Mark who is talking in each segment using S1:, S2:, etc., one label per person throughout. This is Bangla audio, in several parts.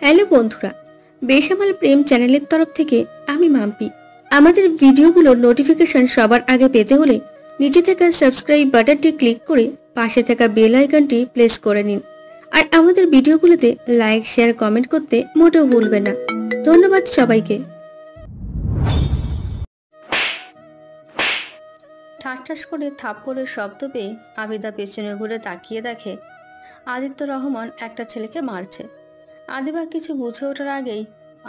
S1: হ্যালো বন্ধুরা, বেসামাল প্রেম চ্যানেলের তরফ থেকে আমি মাম্পি। আমাদের ভিডিওগুলোর নোটিফিকেশন সবার আগে পেতে হলে নিচে থাকা সাবস্ক্রাইব বাটনটি ক্লিক করে পাশে থাকা বেল আইকনটি প্রেস করে নিন। আর আমাদের ভিডিওগুলোতে লাইক, শেয়ার, কমেন্ট করতে মোটেও ভুলবেন না। ধন্যবাদ সবাইকে। ঠাস করে থাপ্পড়ের শব্দ পেয়ে আবিদা পেছনে ঘুরে তাকিয়ে দেখে আদিত্য রহমান একটা ছেলেকে মারছে। আদিবা কিছু বুঝে ওঠার আগেই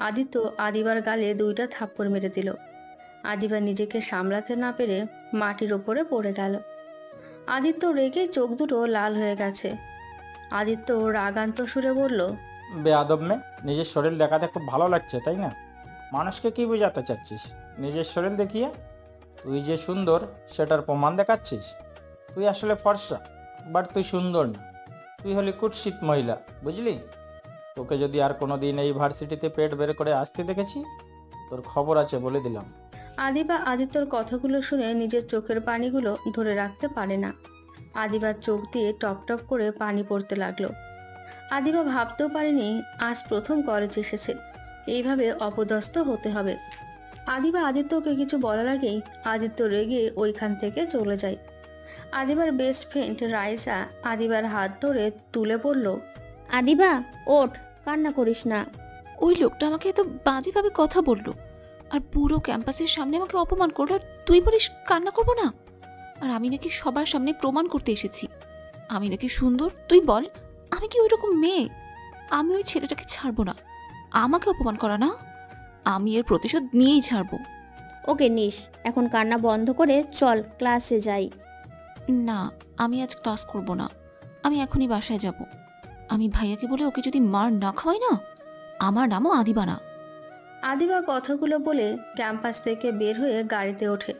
S1: আদিত্য আদিবার গালে দুইটা থাপ্পড় মেরে দিল। আদিবা নিজেকে সামলাতে না পেরে মাটির ওপরে পড়ে গেল। আদিত্য রেগে চোখ দুটো লাল হয়ে গেছে। আদিত্য রাগান্ত সুরে বলল,
S2: বেয়াদব মেয়ে, নিজের শরীর দেখাতে খুব ভালো লাগছে তাই না? মানুষকে কি বোঝাতে চাচ্ছিস? নিজের শরীর দেখিয়ে তুই যে সুন্দর সেটার প্রমাণ দেখাচ্ছিস। তুই আসলে ফর্সা, বাট তুই সুন্দর না। তুই হলি কুৎসিত মহিলা, বুঝলি? তোকে যদি আর কোনো দিন এই ভার্সিটিতে পেট বের করে আসতে দেখেছি, তোর খবর আছে বলে দিলাম।
S1: আদিবা আদিত্যর কথাগুলো শুনে নিজের চোখের পানিগুলো ধরে রাখতে পারে না। আদিবার চোখ দিয়ে টপ টপ করে পানি পড়তে লাগলো। আদিবা ভাবতেও পারেনি আজ প্রথম কলেজ এসেছে, এইভাবে অপদস্থ হতে হবে। আদিবা আদিত্যকে কিছু বলার আগেই আদিত্য রেগে ওইখান থেকে চলে যায়। আদিবার বেস্ট ফ্রেন্ড রাইসা আদিবার হাত ধরে তুলে বলল, আদিবা ওঠ, কান্না করিস না।
S3: ওই লোকটা আমাকে এত বাজেভাবে কথা বললো, আর পুরো ক্যাম্পাসের সামনে আমাকে অপমান করলো, আর তুই বলিস কান্না করবো না? আর আমি নাকি সবার সামনে প্রমাণ করতে এসেছি আমি নাকি সুন্দর। তুই বল, আমি কি ওই রকম মেয়ে? আমি ওই ছেলেটাকে ছাড়বো না। আমাকে অপমান করা না, আমি এর প্রতিশোধ নিয়েই ছাড়বো।
S1: ওকে নিস, এখন কান্না বন্ধ করে চল ক্লাসে যাই।
S3: না, আমি আজ ক্লাস করব না। আমি এখনই বাসায় যাব। আমি ভাইয়াকে বলে ওকে যদি মার না খাওয়াই না, আমার নামও আদিবা না।
S1: আদিবা কথাগুলো বলে ক্যাম্পাস থেকে বের হয়ে গাড়িতে ওঠে।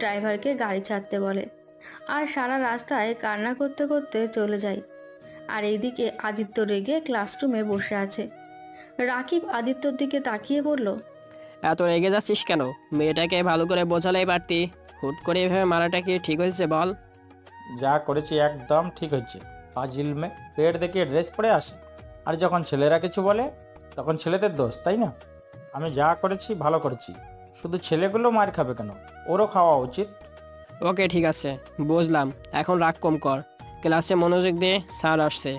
S1: ড্রাইভারকে গাড়ি ছাড়তে বলে, আর সারা রাস্তায় কান্না করতে করতে চলে যায়। আর এইদিকে আদিত্য রেগে ক্লাসরুমে বসে আছে। রাকিব আদিত্যর দিকে তাকিয়ে বলল,
S4: এত রেগে যাচ্ছিস কেন? মেয়েটাকে ভালো করে বোঝালেই পারতি। হুট করে এভাবে মারাটা কি ঠিক হয়েছে বল?
S2: যা করেছি একদম ঠিক হচ্ছে। ফাজিল মেয়ে, পেট দেখিয়ে ড্রেস পরে আসে, আর যখন ছেলেরা কিছু বলে তখন ছেলেদের দোষ, তাই না? আমি যা করেছি ভালো করেছি, শুধু ছেলেগুলো মার খাবে কেন? ওরও খাওয়া উচিত।
S4: ওকে ঠিক আছে, বুঝলাম। এখন রাগ কম কর, ক্লাসে মনোযোগ দিয়ে স্যার আসছে।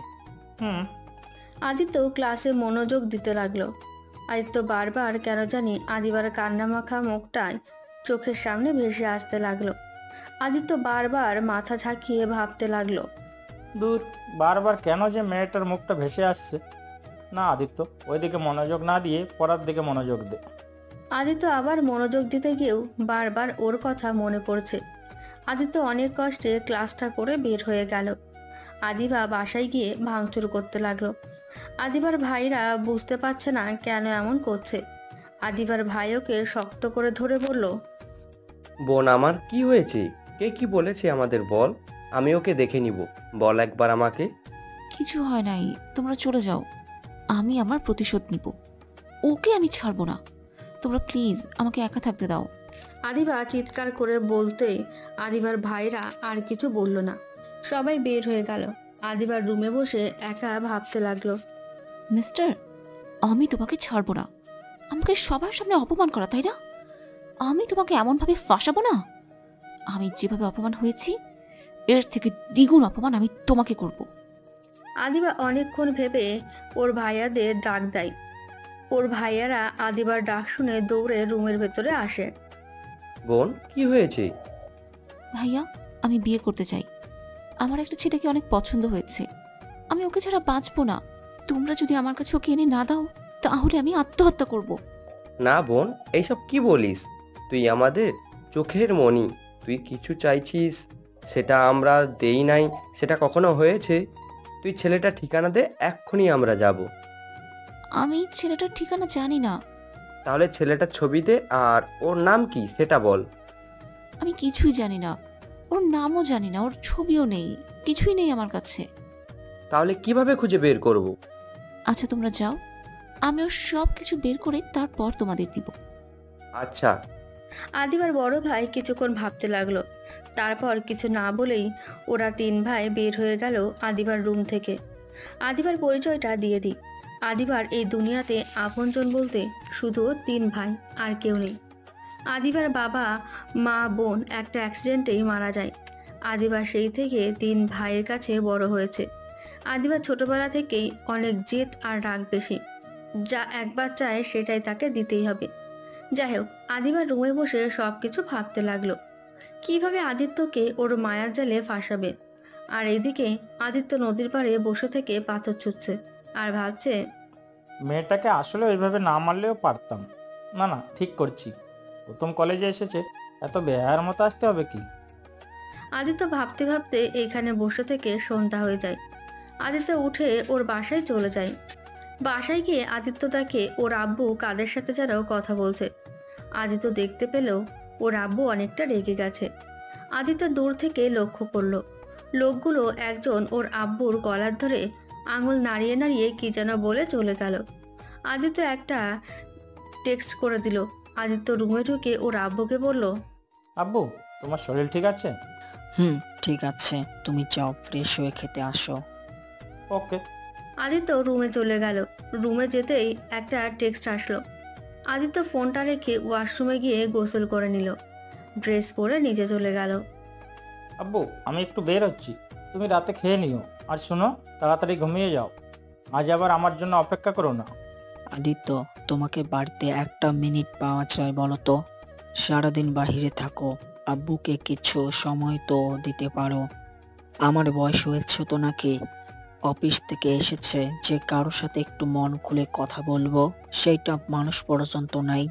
S1: আদিত্য ক্লাসে মনোযোগ দিতে লাগলো। আদিত্য বারবার কেন জানি আদিবার কান্নামাখা মুখটাই চোখের সামনে ভেসে আসতে লাগলো। আদিত্য বারবার মাথা ঝাঁকিয়ে ভাবতে লাগলো,
S2: দূর, বারবার কেন যে মেয়েটার মুখটা ভেসে আসছে। না আদিত্য, ওইদিকে মনোযোগ না দিয়ে পড়ার দিকে মনোযোগ দে।
S1: আদিত্য আবার মনোযোগ দিতে গিয়েও বারবার ওর কথা মনে পড়ছে। আদিত্য অনেক কষ্টে ক্লাসটা করে বের হয়ে গেল। আদিবা বাসায় গিয়ে ভাঙচুর করতে লাগলো। আদিবার ভাইরা বুঝতে পারছে না কেন এমন করছে। আদিবার ভাই ওকে শক্ত করে ধরে বলল,
S5: বোন আমার, কি হয়েছে? কে কি বলেছে আমাদের বল, আমি ওকে দেখে নিব। বল একবার আমাকে।
S3: কিছু হয় নাই, তোমরা চলে যাও। আমি আমার প্রতিশোধ নিব। ওকে আমি ছাড়বো না। তোমরা প্লিজ আমাকে একা থাকতে দাও।
S1: আদিবা চিৎকার করে বলতেই আদিবার ভাইরা আর কিছু বলল না। সবাই বের হয়ে গেল। আদিবার রুমে বসে একা ভাবতে লাগলো।
S3: মিস্টার, আমি তোমাকে ছাড়বো না। আমাকে সবার সামনে অপমান করা, তাই না? আমি তোমাকে এমনভাবে ফাঁসাবো না। আমি যেভাবে অপমান হয়েছি, এর থেকে দ্বিগুণ অপমান আমি তোমাকে করব।
S1: আদিবা অনেকক্ষণ ভেবে ওর ভাইয়াদের ডাক দেয়। ওর ভাইয়ারা আদিবার ডাক শুনে দৌড়ে রুমের ভেতরে আসে।
S5: বোন, কি হয়েছে?
S3: ভাইয়া, আমি বিয়ে করতে চাই। আমার একটা ছেলেকে অনেক পছন্দ হয়েছে। আমি ওকে ছাড়া বাঁচবো না। তোমরা যদি আমার কাছে ওকে এনে না দাও, তাহলে আমি আত্মহত্যা করব।
S5: না বোন, এইসব কি বলিস? তুই আমাদের চোখের মণি। তুই কিছু চাইছিস সেটা আমরা দেই নাই, সেটা কখনো হয়েছে? তুই ছেলেটা ঠিকানা দে, এক্ষুনি আমরা যাব।
S3: আমি ছেলেটার ঠিকানা জানি না।
S5: তাহলে ছেলেটার ছবি দে, আর ওর নাম কি সেটা বল।
S3: আমি কিছুই জানি না। ওর নামও জানি না, ওর ছবিও নেই, কিছুই নেই আমার কাছে।
S5: তাহলে কিভাবে খুঁজে বের করব?
S3: আচ্ছা তোমরা যাও, আমি ওর সব কিছু বের করে তারপর তোমাদের দিব।
S5: আচ্ছা।
S1: আদিবার বড় ভাই কিছুক্ষণ ভাবতে লাগলো। তারপর কিছু না বলেই ওরা তিন ভাই বের হয়ে গেল আদিবার রুম থেকে। আদিবার পরিচয়টা দিয়ে দিই। আদিবার এই দুনিয়াতে আপনজন বলতে শুধু 3 ভাই, আর কেউ নেই। আদিবার বাবা, মা, বোন একটা অ্যাক্সিডেন্টেই মারা যায়। আদিবার সেই থেকে 3 ভাইয়ের কাছে বড় হয়েছে। আদিবার ছোটবেলা থেকেই অনেক জেদ আর রাগ বেশি। যা একবার চায় সেটাই তাকে দিতেই হবে। যাই হোক, আদিবার রুমে বসে সব কিছু ভাবতে লাগলো। কিভাবে আদিত্যকে ওর মায়ার জালে ফাঁসাবে। আর এইদিকে আদিত্য নদীর পাড়ে বসে থেকে পাথর ছুটছে আর ভাবছে,
S2: মেয়েটাকে আসলে ওইভাবে না মারলেও পারতাম। না না, ঠিক করছি। প্রথম কলেজে এসেছে, এত বেহায়ার মতো আসতে হবে কি?
S1: আদিত্য ভাবতে ভাবতে এইখানে বসে থেকে সন্ধ্যা হয়ে যায়। আদিত্য উঠে ওর বাসায় চলে যায়। বাসায় গিয়ে আদিত্য দেখে ওর আব্বু কাদের সাথে যেন কথা বলছে। আদিত্য দেখতে পেলেও ওর আব্বু অনেকটা রেগে গেছে। আদিত্য দূর থেকে লক্ষ্য করলো লোকগুলো একজন ওর আব্বুর গলার ধরে আঙুল নাড়িয়ে নাড়িয়ে কি যেন বলে চলে গেল। আদিত্য একটা টেক্সট করে দিল। আদিত্য রুমে ঢুকে ওর আব্বুকে বলল,
S2: আব্বু, তোমার শরীর ঠিক আছে?
S6: ঠিক আছে, তুমি যাও ফ্রেশ হয়ে খেতে আসো।
S2: ওকে।
S1: আদিত্য রুমে চলে গেল। রুমে যেতেই একটা টেক্সট আসলো। আদিত্য ফোনটা রেখে ওয়াশরুমে গিয়ে গোসল করে নিল। ড্রেস পরে নিচে চলে গেল।
S2: আব্বু, আমি একটু বের হচ্ছি, তুমি রাতে খেয়ে নিও। আর শোনো, তাড়াতাড়ি ঘুমিয়ে যাও। আজ আবার আমার জন্য অপেক্ষা করো না।
S6: আদিত্য, তোমাকে বাড়িতে একটা মিনিট পাওয়া যায় বলো তো? সারাদিন বাহিরে থাকো, আব্বুকে কিছু সময় তো দিতে পারো। আমার বয়স হয়েছে তো নাকি? অফিস থেকে এসেছে যে কারোর সাথে একটু মন খুলে কথা বলবো, সেইটা মানুষ পর্যন্ত নাই।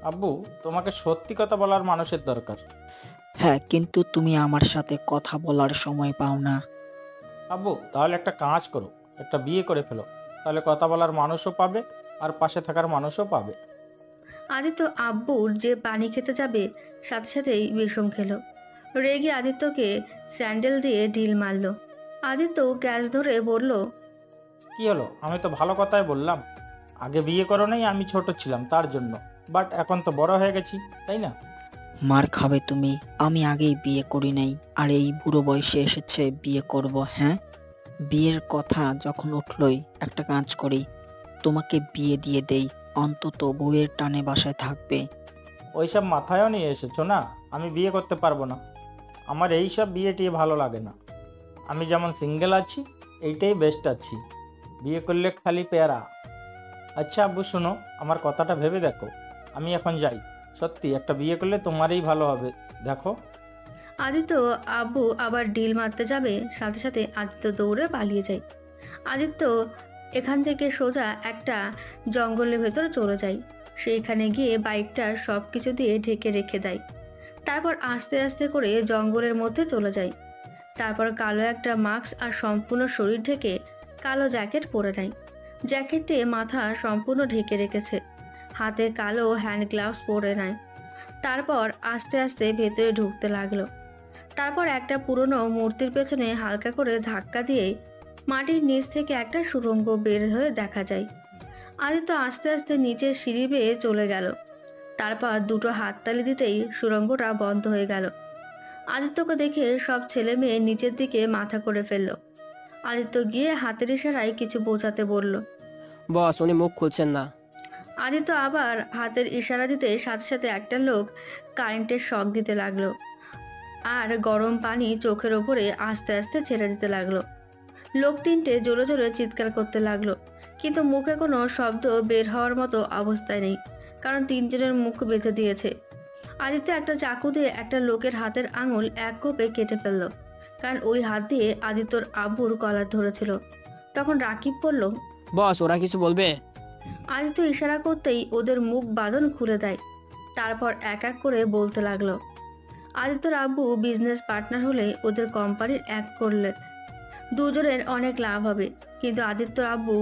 S2: আব্বু, তোমাকে সত্যি কথা বলার মানুষের দরকার।
S6: হ্যাঁ, কিন্তু তুমি আমার সাথে কথা বলার সময় পাও না।
S2: আব্বু, তাহলে একটা কাজ করো, একটা বিয়ে করে ফেলো। তাহলে কথা বলার মানুষও পাবে আর পাশে থাকার মানুষও পাবে।
S1: আদিত্য আব্বুর যে পানি খেতে যাবে সাথে সাথেই বিষম খেলো। রেগে আদিত্যকে স্যান্ডেল দিয়ে ঢিল মারল। আদিত্য গ্যাস ধরে বলল,
S2: কি হলো? আমি তো ভালো কথাই বললাম। আগে বিয়ে করো নাই, আমি ছোট ছিলাম তার জন্য। বাট এখন তো বড় হয়ে গেছি, তাই না?
S6: মার খাবে তুমি। আমি আগেই বিয়ে করি নাই, আর এই বুড়ো বয়সে এসেছে বিয়ে করব? হ্যাঁ, বিয়ের কথা যখন উঠলই একটা কাজ করি, তোমাকে বিয়ে দিয়ে দেই, অন্তত বউয়ের টানে বাসায় থাকবে।
S2: ওইসব মাথায়ও নিয়ে এসেছো না? আমি বিয়ে করতে পারবো না। আমার এইসব বিয়ে টিয়ে ভালো লাগে না। আমি যেমন সিঙ্গেল আছি, এইটাই বেস্ট আছি। বিয়ে করলে খালি প্যারা। আচ্ছা আব্বু, শোনো, আমার কথাটা ভেবে দেখো। আমি এখন যাই। সত্যি একটা বিয়ে করলে তোমারই ভালো হবে, দেখো।
S1: আদিত্য আব্বু আবার ঢিল মারতে যাবে, সাথে সাথে আদিত্য দৌড়ে পালিয়ে যায়। আদিত্য এখান থেকে সোজা একটা জঙ্গলের ভেতরে চলে যায়। সেইখানে গিয়ে বাইকটার সব কিছু দিয়ে ঢেকে রেখে দেয়। তারপর আস্তে আস্তে করে জঙ্গলের মধ্যে চলে যায়। তারপর কালো একটা মাস্ক আর সম্পূর্ণ শরীর ঢেকে কালো জ্যাকেট পরে নেয়। জ্যাকেট দিয়ে মাথা সম্পূর্ণ ঢেকে রেখেছে। হাতে কালো হ্যান্ড গ্লাভস পরে নেয়। তারপর আস্তে আস্তে ভেতরে ঢুকতে লাগলো। তারপর একটা পুরনো মূর্তির পেছনে হালকা করে ধাক্কা দিয়ে মাটির নিচ থেকে একটা সুড়ঙ্গ বের হয়ে দেখা যায়। আদিত্য আস্তে আস্তে নিচের সিঁড়ি বেয়ে চলে গেল। তারপর দুটো হাততালি দিতেই সুড়ঙ্গটা বন্ধ হয়ে গেল। আদিত্যকে দেখে সব ছেলে মেয়ে নিচের দিকে মাথা করে ফেলল। আদিত্য গিয়ে হাতের ইশারায় কিছু বোঝাতে বলল।
S4: বস, উনি মুখ খুলছেন না।
S1: আদিত্য আবার হাতের ইশারা দিতে সাথে সাথে একটা লোক কারেন্টের শক দিতে লাগলো আর গরম পানি চোখের ওপরে আস্তে আস্তে ছেড়ে দিতে লাগলো। লোক তিনটে জোরে জোরে চিৎকার করতে লাগলো, কিন্তু মুখে কোনো শব্দ বের হওয়ার মতো অবস্থায় নেই, কারণ তিনজনের মুখ বেঁধে দিয়েছে। আদিত্য একটা চাকু দিয়ে একটা লোকের হাতের আঙুল এক কোপে কেটে ফেললো, কারণ ওই হাত দিয়ে আদিত্যর আব্বুর কলার ধরেছিল। তখন রাকিব বলল,
S4: বস, ওরা কিছু বলবে?
S1: আদিত্য ইশারা করতেই ওদের মুখ বাঁধন খুলে দেয়। তারপর এক এক করে বলতে লাগলো। আদিত্যর আব্বু বিজনেস পার্টনার হলে ওদের কোম্পানির এক করলে দুজনের অনেক লাভ হবে, কিন্তু আদিত্যর আব্বু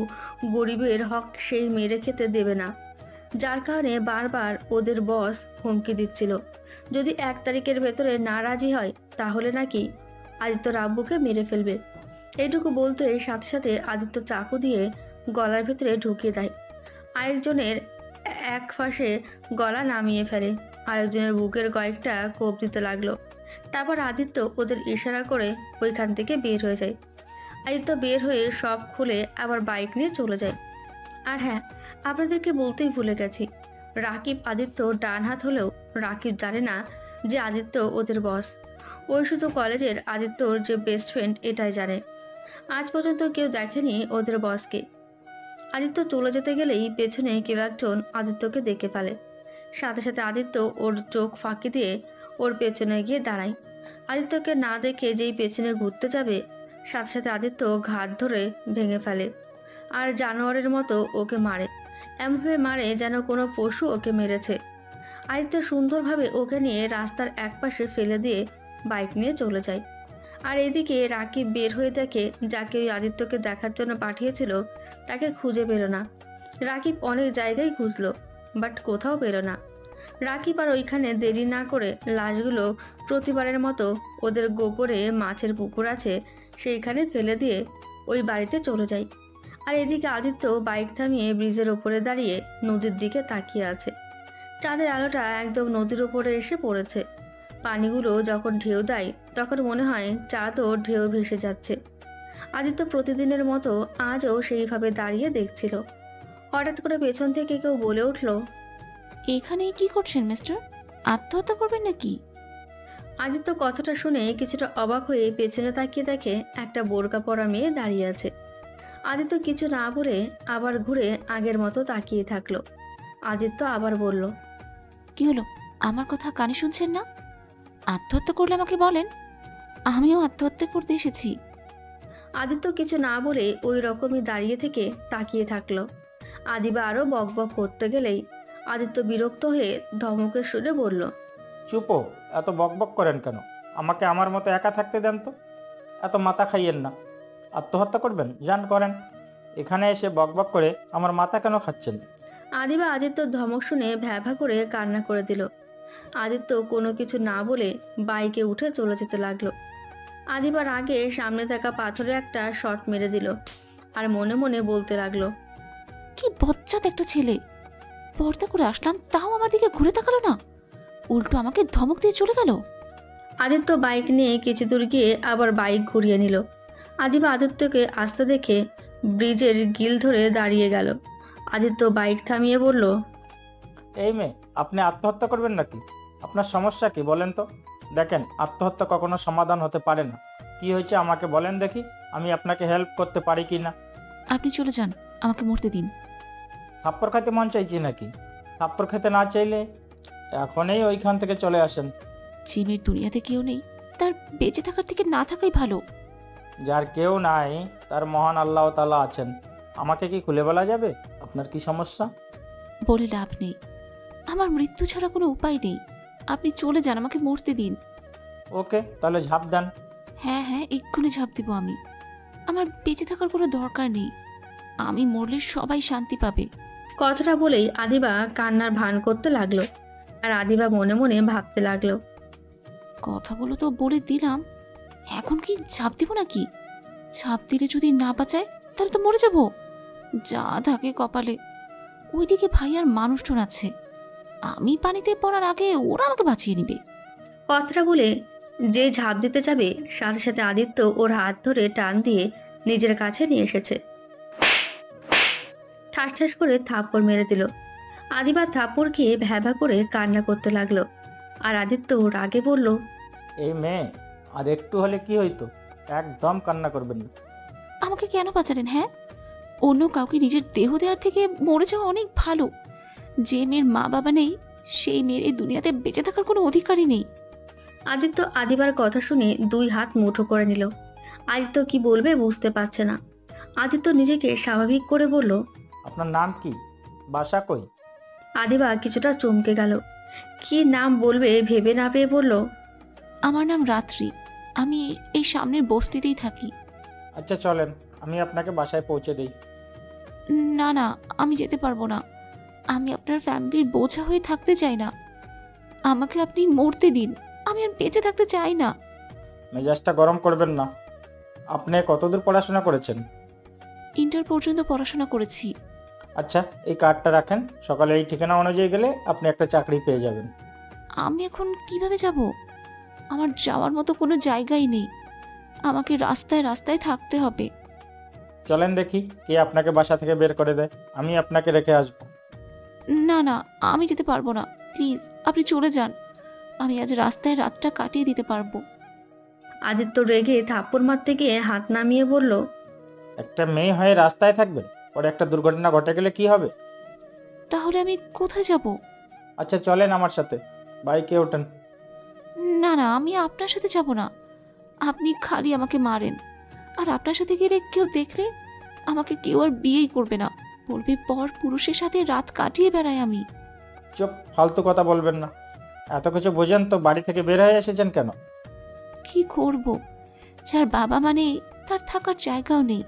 S1: গরিবের হক সেই মেরে খেতে দেবে না, যার কারণে বারবার ওদের বস হুমকি দিচ্ছিল যদি 1 তারিখের ভেতরে না রাজি হয় তাহলে নাকি আদিত্যর আব্বুকে মেরে ফেলবে। এইটুকু বলতে সাথে সাথে আদিত্য চাকু দিয়ে গলার ভেতরে ঢুকিয়ে দেয়। আরেকজনের এক পাশে গলা নামিয়ে ফেলে, আরেকজনের বুকের কয়েকটা কোপ দিতে লাগলো। তারপর আদিত্য ওদের ইশারা করে ওইখান থেকে বের হয়ে যায়। আদিত্য বের হয়ে সব খুলে আবার বাইক নিয়ে চলে যায়। আর হ্যাঁ, আপনাদেরকে বলতেই ভুলে গেছি, রাকিব আদিত্য ডান হাত হলেও রাকিব জানে না যে আদিত্য ওদের বস। ওই শুধু কলেজের আদিত্যর যে বেস্ট ফ্রেন্ড এটাই জানে। আজ পর্যন্ত কেউ দেখেনি ওদের বসকে। আদিত্য চলে যেতে গেলেই পেছনে কেউ একজন আদিত্যকে দেখে ফেলে। সাথে সাথে আদিত্য ওর চোখ ফাঁকি দিয়ে ওর পেছনে গিয়ে দাঁড়ায়। আদিত্যকে না দেখে যেই পেছনে ঘুরতে যাবে, সাথে সাথে আদিত্য ঘাট ধরে ভেঙে ফেলে আর জানোয়ারের মতো ওকে মারে। এমনভাবে মারে যেন কোনো পশু ওকে মেরেছে। আদিত্য সুন্দরভাবে ওকে নিয়ে রাস্তার একপাশে ফেলে দিয়ে বাইক নিয়ে চলে যায়। আর এদিকে রাকিব বের হয়ে দেখে যাকে ওই আদিত্যকে দেখার জন্য পাঠিয়েছিল তাকে খুঁজে পেল না। রাকিব অনেক জায়গায় খুঁজলো, বাট কোথাও পেল না। রাকিব আর ওইখানে দেরি না করে লাশগুলো প্রতিবারের মতো ওদের গোপরে মাছের পুকুর আছে সেইখানে ফেলে দিয়ে ওই বাড়িতে চলে যায়। আর এদিকে আদিত্য বাইক থামিয়ে ব্রিজের ওপরে দাঁড়িয়ে নদীর দিকে তাকিয়ে আছে। চাঁদের আলোটা একদম নদীর ওপরে এসে পড়েছে। পানিগুলো যখন ঢেউ দেয় তখন মনে হয় চাঁদও ঢেউ ভেসে যাচ্ছে। আদিত্য প্রতিদিনের মতো আজও সেইভাবে দাঁড়িয়ে দেখছিল। হঠাৎ করে পেছন থেকে কেউ বলে উঠল,
S3: এখানে কি করছেন মিস্টার? আত্মহত্যা করবেন নাকি?
S1: আদিত্য কথাটা শুনে কিছুটা অবাক হয়ে পেছনে তাকিয়ে দেখে একটা বোরকা পরা মেয়ে দাঁড়িয়ে আছে। আদিত্য কিছু না বলে আবার ঘুরে আগের মতো তাকিয়ে থাকলো। আদিত্য আবার বলল,
S3: কি হলো? আমার কথা কানে শুনছেন না? আত্মহত্যা করলে আমাকে বলেন, আমিও আত্মহত্যা করতে এসেছি।
S1: আদিত্য কিছু না বলে ওই রকমই দাঁড়িয়ে থেকে তাকিয়ে থাকলো। আদিবা আরো বকবক করতে গেলেই আদিত্য বিরক্ত হয়ে ধমকের সুরে বলল,
S2: চুপো, এত বকবক করেন কেন? আমাকে আমার মতো একা থাকতে দেন তো। এত মাথা খাইয়েন না। আত্মহত্যা করবেন? যান করেন। এখানে এসে বকবক করে আমার মাথা কেন খাচ্ছেন?
S1: আদিবা আদিত্যর ধমক শুনে ভ্যাভা করে কান্না করে দিল। আদিত্য কোনো কিছু না বলে বাইকে উঠে চলে যেতে লাগলো। আদিবার আগে সামনে থাকা পাথরে একটা শট মেরে দিল আর মনে মনে বলতে লাগলো,
S3: কি বজ্জাত একটা ছেলে! পর্দা করে আসলাম, তাও আমার দিকে ঘুরে তাকালো না, উল্টো আমাকে ধমক দিয়ে চলে গেল।
S1: আদিত্য বাইক নিয়ে কিছু দূর গিয়ে আবার বাইক ঘুরিয়ে নিল। আদিবা আদিত্যকে আসতে দেখে ব্রিজের গিল ধরে দাঁড়িয়ে গেল। আদিত্য বাইক থামিয়ে বলল,
S2: এই মেয়ে, আপনি আত্মহত্যা করবেন নাকি? আপনার সমস্যা কি বলেন তো? দেখেন, আত্মহত্যা কখনো সমাধান হতে পারে না। কি হয়েছে আমাকে বলেন দেখি, আমি আপনাকে হেল্প করতে পারি কি না।
S3: আপনি চলে যান, আমাকে মরতে দিন।
S2: থাপ্পড় খেতে মন চাইছি নাকি? থাপ্পড় খেতে না চাইলে এখনই ওইখান থেকে চলে আসেন।
S3: যে মেয়ের দুনিয়াতে কেউ নেই, তার বেঁচে থাকার থেকে না থাকাই ভালো।
S2: যার কেউ নাই তার মহান আল্লাহ তাআলা আছেন। আমাকে কি খুলে বলা যাবে আপনার কি সমস্যা?
S3: বলে লাভ নেই, আমার মৃত্যু ছাড়া কোনো উপায় নেই। আপনি চলে যান, আমাকে মরতে দিন।
S2: ওকে, তাহলে ঝাঁপ দেন।
S3: হ্যাঁ হ্যাঁ, এক্ষুনি ঝাঁপ দিব আমি। আমার বেঁচে থাকার কোনো দরকার নেই। আমি মরলে সবাই শান্তি পাবে।
S1: কথাটা বলেই আদিবা কান্নার ভান করতে লাগলো। আর আদিবা মনে মনে ভাবতে লাগলো,
S3: কথাগুলো তো বলে দিলাম, এখন কি ঝাঁপ দিব নাকি? ঝাঁপ দিলে যদি না বাঁচায় তাহলে তো মরে যাব। যা থাকে কপালে। ওইদিকে ভাই আর মানুষজন আছে, আমি পানিতে পড়ার আগে ওরা আমাকে বাঁচিয়ে নিবে।
S1: কথাটা বলে যে ঝাঁপ দিতে যাবে সাথে সাথে আদিত্য ওর হাত ধরে টান দিয়ে নিজের কাছে নিয়ে এসেছে। ঠাস ঠাস করে থাপ্পড় মেরে দিল। আদিবা থাপ্পড় খেয়ে ভ্যাভা করে কান্না করতে লাগলো। আর আদিত্য রাগে বলল,
S2: এই মেয়ে, আর একটু হলে কি হইতো? একদম কান্না করবেন না।
S3: আমাকে কেন বাঁচালেন? হ্যাঁ, অন্য কাউকে নিজের দেহ দেওয়ার থেকে মরে যাওয়া অনেক ভালো। যে মেয়ের মা বাবা নেই, সেই মেয়ের এই দুনিয়াতে বেঁচে থাকার কোনো অধিকারই নেই।
S1: আদিত্য আদিবার কথা শুনে দুই হাত মুঠো করে নিল। আদিত্য কি বলবে বুঝতে পারছে না। আদিত্য নিজেকে স্বাভাবিক করে বলল,
S2: আপনার নাম কি? বাসা কই?
S1: আদিবা কিছুটা চমকে গেল। কি নাম বলবে ভেবে না পেয়ে বলল,
S3: আমার নাম রাত্রি, আমি এই সামনের বস্তিতেই থাকি।
S2: আচ্ছা চলেন, আমি আপনাকে বাসায় পৌঁছে দিই।
S3: না না, আমি যেতে পারবো না। আমি আপনার ফ্যামিলির বোঝা হয়ে থাকতে চাই না। আমাকে আপনি মরতে দিন, আমি আর বেঁচে থাকতে চাই না।
S2: মেজাজটা গরম করবেন না। আপনি কতদূর পড়াশোনা করেছেন?
S3: ইন্টার পর্যন্ত পড়াশোনা করেছি।
S2: আচ্ছা, এই কার্ডটা রাখেন। সকালে এই ঠিকানা অনুযায়ী গেলে আপনি একটা চাকরি পেয়ে যাবেন।
S3: আমি এখন কিভাবে যাব? আমার যাওয়ার মতো কোনো জায়গাই নেই। আমাকে রাস্তায় রাস্তায় থাকতে হবে।
S2: চলেন দেখি কে আপনাকে বাসা থেকে বের করে দেয়, আমি আপনাকে রেখে আসবো।
S3: না না, আমি যেতে পারবো না, প্লিজ আপনি চলে যান। আমি আজ রাস্তায় রাতটা কাটিয়ে দিতে পারবো।
S1: আদিত্য রেগে থাপ্পড় মারতে গিয়ে হাত নামিয়ে বলল,
S2: একটা মেয়ে হয়ে রাস্তায় থাকবেন, পরে একটা দুর্ঘটনা ঘটে গেলে কি হবে?
S3: তাহলে আমি কোথায় যাব?
S2: আচ্ছা চলেন আমার সাথে, বাইকে ওঠেন।
S3: না না, আমি আপনার সাথে যাব না। আপনি খালি আমাকে মারেন। আর আপনার সাথে গেলে কেউ দেখলে আমাকে কেউ আর বিয়েই করবে না, বলবে পর পুরুষের সাথে রাত কাটিয়ে বেড়াই আমি।
S2: চুপ, ফালতু কথা বলবেন না। এত কিছু বোঝেন তো বাড়ি থেকে বের হয়ে এসেছেন কেন?
S3: কি করব? যার বাবা মানে তার থাকার জায়গাও নেই।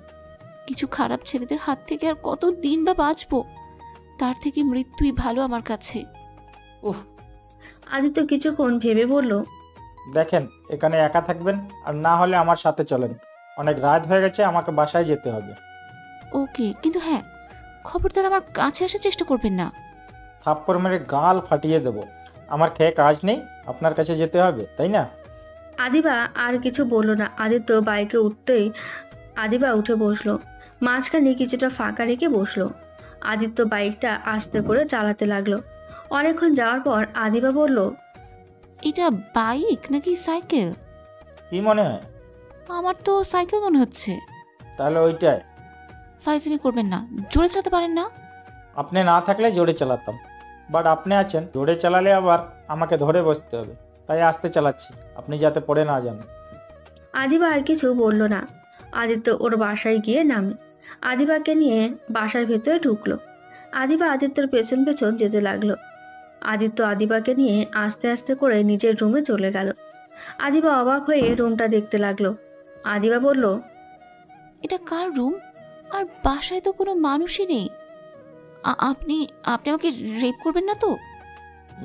S3: কিছু খারাপ ছেলেদের হাত থেকে আর কত দিন বা বাঁচবো? তার থেকে মৃত্যুই ভালো আমার কাছে।
S2: উফ,
S1: আদিত্য কিছুক্ষণ ভেবে বলল,
S2: দেখেন এখানে একা থাকবেন আর না হলে আমার সাথে চলেন। অনেক রাত হয়ে গেছে, আমাকে বাসায় যেতে হবে।
S3: ওকে, কিন্তু হ্যাঁ, খবরদার আমার কাছে আসার চেষ্টা করবেন না।
S2: থাপ্পড় মেরে গাল ফাটিয়ে দেবো। আমার খেয়ে কাজ নেই, আপনার কাছে যেতে হবে তাই না?
S1: আদিবা আর কিছু বলল না। আদিত্য বাইকে উঠতেই আদিবা উঠে বসলো, মাঝখানে কিছুটা ফাঁকা রেখে বসলো। আদিত্য বাইকটা আস্তে করে চালাতে লাগলো। অনেকক্ষণ যাওয়ার পর আদিবা বলল,
S3: এটা বাইক নাকি সাইকেল?
S2: কি মনে হয়?
S3: আমার তো সাইকেল মনে হচ্ছে।
S2: তাহলে ওইটাই।
S3: ফাইজলামি করবেন না, জোরে চালাতে পারেন না?
S2: আপনি না থাকলে জোরে চালাতাম, বাট আপনি আছেন, জোরে চালালে আবার আমাকে ধরে বসতে হবে, তাই আস্তে চালাচ্ছি, আপনি যাতে পড়ে না যান।
S1: আদিবা আর কিছু বলল না। আদিত্য ওর বাসায় গিয়ে নামে। আদিবাকে নিয়ে বাসার ভেতরে ঢুকলো। আদিবা আদিত্যর পেছন পেছন যেতে লাগলো। আদিত্য আদিবাকে নিয়ে আস্তে আস্তে করে নিজের রুমে চলে গেল। আদিবা অবাক হয়ে রুমটা দেখতে লাগলো। আদিবা বলল,
S3: এটা কার রুম? আর বাসায় তো কোনো মানুষই নেই। আপনি আপনি আমাকে রেপ করবেন না তো?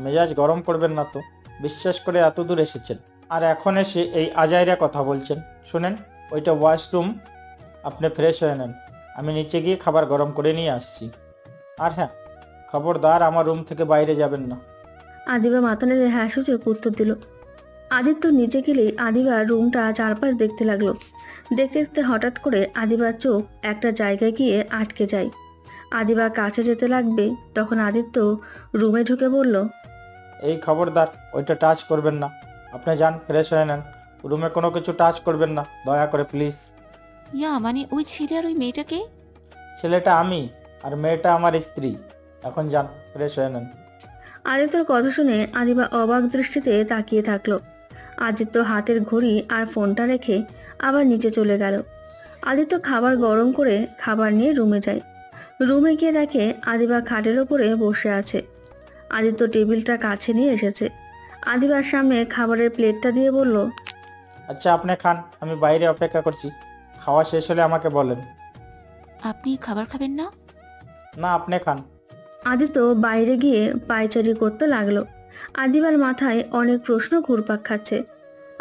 S2: মেজাজ গরম করবেন না তো, বিশ্বাস করে এত দূর এসেছেন আর এখন এসে এই আজাইরা কথা বলছেন। শুনেন, ওইটা ওয়াশরুম, আপনি ফ্রেশ হয়ে নেন, আমি নিচে গিয়ে খাবার গরম করে নিয়ে আসছি। আর হ্যাঁ, খবরদার আমার রুম থেকে বাইরে যাবেন না।
S1: আদিবা মাথা নেড়ে হ্যাঁ সূচক উত্তর দিল। আদিত্য নিচে গেলেই আদিবা রুমটা চারপাশ দেখতে লাগলো। দেখতে দেখতে হঠাৎ করে আদিবার চোখ একটা জায়গায় গিয়ে আটকে যায়। আদিবা কাছে যেতে লাগবে, তখন আদিত্য রুমে ঢুকে বলল,
S2: এই খবরদার ওইটা টাচ করবেন না, আপনি যান ফ্রেশ হয়ে নেন, রুমে কোনো কিছু টাচ করবেন না দয়া করে প্লিজ।
S3: ইয়া মানে ওই ছেলে আর ওই মেয়েটাকে?
S2: ছেলেটা আমি আর মেয়েটা আমার স্ত্রী, এখন যান ফ্রেশ হয়ে নেন।
S1: আদিত্যর কথা শুনে আদিবা অবাক দৃষ্টিতে তাকিয়ে থাকলো। আদিত্য হাতের ঘড়ি আর ফোনটা রেখে আবার নিচে চলে গেল। আদিত্য খাবার গরম করে খাবার নিয়ে রুমে যায়। রুমে গিয়ে দেখে আদিবা খাটের ওপরে বসে আছে। আদিত্য টেবিলটা কাছে নিয়ে এসেছে। আদিবার সামনে খাবারের প্লেটটা দিয়ে বলল,
S2: আচ্ছা আপনি খান, আমি বাইরে অপেক্ষা করছি, খাওয়া শেষ হলে আমাকে বলেন।
S3: আপনি খাবার খাবেন না?
S2: না, আপনি খান।
S1: আদিত্য বাইরে গিয়ে পায়চারি করতে লাগলো। আদিবার মাথায় অনেক প্রশ্ন ঘুরপাক খাচ্ছে।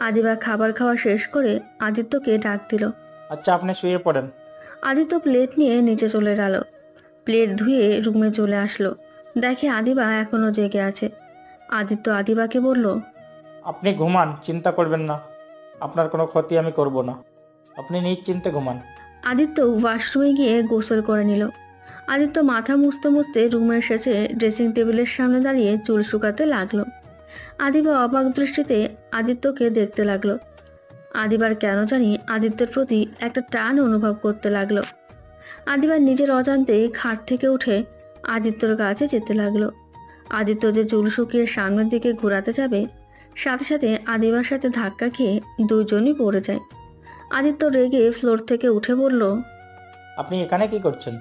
S1: আদিবা খাবার খাওয়া শেষ করে আদিত্যকে ডাক দিল।
S2: আচ্ছা আপনি শুয়ে পড়েন।
S1: আদিত্য প্লেট নিয়ে নিচে চলে গেল। প্লেট ধুয়ে রুমে চলে আসলো। দেখে আদিবা এখনো জেগে আছে। আদিত্য আদিবাকে বলল,
S2: আপনি ঘুমান, চিন্তা করবেন না, আপনার কোনো ক্ষতি আমি করব না, আপনি নিশ্চিন্তে ঘুমান।
S1: আদিত্য ওয়াশরুমে গিয়ে গোসল করে নিল। আদিত্য মাথা মুছতে মুছতে রুমে এসেছে, ড্রেসিং টেবিলের সামনে দাঁড়িয়ে চুল শুকাতে লাগলো। আদিবা অবাক দৃষ্টিতে আদিত্যকে দেখতে লাগলো। আদিবার কেন জানি আদিত্যের প্রতি একটা টান অনুভব করতে লাগলো। আদিবার নিজের অজান্তেই খাট থেকে উঠে আদিত্যর কাছে যেতে লাগলো। আদিত্য যে চুল শুকিয়ে সামনের দিকে ঘোরাতে যাবে, সাথে সাথে আদিবার সাথে ধাক্কা খেয়ে দুজনই পড়ে যায়। আদিত্য রেগে ফ্লোর থেকে উঠে বলল,
S2: আপনি এখানে কি করছেন?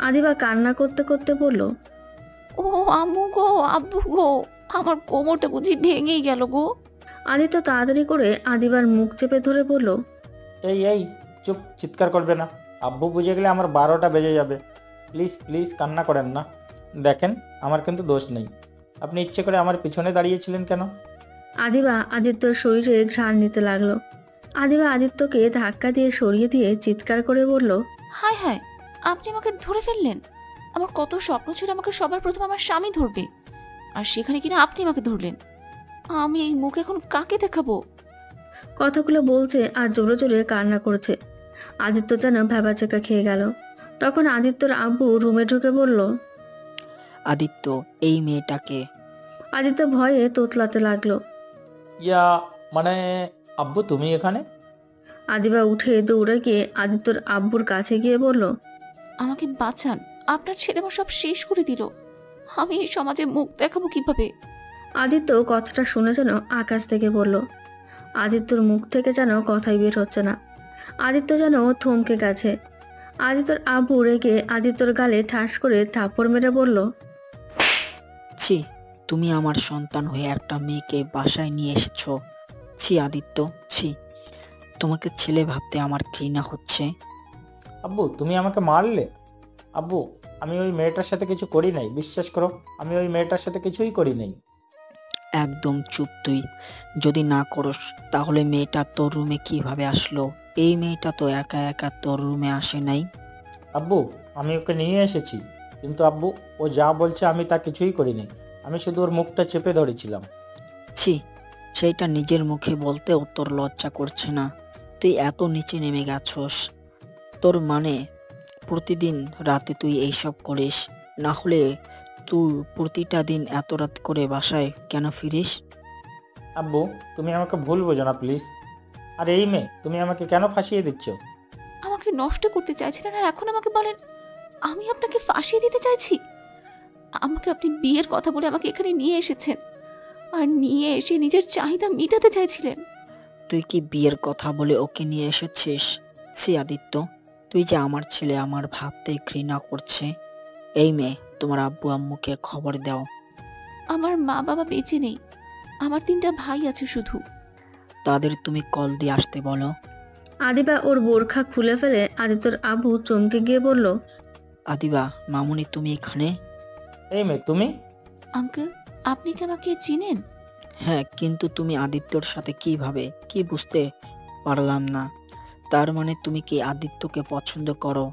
S1: আদিবা কান্না করতে করতে বলল,
S3: ও আম্মু গো, আব্বু গো, আমার কোমরটা বুঝি ভেঙেই গেল গো।
S1: আদিত্য তাড়াতাড়ি করে আদিবার মুখ চেপে ধরে বলল,
S2: এই এই চুপ, চিৎকার করবে না, আব্বু বুঝে গেলে আমার 12টা বেজে যাবে, প্লিজ প্লিজ কান্না করেন না। দেখেন আমার কিন্তু দোষ নেই, আপনি ইচ্ছে করে আমার পিছনে দাঁড়িয়েছিলেন কেন?
S1: আদিবা আদিত্যর শরীরে ঘ্রাণ নিতে লাগলো। আদিবা আদিত্যকে ধাক্কা দিয়ে সরিয়ে দিয়ে চিৎকার করে বলল,
S3: হায় হায়, আপনি আমাকে ধরে ফেললেন। আমার কত স্বপ্ন ছিল আমাকে সবার প্রথম আমার স্বামী ধরবে, আর সেখানে কিনা আপনি আমাকে ধরলেন। আমি এই মুখ এখন কাকে দেখাবো?
S1: কথাগুলো বলছে আর জোরে জোরে কান্না করছে। আদিত্য যেন ভ্যাবাচেকা খেয়ে গেল। তখন আদিত্যর আব্বু রুমে ঢুকে বলল,
S6: আদিত্য, এই মেয়েটাকে।
S1: আদিত্য ভয়ে তোতলাতে লাগলো।
S2: ইয়া মানে আব্বু তুমি এখানে?
S1: আদিবা উঠে দৌড়ে গিয়ে আদিত্যর আব্বুর কাছে গিয়ে বলল,
S3: আমাকে বাঁচান, আপনার ছেলে আমার সব শেষ করে দিল। আমি এই সমাজে মুখ দেখাবো কিভাবে?
S1: আদিত্য কথাটা শুনে যেন আকাশ থেকে বলল। আদিত্যর মুখ থেকে যেন কথাই বের হচ্ছে না। আদিত্য যেন থমকে গেছে। আদিত্যর আব্বু রেগে আদিত্যর গালে ঠাস করে থাপ্পড় মেরে বলল,
S6: ছি, তুমি আমার সন্তান হয়ে একটা মেয়েকে বাসায় নিয়ে এসেছো। ছি আদিত্য, ছি। তোমাকে ছেলে ভাবতে আমার ঘৃণা হচ্ছে।
S2: আব্বু তুমি আমাকে মারলে? আব্বু আমি ওই মেয়েটার সাথে কিছু করি নাই, বিশ্বাস করো আমি ওই মেয়েটার সাথে কিছুই করি নাই।
S6: একদম চুপ তুই। যদি না করস তাহলে মেয়েটা তোর রুমে কিভাবে আসলো? এই মেয়েটা তো একা একা তোর রুমে আসে নাই।
S2: আব্বু আমি ওকে নিয়ে এসেছি, কিন্তু আব্বু ও যা বলছে আমি তা কিছুই করি নাই। আমি শুধু ওর মুখটা চেপে ধরেছিলাম।
S6: ছি, সেইটা নিজের মুখে বলতেও তোর লজ্জা করছে না? তুই এত নিচে নেমে গেছস। তোর মানে প্রতিদিন রাতে তুই এইসব করিস? না হলে তুই প্রতিটা দিন এত রাত করে বাসায় কেন ফিরিস?
S2: আব্বু তুমি আমাকে ভুল বোঝো না প্লিজ। আর এই মেয়ে তুমি আমাকে কেন ফাঁসিয়ে দিচ্ছ?
S3: আমাকে নষ্ট করতে চাইছিলেন আর এখন আমাকে বলেন আমি আপনাকে ফাঁসিয়ে দিতে চাইছি? আমাকে আপনি বিয়ের কথা বলে আমাকে এখানে নিয়ে এসেছেন, আর নিয়ে এসে নিজের চাহিদা মেটাতে চাইছিলেন।
S6: তুই কি বিয়ের কথা বলে ওকে নিয়ে এসেছিস? ছি আদিত্য, তুই যে আমার ছেলে আমার ভাবতে ঘৃণা করছে। এই মেয়ে, তোমার আব্বু আম্মুকে খবর দাও।
S3: আমার মা বাবা বেঁচে নেই, আমার 3টা ভাই আছে শুধু।
S6: তাদের তুমি কল দিয়ে আসতে বলো।
S1: আদিবা ওর বোরখা খুলে ফেলে আদিত্যর আব্বু চমকে গিয়ে বলল,
S6: আদিবা, মামুনি তুমি এখানে?
S2: এই মেয়ে তুমি?
S3: আঙ্কেল, আপনি কি আমাকে চিনেন?
S6: হ্যাঁ, কিন্তু তুমি আদিত্যর সাথে কিভাবে? কি বুঝতে পারলাম না। তার মানে তুমি কি আদিত্যকে পছন্দ করো?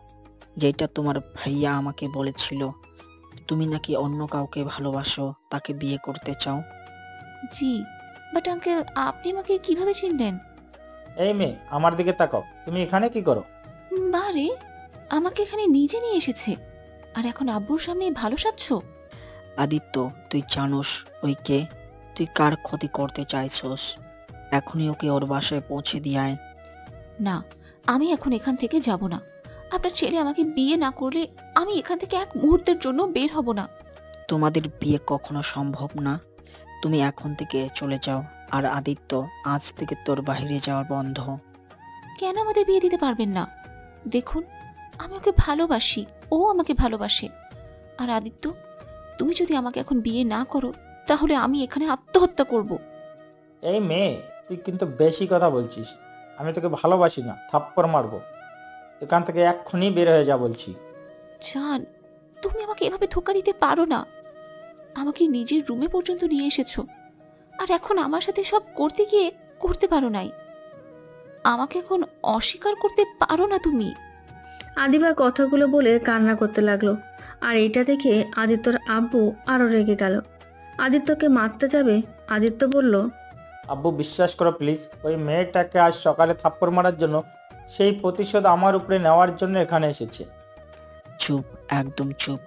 S6: যেটা তোমার ভাইয়া আমাকে বলেছিল। তুমি নাকি অন্য কাউকে ভালোবাসো, তাকে বিয়ে করতে চাও।
S3: জি, বাট আঙ্কেল আপনি আমাকে কিভাবে চিনলেন?
S2: এই মেয়ে আমার দিকে তাকাও, তুমি এখানে কি করো?
S3: বারে, আমাকে এখানে নিজে নিয়ে এসেছে, আর এখন আব্বুর সামনে ভালো সাজছ?
S6: আদিত্য, তুই জানোস ওই কে? তুই কার ক্ষতি করতে চাইছস? এখনই ওকে ওর বাসায় পৌঁছে দিয়ে আয়।
S3: না, আমি এখন এখান থেকে যাব না। আপনার ছেলে আমাকে বিয়ে না করলে আমি এখান থেকে এক মুহূর্তের জন্য বের হব না।
S6: তোমাদের বিয়ে কখনো সম্ভব না। তুমি এখন থেকে চলে যাও। আর আদিত্য, আজ থেকে তোর বাইরে যাওয়া বন্ধ।
S3: কেন আমাদের বিয়ে দিতে পারবেন না? দেখুন, আমি ওকে ভালোবাসি, ও আমাকে ভালোবাসে। আর আদিত্য, তুমি যদি আমাকে এখন বিয়ে না করো তাহলে আমি এখানে আত্মহত্যা করব।
S2: এই মেয়ে তুই কিন্তু বেশি কথা বলছিস। আমি তোকে ভালোবাসি না, থাপ্পড় মারবো। এখান থেকে এক্ষুনি বের হয়ে যা বলছি।
S3: জান, তুমি আমাকে এভাবে ধোকা দিতে পারো না। আমাকে নিজের রুমে পর্যন্ত নিয়ে এসেছো, আর এখন আমার সাথে সব করতে গিয়ে করতে পারো নাই। আমাকে এখন অস্বীকার করতে পারো না তুমি।
S1: আদিবা কথাগুলো বলে কান্না করতে লাগলো। আর এইটা দেখে আদিত্যর আব্বু আরো রেগে গেল। আদিত্যকে মারতে যাবে। আদিত্য বলল,
S2: আব্বু বিশ্বাস করো প্লিজ, ওই মেয়েটাকে আজ সকালে থাপ্পড় মারার জন্য, সেই প্রতিশোধ আমার উপরে নেওয়ার জন্য এখানে এসেছে।
S6: চুপ, একদম চুপ।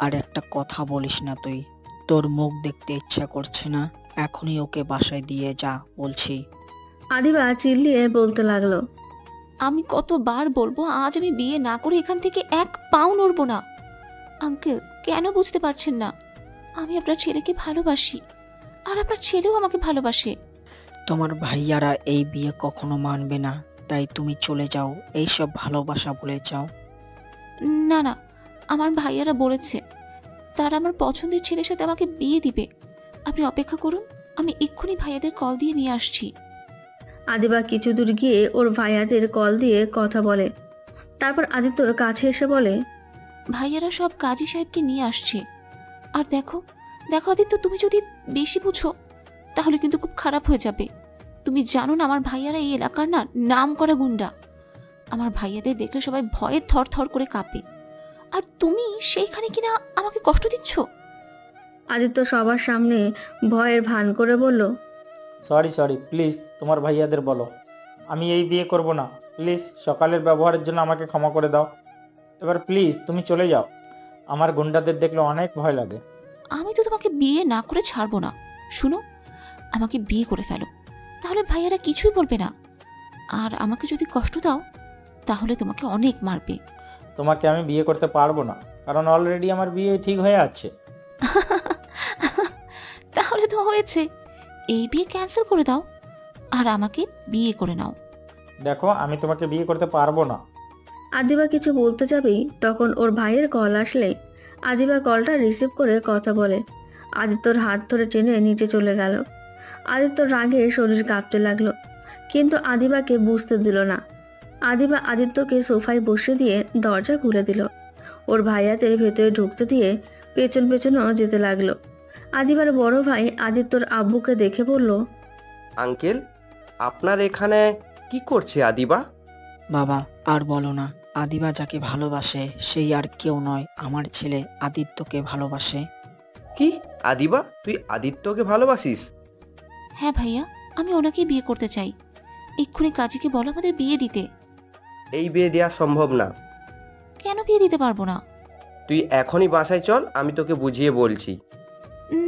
S6: আর একটা কথা বলিস না তুই। তোর মুখ দেখতে ইচ্ছা করছে না? এখনই ওকে বাসায় দিয়ে যা বলছি।
S1: আদিবা চিল্লিয়ে বলতে লাগলো,
S3: আমি কতবার বলবো আজ আমি বিয়ে না করে এখান থেকে এক পাও নড়বো না। আঙ্কেল, কেন বুঝতে পারছেন না? আমি আপনার ছেলেকে ভালোবাসি, আর আপনার ছেলেও আমাকে ভালোবাসে।
S6: তোমার ভাইয়ারা এই বিয়ে কখনো মানবে না, তাই তুমি চলে যাও। এইসব ভালোবাসা বলে যাও।
S3: না না, আমার ভাইয়ারা বলেছে তারা আমার পছন্দের ছেলের সাথে আমাকে বিয়ে দিবে। আপনি অপেক্ষা করুন, আমি এক্ষুনি ভাইয়াদের কল দিয়ে নিয়ে আসছি।
S1: আদিবা কিছু দূর গিয়ে ওর ভাইয়াদের কল দিয়ে কথা বলে। তারপর আদিত্যর কাছে এসে বলে,
S3: ভাইয়ারা সব কাজী সাহেবকে নিয়ে আসছে। আর দেখো দেখো আদিত্য, তুমি যদি বেশি বুঝো তাহলে কিন্তু খুব খারাপ হয়ে যাবে। তুমি জানো না আমার ভাইয়ারা এই এলাকার না নাম করা গুন্ডা। আমার ভাইয়াদের দেখলে সবাই ভয়ে থর থর করে কাঁপে, আর তুমি সেইখানে কিনা আমাকে কষ্ট দিচ্ছ।
S1: আদিত্য সবার সামনে ভয়ের ভান করে বলল,
S2: সরি সরি প্লিজ, তোমার ভাইয়াদের বলো আমি এই বিয়ে করব না। প্লিজ সকালের ব্যবহারের জন্য আমাকে ক্ষমা করে দাও। এবার প্লিজ তুমি চলে যাও। আমার গুন্ডাদের দেখলে অনেক ভয় লাগে।
S3: আমি তো তোমাকে বিয়ে না করে ছাড়বো না। শুনো, আমাকে বিয়ে করে ফেলো, তাহলে ভাইয়ারা কিছুই বলবে না। আর আমাকে যদি কষ্ট দাও তাহলে তোমাকে অনেক মারবে।
S2: তোমাকে আমি বিয়ে করতে পারবো না, কারণ অলরেডি আমার বিয়ে ঠিক হয়ে আছে।
S3: তাহলে তো হয়েছে, এই বিয়ে ক্যান্সেল করে দাও আর আমাকে বিয়ে করে নাও।
S2: দেখো, আমি তোমাকে বিয়ে করতে পারবো না।
S1: আদিবা কিছু বলতে যাবেই তখন ওর ভাইয়ের কল আসলে আদিবা কলটা রিসিভ করে কথা বলে। আদিত্যর হাত ধরে টেনে নিচে চলে গেল। আদিত্যর রাগে শরীর কাঁপতে লাগলো, কিন্তু আদিবাকে বুঝতে দিল না। আদিবা আদিত্যকে সোফায় বসে দিয়ে দরজা খুলে দিল। ওর ভাইয়াদের ভেতরে ঢুকতে দিয়ে পেছন পেছনও যেতে লাগলো। আদিবার বড় ভাই আদিত্যর আব্বুকে দেখে বলল,
S5: আঙ্কেল, আপনার এখানে কি করছে আদিবা?
S6: বাবা, আর বলো না। আদিবা যাকে ভালোবাসে সেই আর কেউ নয়, আমার ছেলে আদিত্যকে ভালোবাসে।
S5: কি? আদিবা, তুই আদিত্যকে ভালোবাসিস?
S3: হ্যাঁ ভাইয়া, আমি ওনাকেই বিয়ে করতে চাই। এক্ষুনি কাজীকে বলো আমাদের বিয়ে দিতে।
S5: এই বিয়ে দেওয়া সম্ভব না।
S3: কেন বিয়ে দিতে পারবো না?
S5: তুই এখনই বাসায় চল, আমি তোকে বুঝিয়ে বলছি।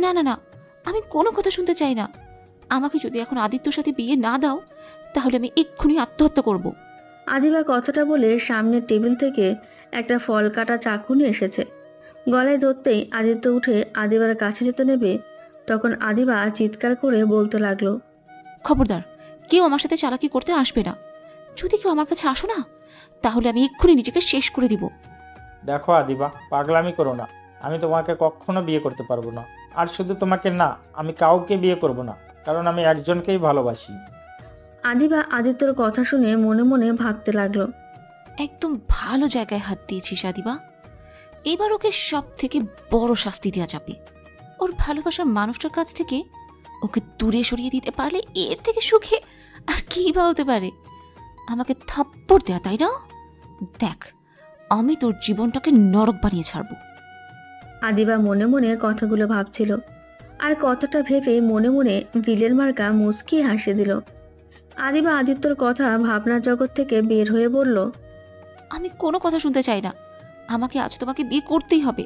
S3: না না না, আমি কোনো কথা শুনতে চাই না। আমাকে যদি এখন আদিত্যর সাথে বিয়ে না দাও তাহলে আমি এক্ষুনি আত্মহত্যা করব।
S1: আদিবা কথাটা বলে সামনের টেবিল থেকে একটা ফল কাটা চাকু নিয়ে এসেছে। গলায় ধরতেই আদিত্য উঠে আদিবার কাছে যেতে নেবে, তখন আদিবা চিৎকার করে বলতে লাগলো,
S3: খবরদার, কেউ আমার সাথে চালাকি করতে আসবে না। যদি কেউ আমার কাছে আসো না তাহলে আমি এক্ষুনি নিজেকে শেষ করে দিব।
S2: দেখো আদিবা, পাগলামি করো না। আমি তোমাকে কখনো বিয়ে করতে পারবো না। আর শুধু তোমাকে না, আমি কাউকে বিয়ে করব না, কারণ আমি একজনকেই ভালোবাসি।
S1: আদিবা আদিত্যর কথা শুনে মনে মনে ভাবতে লাগলো।
S3: একদম ভালো জায়গায় হাত দিয়েছিস আদিবা। এবার ওকে সব থেকে বড় শাস্তি দেওয়া যাবে। ওর ভালোবাসার মানুষটার কাছ থেকে ওকে দূরে সরিয়ে দিতে পারলে এর থেকে সুখে আর কি বা হতে পারে। আমাকে থাপ্পড় দেয়া, তাই না? দেখ, আমি তোর জীবনটাকে নরক বানিয়ে ছাড়বো।
S1: আদিবা মনে মনে কথাগুলো ভাবছিল, আর কথাটা ভেবে মনে মনে বিলের মার্কা মুচকি হাসি দিল। আদিবা আদিত্যর কথা ভাবনার জগৎ থেকে বের হয়ে বলল,
S3: আমি কোনো কথা শুনতে চাই না। আমাকে আজ তোমাকে বিয়ে করতেই হবে,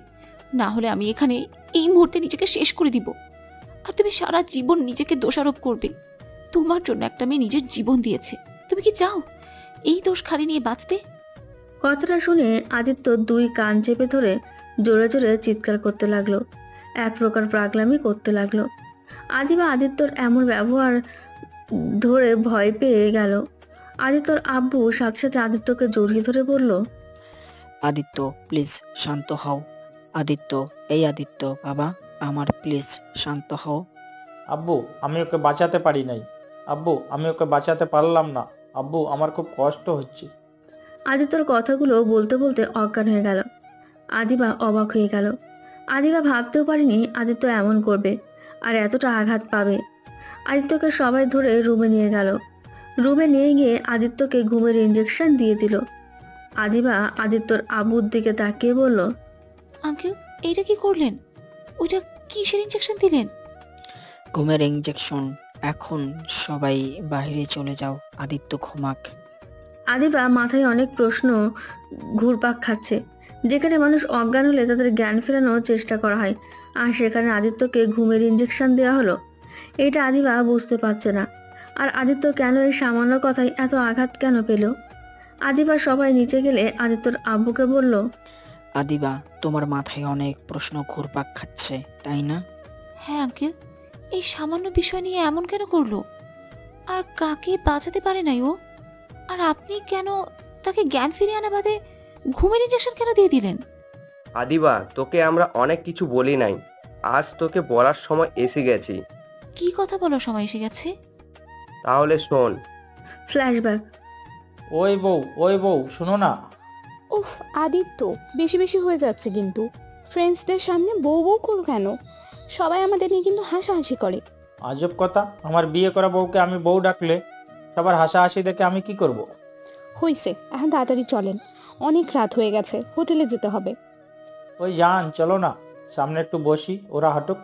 S3: না হলে আমি এখানে এই মুহূর্তে নিজেকে শেষ করে দিব। আর তুমি সারা জীবন নিজেকে দোষারোপ করবে। তোমার জন্য একটা মেয়ে নিজের জীবন দিয়েছে, তুমি কি চাও এই দোষ খাড়ি নিয়ে বাঁচতে?
S1: কথাটা শুনে আদিত্য দুই কান চেপে ধরে জোরে জোরে চিৎকার করতে লাগলো, এক প্রকার পাগলামি করতে লাগলো। আদিবা আদিত্যর এমন ব্যবহার ধরে ভয় পেয়ে গেল। আদিত্যর আব্বু সাথে সাথে আদিত্যকে জড়িয়ে ধরে বলল,
S6: আদিত্য, প্লিজ শান্ত হও। আদিত্য, এই আদিত্য বাবা আমার, প্লিজ শান্ত হও।
S2: আব্বু, আমি ওকে বাঁচাতে পারি নাই। আব্বু, আমি ওকে বাঁচাতে পারলাম না। আব্বু, আমার খুব কষ্ট হচ্ছে।
S1: আদিত্যর কথাগুলো বলতে বলতে অজ্ঞান হয়ে গেল। আদিবা অবাক হয়ে গেল। আদিবা ভাবতেও পারেনি আদিত্য এমন করবে আর এতটা আঘাত পাবে। আদিত্যকে সবাই ধরে রুমে নিয়ে গেল। রুমে নিয়ে গিয়ে আদিত্যকে ঘুমের ইঞ্জেকশন দিয়ে দিল। আদিবা আদিত্যর আব্বুর দিকে তাকিয়ে বলল,
S3: আঙ্কেল, এইটা কি করলেন? ওইটা কিসের ইঞ্জেকশন দিলেন?
S6: ঘুমের ইঞ্জেকশন। এখন সবাই বাইরে চলে যাও, আদিত্য ঘুমাক।
S1: আদিবা মাথায় অনেক প্রশ্ন ঘুরপাক খাচ্ছে। যেখানে মানুষ অজ্ঞান হলে তাদের জ্ঞান ফেরানোর চেষ্টা করা হয়, আর সেখানে আদিত্যকে ঘুমের ইঞ্জেকশন দেওয়া হলো। এটা আদিবা বুঝতে পারছে না। আর আদিত্য কেন এই সামান্য কথায় এত আঘাত কেন পেল? আদিবা সবাই নিচে গেলে আদিত্যর আব্বুকে বলল,
S6: আদিবা, তোমার মাথায় অনেক প্রশ্ন ঘুরপাক খাচ্ছে, তাই না?
S3: হ্যাঁ আঙ্কেল, এই সামান্য বিষয় নিয়ে এমন কেন করলো? আর কাকে বাঁচাতে পারে নাই ও? আর আপনি কেন তাকে জ্ঞান ফিরিয়ে আনা বাদে ঘুমের ইঞ্জেকশন কেন দিয়ে দিলেন?
S5: আদিবা, তোকে আমরা অনেক কিছু বলি নাই, আজ তোকে বলার সময় এসে গেছি।
S3: কি কথা বলার সময় এসে গেছে?
S5: তাহলে শোন।
S1: ফ্ল্যাশব্যাক।
S2: ওই বউ, শোনো না।
S7: উফ আদিত্য, বেশি বেশি হয়ে যাচ্ছে কিন্তু। ফ্রেন্ডসদের সামনে বউ বউ করো কেন? সবাই আমাদের নিয়ে কিন্তু হাসাহাসি করে।
S2: আজব কথা, আমার বিয়ে করা বউকে আমি বউ ডাকলে সবার হাসাহাসি দেখে আমি কি করব?
S7: হইছে, এখন তাড়াতাড়ি চলেন, অনেক রাত হয়ে গেছে, হোটেলে যেতে হবে।
S2: ওই জান, চলো না, সামনে একটু বসি, ওরা হাঁটুক।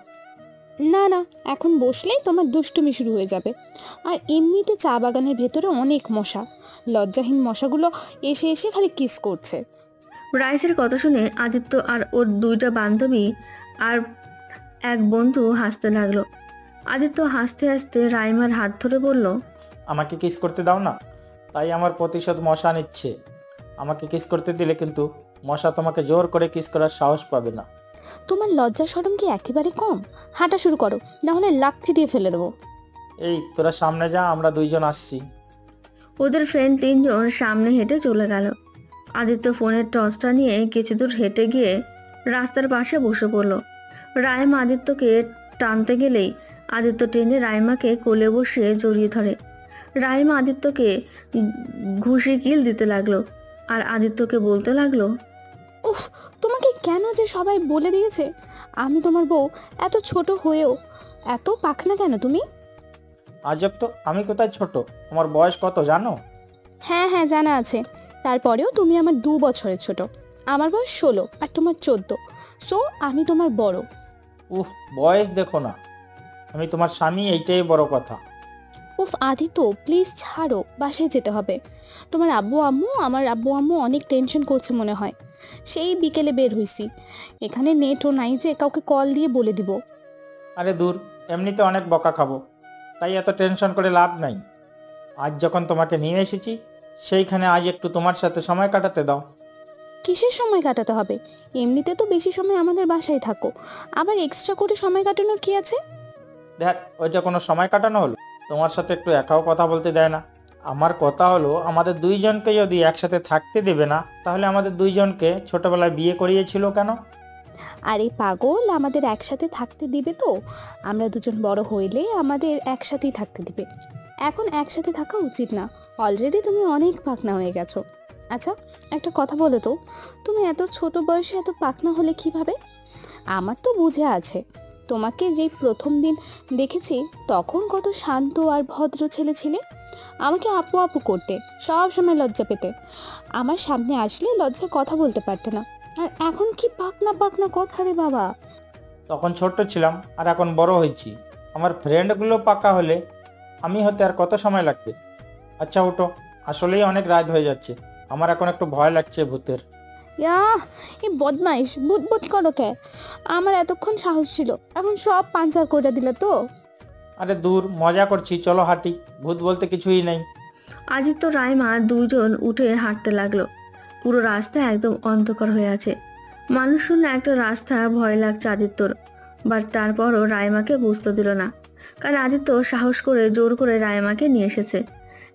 S7: না না, এখন বসলেই তোমার দুষ্টুমি শুরু হয়ে যাবে। আর এমনিতে চা বাগানের ভেতরে অনেক মশা, লজ্জাহীন মশাগুলো এসে এসে খালি কিস করছে।
S1: রাইসের কথা শুনে আদিত্য আর ওর দুইটা বান্ধবী আর এক বন্ধু হাসতে লাগলো। আদিত্য হাসতে হাসতে রাইমার হাত ধরে বলল,
S2: আমাকে কিস করতে দাও না, তাই আমার প্রতিশোধ মশা নিচ্ছে। আমাকে কিস করতে দিলে কিন্তু মশা তোমাকে জোর করে কিস করার সাহস পাবে না।
S7: তোমার লজ্জা শরম কি একেবারে কম? হাঁটা শুরু করো, না হলে লাথি দিয়ে ফেলে দেবো।
S2: এই তোরা সামনে যা, আমরা দুইজন আসছি।
S1: ওদের ফ্রেন্ড তিনজন সামনে হেঁটে চলে গেল। আদিত্য ফোনের টর্চটা নিয়ে কিছু দূর হেঁটে গিয়ে রাস্তার পাশে বসে পড়ল। রাইমা আদিত্যকে টানতে গেলেই আদিত্য টেনে রাইমাকে কোলে বসিয়ে জড়িয়ে ধরে। রাইমা আদিত্যকে ঘুষি কিল দিতে লাগলো আর আদিত্যকে বলতে লাগলো,
S7: উফ, তোমাকে কেন যে সবাই বলে দিয়েছে আমি তোমার বউ, এত ছোট হয়েও এত পাখনা কেন তুমি?
S2: আজব তো, আমি কোথায় ছোট? আমার বয়স কত জানো?
S7: হ্যাঁ হ্যাঁ, জানা আছে। তারপরেও তুমি আমার 2 বছরের ছোট। আমার বয়স 16 আর তোমার 14, সো আমি তোমার বড়।
S2: উফ, বয়স দেখো না, আমি তোমার স্বামী, এইটাই বড় কথা।
S7: উফ আদিত্য, প্লিজ ছাড়ো, বাসায় যেতে হবে। তোমার আমার আব্বু আম্মু অনেক টেনশন করছে মনে হয়। সেই বিকেলে বের হইছি, এখানে নেটও নাই যে কাউকে কল দিয়ে বলে দিব।
S2: আরে দূর, এমনিতে অনেক বকা খাবো, তাই এত টেনশন করে লাভ নাই। আজ যখন তোমাকে নিয়ে এসেছি, সেইখানে আজ একটু তোমার সাথে সময় কাটাতে দাও।
S7: কিসের সময় কাটাতে হবে? এমনিতে তো বেশি সময় আমাদের বাসায় থাকো, আবার এক্সট্রা করে সময় কাটানোর কি আছে?
S2: দেখ, ওইটা কোনো সময় কাটানো হলো? তোমার সাথে একটু একাও কথা বলতে দেয় না। আমার কথা হলো, আমাদের দুইজনকে যদি একসাথে থাকতে দেবে না, তাহলে আমাদের দুইজনকে ছোটবেলায় বিয়ে করিয়েছিল কেন?
S7: আরে পাগল, আমাদের একসাথে থাকতে দিবে তো? আমরা দুজন বড় হইলে আমাদের একসাথেই থাকতে দিবে। এখন একসাথে থাকা উচিত না, অলরেডি তুমি অনেক পাকনা হয়ে গেছো। আচ্ছা, একটা কথা বলো তো, তুমি এত ছোট বয়সে এত পাকনা হলে কিভাবে? আমার তো বুঝে আছে, তোমাকে যেই প্রথম দিন দেখেছি তখন কত শান্ত আর ভদ্র ছেলে ছিলে। আমাকে আপু আপু করতে, সব সময় লজ্জা পেতে, আমার সামনে আসলে লজ্জায় কথা বলতে পারতে না। আর এখন কি পাকনা পাকনা কথা রে বাবা!
S2: তখন ছোট্ট ছিলাম আর এখন বড় হয়েছি। আমার ফ্রেন্ডগুলো পাকা হলে আমি হতে আর কত সময় লাগবে? আচ্ছা ওঠো, আসলেই অনেক রাত হয়ে যাচ্ছে, আমার এখন একটু ভয় লাগছে ভূতের।
S7: ইয়াহ, এই বদমাইশ বুদ বুদ করো কে? আমার এতক্ষণ সাহস ছিল, এখন সব পাঞ্চার করে দিলে তো।
S2: আরে দূর, মজা করছি, চলো হাঁটি, ভূত বলতে কিছুই নেই।
S1: আদিত্য রাইমা দুইজন উঠে হাঁটতে লাগলো। পুরো রাস্তা একদম অন্ধকার হয়ে আছে। মানুষ শুনে একটা রাস্তা ভয় লাগছে আদিত্যর, বাট তারপরও রাইমাকে বুঝতে দিল না, কারণ আদিত্য সাহস করে জোর করে রাইমাকে নিয়ে এসেছে।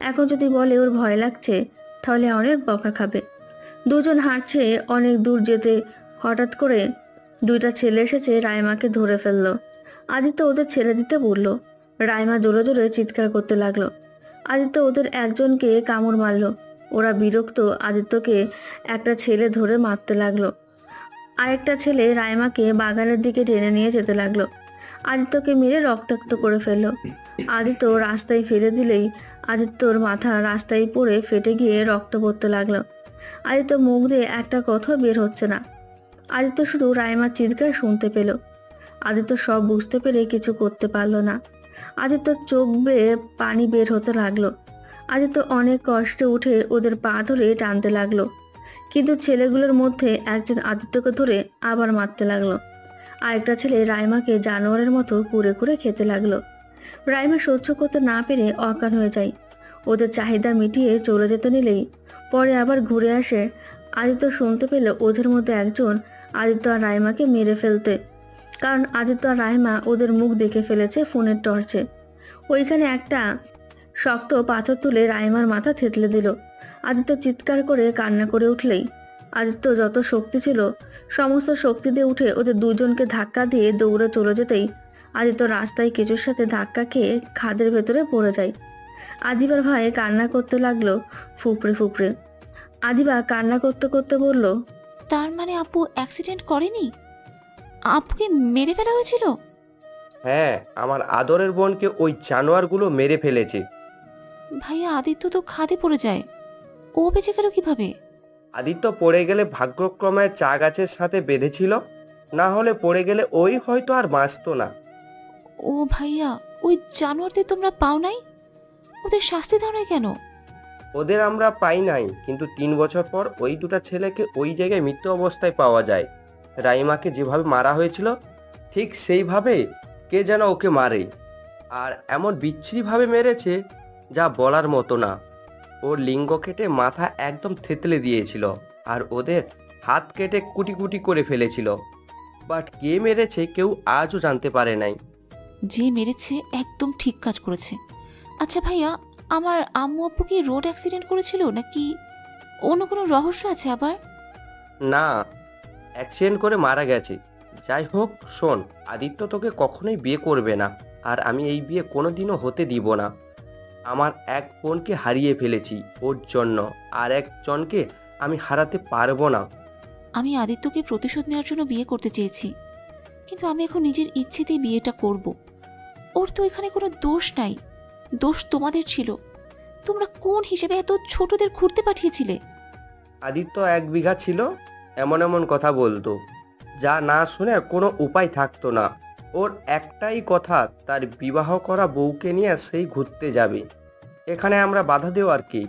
S1: এখন যদি বলে ওর ভয় লাগছে, তাহলে অনেক বকা খাবে। দুজন হাঁটছে, অনেক দূর যেতে হঠাৎ করে দুইটা ছেলে এসেছে রাইমাকে ধরে ফেললো। আদিত্য ওদের ছেড়ে দিতে বলল। রাইমা জোরে জোরে চিৎকার করতে লাগলো। আদিত্য ওদের একজনকে কামড় মারলো। ওরা বিরক্ত আদিত্যকে একটা ছেলে ধরে মারতে লাগলো। আরেকটা ছেলে রাইমাকে বাগানের দিকে টেনে নিয়ে যেতে লাগলো। আদিত্যকে মেরে রক্তাক্ত করে ফেললো। আদিত্য রাস্তায় ফেলে দিলেই আদিত্যর মাথা রাস্তায় পড়ে ফেটে গিয়ে রক্ত পড়তে লাগলো। আদিত্য মুখ দিয়ে একটা কথা বের হচ্ছে না। আদিত্য শুধু রাইমার চিৎকার শুনতে পেল। আদিত্য সব বুঝতে পেরে কিছু করতে পারলো না। আদিত্যর চোখ বেয়ে পানি বের হতে লাগলো। আদিত্য অনেক কষ্টে উঠে ওদের পা ধরে টানতে লাগলো, কিন্তু ছেলেগুলোর মধ্যে একজন আদিত্যকে ধরে আবার মারতে লাগলো। আরেকটা ছেলে রাইমাকে জানোয়ারের মতো কুরে কুরে খেতে লাগলো। রাইমা সহ্য করতে না পেরে অজ্ঞান হয়ে যায়। ওদের চাহিদা মিটিয়ে চলে যেতে নিলেই পরে আবার ঘুরে আসে। আদিত্য শুনতে পেল ওদের মধ্যে একজন আদিত্য আর রাইমাকে মেরে ফেলতে, কারণ আদিত্য আর রাইমা ওদের মুখ দেখে ফেলেছে ফোনের টর্চে। ওইখানে একটা শক্ত পাথর তুলে রাইমার মাথা থেতলে দিল। আদিত্য চিৎকার করে কান্না করে উঠলেই আদিত্য যত শক্তি ছিল সমস্ত শক্তি দিয়ে উঠে ওদের দুজনকে ধাক্কা দিয়ে দৌড়ে চলে যেতেই আদিত্য রাস্তায় কিছুর সাথে ধাক্কা খেয়ে খাদের ভেতরে পড়ে যায়। আদিবার ভাই কান্না করতে লাগলো ফুপড়ে ফুপড়ে। আদিবা কান্না করতে করতে বলল,
S3: তার মানে আপু অ্যাক্সিডেন্ট করেনি? আপুকে মেরে ফেলা হয়েছিল?
S5: হ্যাঁ, আমার আদরের বোনকে ওই জানোয়ারগুলো মেরে ফেলেছে।
S3: ভাইয়া, আদিত্য তো খাদে পড়ে যায়, ও বেঁচে গেল কিভাবে?
S5: আদিত্য পড়ে গেলে ভাগ্যক্রমে চা গাছের সাথে বেঁধেছিল, না হলে পড়ে গেলে ওই হয়তো আর বাঁচতো না।
S3: ও ভাইয়া, ওই জানোয়ারদের তোমরা পাও নাই? ওদের শাস্তি দাও নাই কেন?
S5: ওদের আমরা পাই নাই, কিন্তু 3 বছর পর ওই দুটো ছেলেকে ওই জায়গায় মৃত্যু অবস্থায় পাওয়া যায়। রাইমাকে যেভাবে মারা হয়েছিল ঠিক সেইভাবে কে যেন ওকে মারে, আর এমন বিচ্ছিরিভাবে মেরেছে যা বলার মতো না। ওর লিঙ্গ কেটে মাথা একদম থেতলে দিয়েছিল, আর ওদের হাত কেটে কুটি কুটি করে ফেলেছিল। বাট কে মেরেছে কেউ আজও জানতে পারে নাই।
S3: যে মেরেছে একদম ঠিক কাজ করেছে। আচ্ছা ভাইয়া, আমার আম্মু আব্বু কি রোড অ্যাক্সিডেন্ট করেছিল, নাকি অন্য কোনো রহস্য আছে আবার?
S5: না, অ্যাক্সিডেন্ট করে মারা গেছে। যাই হোক শোন, আদিত্য তোকে কখনোই বিয়ে করবে না, আর আমি এই বিয়ে কোনোদিনও হতে দিব না। আমার এক বোনকে হারিয়ে ফেলেছি ওর জন্য, আর একজনকে আমি হারাতে পারবো না।
S3: আমি আদিত্যকে প্রতিশোধ নেওয়ার জন্য বিয়ে করতে চেয়েছি, কিন্তু আমি এখন নিজের ইচ্ছেতেই বিয়েটা করব। ওর তো এখানে কোনো দোষ নাই, দোষ তোমাদের ছিল। তোমরা কোন হিসেবে এত ছোটদের ঘুরতে পাঠিয়েছিলে?
S5: আদিত্য 1 বিঘা ছিল, এমন এমন কথা বলতো যা না শুনে কোনো উপায় থাকতো না। ওর একটাই কথা, তার বিবাহ করা বউকে নিয়ে সেই ঘুরতে যাবে। এখানে আমরা বাধা দেওয়ার কি?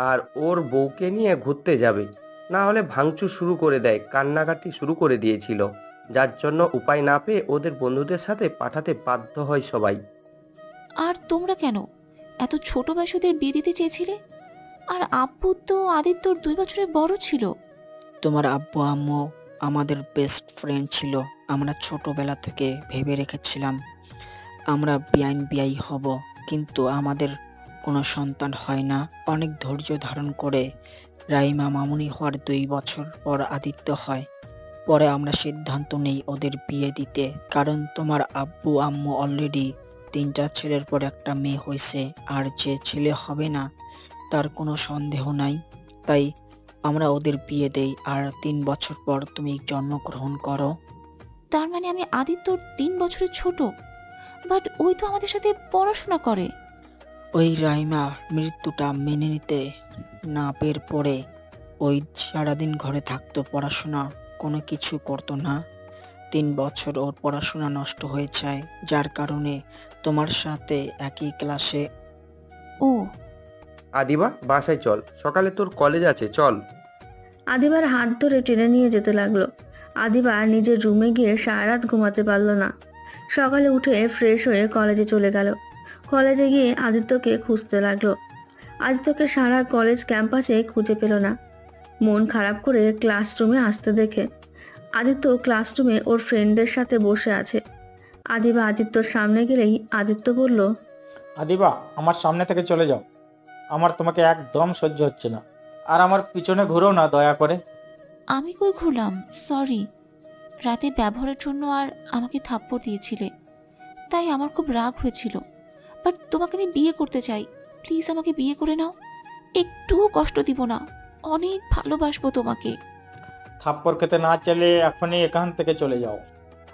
S5: আর ওর বউকে নিয়ে ঘুরতে যাবে, না হলে ভাঙচুর শুরু করে দেয়। কান্নাকাটি শুরু করে দিয়েছিল, যার জন্য উপায় না পেয়ে ওদের বন্ধুদের সাথে পাঠাতে বাধ্য হয় সবাই।
S3: আর তোমরা কেন এত ছোট বয়সীদের বিয়ে দিতে চেয়েছিলে? আর আব্বু তো আদিত্যর 2 বছরের বড় ছিল।
S6: তোমার আব্বু আম্মু আমাদের বেস্ট ফ্রেন্ড ছিল। আমরা ছোটবেলা থেকে ভেবে রেখেছিলাম আমরা বিআই হব, কিন্তু আমাদের কোনো সন্তান হয় না। অনেক ধৈর্য ধারণ করে রাইমা মামুনি হওয়ার 2 বছর পর আদিত্য হয়। পরে আমরা সিদ্ধান্ত নেই ওদের বিয়ে দিতে, কারণ তোমার আব্বু আম্মু অলরেডি 3টা ছেলের পর একটা মেয়ে হয়েছে, আর যে ছেলে হবে না তার কোনো সন্দেহ নাই। তাই আমরা ওদের বিয়ে দেই, আর 3 বছর পর তুমি জন্মগ্রহণ করো।
S3: তার মানে আমি আদিত্যর 3 বছরের ছোট, বাট ওই তো আমাদের সাথে পড়াশোনা করে।
S6: ওই রাইমা মৃত্যুটা মেনে নিতে না পেরে পড়ে ওই সারাদিন ঘরে থাকতো, পড়াশোনা কোনো কিছু করতো না। 3 বছর ওর পড়াশোনা নষ্ট হয়ে যায়, যার কারণে তোমার সাথে একই ক্লাসে।
S3: ও
S5: আদিবা, বাসায় চল, সকালে তোর কলেজ আছে, চল।
S1: আদিবার হাত ধরে টেনে নিয়ে যেতে লাগলো। আদিবা নিজের রুমে গিয়ে সারা রাত ঘুমাতে পারল না। সকালে উঠে ফ্রেশ হয়ে কলেজে চলে গেল। কলেজে গিয়ে আদিত্যকে খুঁজতে লাগলো। আদিত্যকে সারা কলেজ ক্যাম্পাসে খুঁজে পেল না। মন খারাপ করে ক্লাসরুমে আসতে দেখে আদিত্য ক্লাসরুমে ওর ফ্রেন্ডদের সাথে বসে আছে। আদিবা আদিত্যর সামনে গেলেই আদিত্য বলল,
S2: আদিবা, আমার সামনে থেকে চলে যাও। আমার তোমাকে একদম সহ্য হচ্ছে না। আর আমার পিছনে ঘুরো না দয়া করে।
S3: আমি কই ঘুরলাম? সরি, রাতে ব্যবহারের জন্য আর আমাকে থাপ্পড় দিয়েছিলে, তাই আমার খুব রাগ হয়েছিল। বাট তোমাকে আমি বিয়ে করতে চাই, প্লিজ আমাকে বিয়ে করে নাও। একটুও কষ্ট দিব না, অনেক ভালোবাসবো তোমাকে।
S2: থাপ্পড় খেতে না চাইলে এখনই এখান থেকে চলে যাও।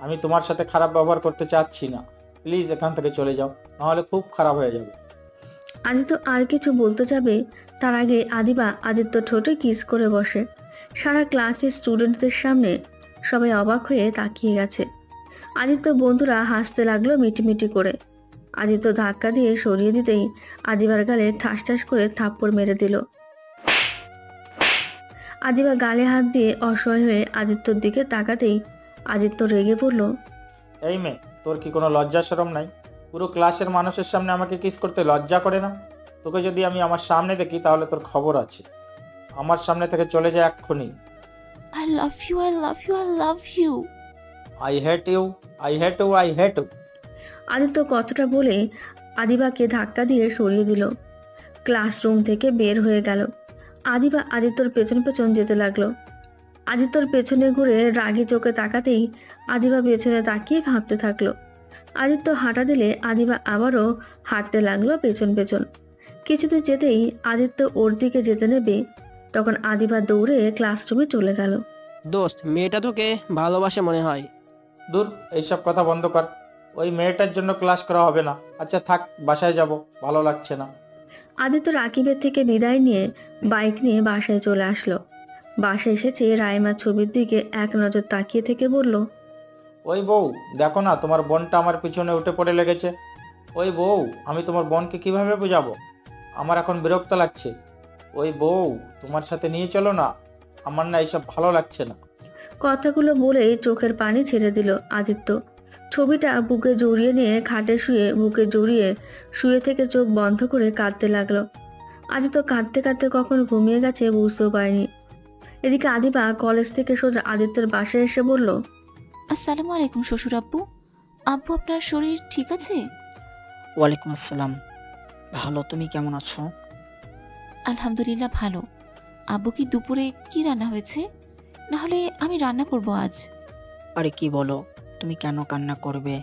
S2: আমি তোমার সাথে খারাপ ব্যবহার করতে চাচ্ছি না। প্লিজ এখান থেকে চলে যাও, নাহলে খুব খারাপ হয়ে যাবে।
S1: আদিত্য আর কিছু বলতে যাবে, তার আগে আদিবা আদিত্য ঠোঁটে কিস করে বসে। সারা ক্লাসের স্টুডেন্টদের সামনে সবাই অবাক হয়ে তাকিয়ে গেছে। আদিত্য বন্ধুরা হাসতে লাগলো মিটিমিটি করে। আদিত্য ধাক্কা দিয়ে সরিয়ে দিতেই আদিবার গালে ঠাস ঠাস করে থাপ্পড় মেরে দিল। আদিবা গালে হাত দিয়ে অসহায় হয়ে আদিত্যর দিকে তাকাতেই আদিত্য রেগে পড়ল।
S2: এই মেয়ে, তোর কি কোনো লজ্জা শরম নাই? পুরো ক্লাসের মানুষের সামনে আমাকে কিস করতে লজ্জা করে না? তোকে যদি আমি আমার সামনে দেখি তাহলে তোর খবর আছে। আমার সামনে থেকে চলে যা এক্ষুনি।
S3: I love you, I love you, I love you.
S2: I hate you, I hate you, I hate you.
S1: Aditya কথাটা বলে আদিবাকে ধাক্কা দিয়ে সরিয়ে দিল। ক্লাসরুম থেকে বের হয়ে গেল। আদিবা আদিত্যর পেছন পেছন যেতে লাগলো। আদিত্যর পেছনে ঘুরে রাগী চোখে তাকাতেই আদিবা পেছনে তাকিয়ে ভাবতে থাকলো। আদিত্য হাঁটা দিলে আদিবা আবারও হাঁটতে লাগলো পেছন পেছন। কিছুদূর যেতেই আদিত্য ওর দিকে যেতে নেবে, তখন আদিবা দৌড়ে ক্লাসরুমে চলে গেল।
S4: দোস্ত, মেয়েটা তোকে ভালোবাসে মনে হয়।
S2: দূর, এইসব কথা বন্ধ কর। ওই মেয়েটার জন্য ক্লাস করা হবে না। আচ্ছা থাক, বাসায় যাব, ভালো লাগছে না।
S1: আদিত্য রাকিবের থেকে বিদায় নিয়ে বাইক নিয়ে বাসায় চলে আসলো। বাসায় এসেছে রাইমার ছবির দিকে এক নজর তাকিয়ে থেকে বলল,
S2: ওই বউ, দেখো না তোমার বোনটা আমার পিছনে উঠে পড়ে লেগেছে। ওই বউ, আমি তোমার বোনকে কিভাবে বোঝাবো? আমার এখন বিরক্ত লাগছে। ওই বউ, তোমার সাথে নিয়ে চলো না, আমার না এইসব ভালো লাগছে না।
S1: কথাগুলো বলেই চোখের পানি ছেড়ে দিল আদিত্য। ছবিটা বুকে জড়িয়ে নিয়ে খাটে শুয়ে বুকে জড়িয়ে শুয়ে থেকে চোখ বন্ধ করে কাঁদতে লাগলো। আদিত্য কাঁদতে কাঁদতে কখন ঘুমিয়ে গেছে বুঝতেও পারেনি। এদিকে আদিবা কলেজ থেকে সোজা আদিত্যের বাসায় এসে বলল,
S3: আসসালামু আলাইকুম শ্বশুর আব্বু। আব্বু, আপনার শরীর ঠিক আছে?
S6: ওয়ালাইকুম আসসালাম। ভালো, তুমি কেমন আছো?
S3: আলহামদুলিল্লাহ ভালো। আব্বু, কি দুপুরে কি রান্না হয়েছে? না হলে আমি রান্না করব আজ।
S6: আরে কি বলো, তুমি কেন কান্না করবে?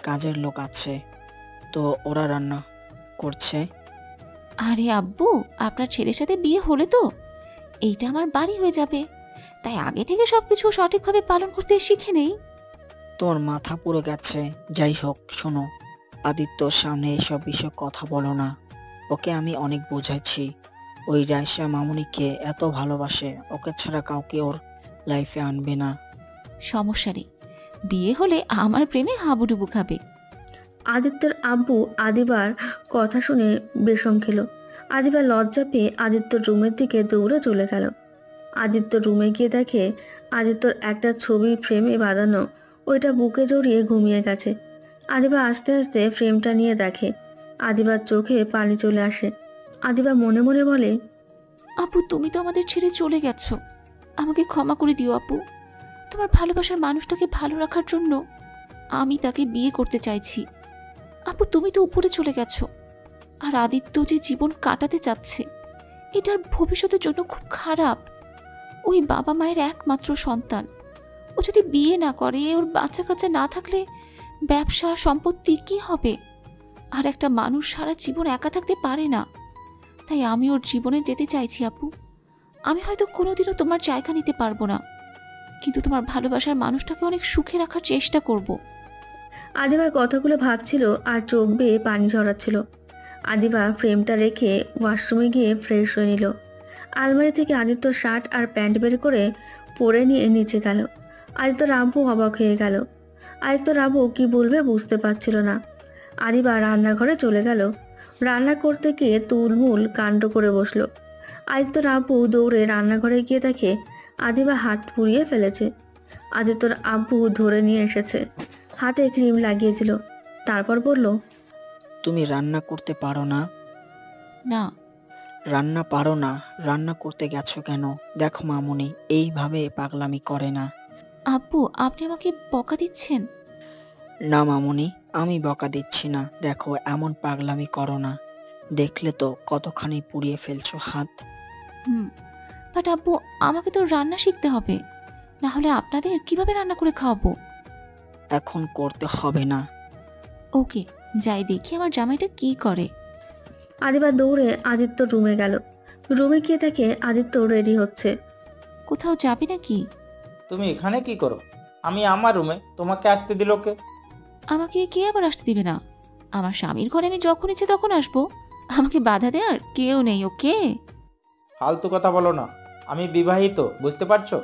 S6: কাজের লোক আছে, তো ওরা রান্না করছে।
S3: আরে আব্বু, আপনার ছেলের সাথে বিয়ে হলে তো এইটা আমার বাড়ি হয়ে যাবে, তাই আগে থেকে সবকিছু সঠিকভাবে পালন করতে শিখে নেই।
S6: তোমার মাথা পুরো গেছে। যাই হোক, শোনো, আদিত্যর সামনে এসব বিষয়ে কথা বলো না। ওকে আমি অনেক বোঝাচ্ছি। ওই রাইসা মামুনিকে এত ভালোবাসে, ওকে ছাড়া কাউকে ওর লাইফে আনবে না।
S3: সমস্যা নেই, বিয়ে হলে আমার প্রেমে হাবুডুবু খাবে।
S1: আদিত্যের আব্বু আদিবার কথা শুনে বেশম খেল। আদিবা লজ্জা পেয়ে আদিত্যর রুমের দিকে দৌড়ে চলে গেল। আদিত্য রুমে গিয়ে দেখে আদিত্যর একটা ছবি ফ্রেমে বাঁধানো, ওইটা বুকে জড়িয়ে ঘুমিয়ে গেছে। আদিবা আস্তে আস্তে ফ্রেমটা নিয়ে দেখে। আদিবার চোখে পানি চলে আসে। আদিবা মনে মনে বলে,
S3: আপু, তুমি তো আমাদের ছেড়ে চলে গেছো। আমাকে ক্ষমা করে দিও আপু। তোমার ভালোবাসার মানুষটাকে ভালো রাখার জন্য আমি তাকে বিয়ে করতে চাইছি। আপু, তুমি তো উপরে চলে গেছো, আর আদিত্য যে জীবন কাটাতে চাচ্ছে এটার ভবিষ্যতের জন্য খুব খারাপ। ওই বাবা মায়ের একমাত্র সন্তান, ও যদি বিয়ে না করে, ওর বাচ্চা কাচ্চা না থাকলে ব্যবসা সম্পত্তি কি হবে? আর একটা মানুষ সারা জীবন একা থাকতে পারে না। তাই আমি ওর জীবনে যেতে চাইছি আপু। আমি হয়তো কোনোদিনও তোমার জায়গা নিতে পারবো না, কিন্তু তোমার ভালোবাসার মানুষটাকে অনেক সুখে রাখার চেষ্টা করব।
S1: আদিবার কথাগুলো ভাবছিল আর চোখ বেয়ে পানি ঝরাচ্ছিল। আদিবা ফ্রেমটা রেখে ওয়াশরুমে গিয়ে ফ্রেশ হয়ে নিল। আলমারি থেকে আদিত্য শার্ট আর প্যান্ট বের করে পরে নিয়ে নিচে গেল। আদিত্যর আব্বু অবাক হয়ে গেল। আদিত্যর আব্বু কি বলবে বুঝতে পারছিল না। আদিবা রান্নাঘরে চলে গেল। রান্না করতে গিয়ে তুলমুল কাণ্ড করে বসলো। আদিত্যর আব্বু দৌড়ে রান্নাঘরে গিয়ে দেখে আদিবা হাত পুড়িয়ে ফেলেছে। আদিত্যর আব্বু ধরে নিয়ে এসেছে, হাতে ক্রিম লাগিয়ে দিল। তারপর বলল,
S6: তুমি রান্না করতে পারো না?
S3: না।
S6: রান্না পারো না? রান্না করতে গেছো কেন? দেখো মামুনি এইভাবে পাগলামি করে না।
S3: আব্বু, আপনি আমাকে বকা দিচ্ছেন?
S6: না মামুনি, আমি বকা দিচ্ছি না। দেখো, এমন পাগলামি করো না। দেখলে তো কতখানি পুড়িয়ে ফেলছো হাত।
S3: বাট আব্বু, আমাকে তো রান্না শিখতে হবে, না হলে আপনাদের কিভাবে রান্না করে খাওয়াবো?
S6: এখন করতে হবে না।
S3: ওকে, যাই দেখি আমার জামাইটা কি করে।
S1: আদিবা দৌড়ে আদিত্য রুমে গেল। রুমে গিয়ে দেখে আদিত্য রেডি হচ্ছে।
S3: কোথাও যাবে নাকি?
S2: তুমি এখানে কি করো? আমি আমার রুমে, তোমাকে আসতে দিল কে?
S3: আমাকে কে আবার আসতে দিবে না? আমার স্বামীর ঘরে আমি যখন ইচ্ছে তখন আসবো। আমাকে বাধা দেওয়ার কেউ নেই। ওকে,
S2: ফালতু কথা বলো না। আমি বিবাহিত, বুঝতে পারছো?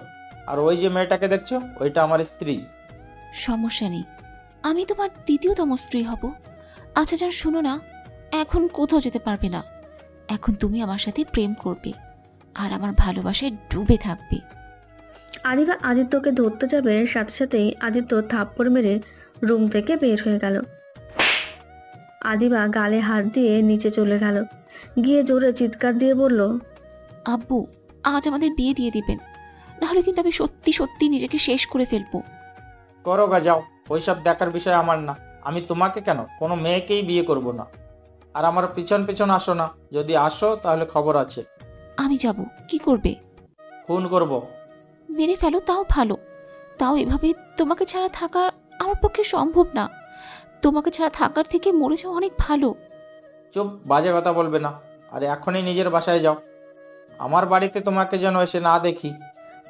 S2: আর ওই যে মেয়েটাকে দেখছো, ওইটা আমার স্ত্রী।
S3: সমস্যা নেই, আমি তোমার দ্বিতীয়তম স্ত্রী হব। আচ্ছা যান, শোনো না, এখন কোথাও যেতে পারবে না। এখন তুমি আমার সাথে প্রেম করবে আর আমার ভালোবাসায় ডুবে থাকবে।
S1: আদিবা আদিত্যকে ধরতে যাবে, সাথে সাথেই আদিত্য থাপ্পড় মেরে রুম থেকে বের হয়ে গেল। আদিবা গালে হাত দিয়ে নিচে চলে গেল। গিয়ে জোরে চিৎকার দিয়ে বলল,
S3: আব্বু, আজ আমাদের বিয়ে দিয়ে দিবেন, নাহলে কিন্তু আমি সত্যি সত্যি নিজেকে শেষ করে ফেলবো।
S2: করো গা, যাও। ওইসব দেখার বিষয় আমার না। আমি তোমাকে কেন, কোনো মেয়েকেই বিয়ে করব না। আর আমার পিছন পিছন আসো না। যদি আসো তাহলে খবর আছে।
S3: আমি যাব। কি করবে?
S2: খুন করব।
S3: মেরে ফেলো, তাও ভালো। তাও এভাবে তোমাকে ছাড়া থাকা আমার পক্ষে সম্ভব না। তোমাকে ছাড়া থাকার থেকে মরে যাওয়া অনেক ভালো।
S2: চুপ, বাজে কথা বলবে না। আর এখনই নিজের বাসায় যাও। আমার বাড়িতে তোমাকে যেন এসে না দেখি।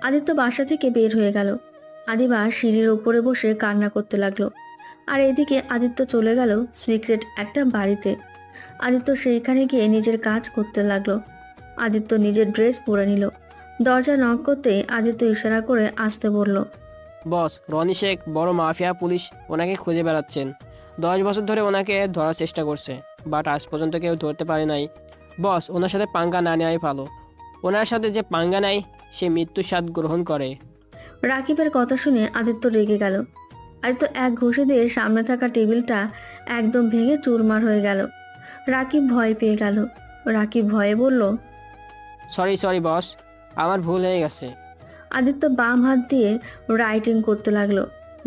S1: আদিত্য বাসা থেকে বের হয়ে গেল। আদিবা সিঁড়ির উপরে বসে কান্না করতে লাগলো। আর এদিকে আদিত্য চলে গেল সিক্রেট একটা বাড়িতে। আদিত্য সেইখানে গিয়ে নিজের কাজ করতে লাগলো। আদিত্য নিজের ড্রেস পরে নিল। দরজা নক করতে আদিত্য ইশারা করে আসতে বলল।
S4: বস, রনি শেখ বড় মাফিয়া পুলিশ ওনাকে খুঁজে বেড়াচ্ছেন। 10 বছর ধরে ওনাকে ধরার চেষ্টা করছে, বাট আজ পর্যন্ত কেউ ধরতে পারে নাই। বস, ওনার সাথে পাঙ্গা না নেওয়াই ভালো। ওনার সাথে যে পাঙ্গা নেয় সে মৃত্যুর স্বাদ গ্রহণ করে।
S1: রাকিবের কথা শুনে আদিত্য রেগে গেল। আদিত্য এক ঘুষি দিয়ে সামনে থাকা টেবিলটা একদম ভেঙে চুরমার হয়ে গেল। রাকিব ভয় পেয়ে গেল। রাকিব ভয়ে বলল,
S4: সরি বস, আমার ভুল হয়ে গেছে।
S1: আদিত্য বাম হাত দিয়ে রাইটিং করতে লাগলো।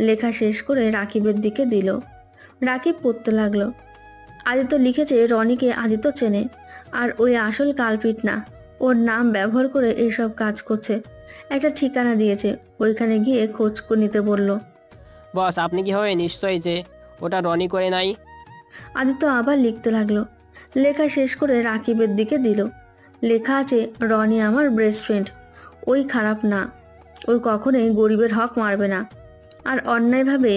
S1: লেখা শেষ করে রাকিবের দিকে দিল। রাকিব পড়তে লাগলো। আদিত্য লিখেছে রনিকে আদিত্য চেনে, আর ওই আসল কালপিট না। ওর নাম ব্যবহার করে এইসব কাজ করছে। একটা ঠিকানা দিয়েছে, ওইখানে গিয়ে খোঁজ নিতে বলল।
S4: বস, আপনি কি হবে নিশ্চয়ই যে ওটা রনি করে নাই?
S1: আদিত্য আবার লিখতে লাগলো। লেখা শেষ করে রাকিবের দিকে দিল। লেখা আছে, রনি আমার বেস্ট ফ্রেন্ড। ওই খারাপ না, ওই কখনোই গরিবের হক মারবে না, আর অন্যায়ভাবে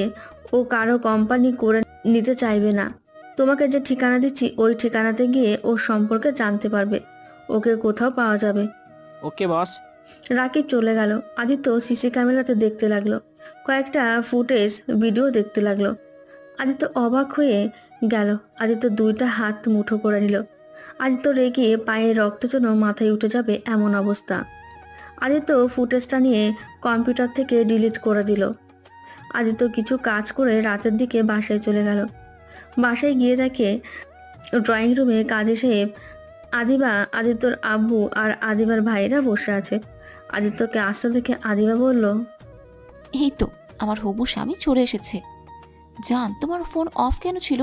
S1: ও কারো কোম্পানি করে নিতে চাইবে না। তোমাকে যে ঠিকানা দিচ্ছি ওই ঠিকানাতে গিয়ে ওর সম্পর্কে জানতে পারবে। ওকে কোথাও পাওয়া যাবে।
S4: ওকে বস।
S1: রাকিব চলে গেল। আদিত্য সিসি ক্যামেরাতে দেখতে লাগলো। কয়েকটা ফুটেজ ভিডিও দেখতে লাগলো। আদিত্য অবাক হয়ে গেল। আদিত্য দুইটা হাত মুঠো করে নিল। আদিত্য রেগে পায়ে রক্ত যেন মাথায় উঠে যাবে এমন অবস্থা। আদিত্য ফুটেজটা নিয়ে কম্পিউটার থেকে ডিলিট করে দিল। আদিত্য কিছু কাজ করে রাতের দিকে বাসায় চলে গেল। বাসায় গিয়ে দেখে ড্রয়িং রুমে কাজী সাহেব, আদিবা, আদিত্যর আব্বু আর আদিবার ভাইরা বসে আছে। আদিত্যকে আসতে দেখে আদিবা বলল,
S3: এই তো আমার হবু স্বামী চলে এসেছে। জান, তোমার ফোন অফ কেন ছিল?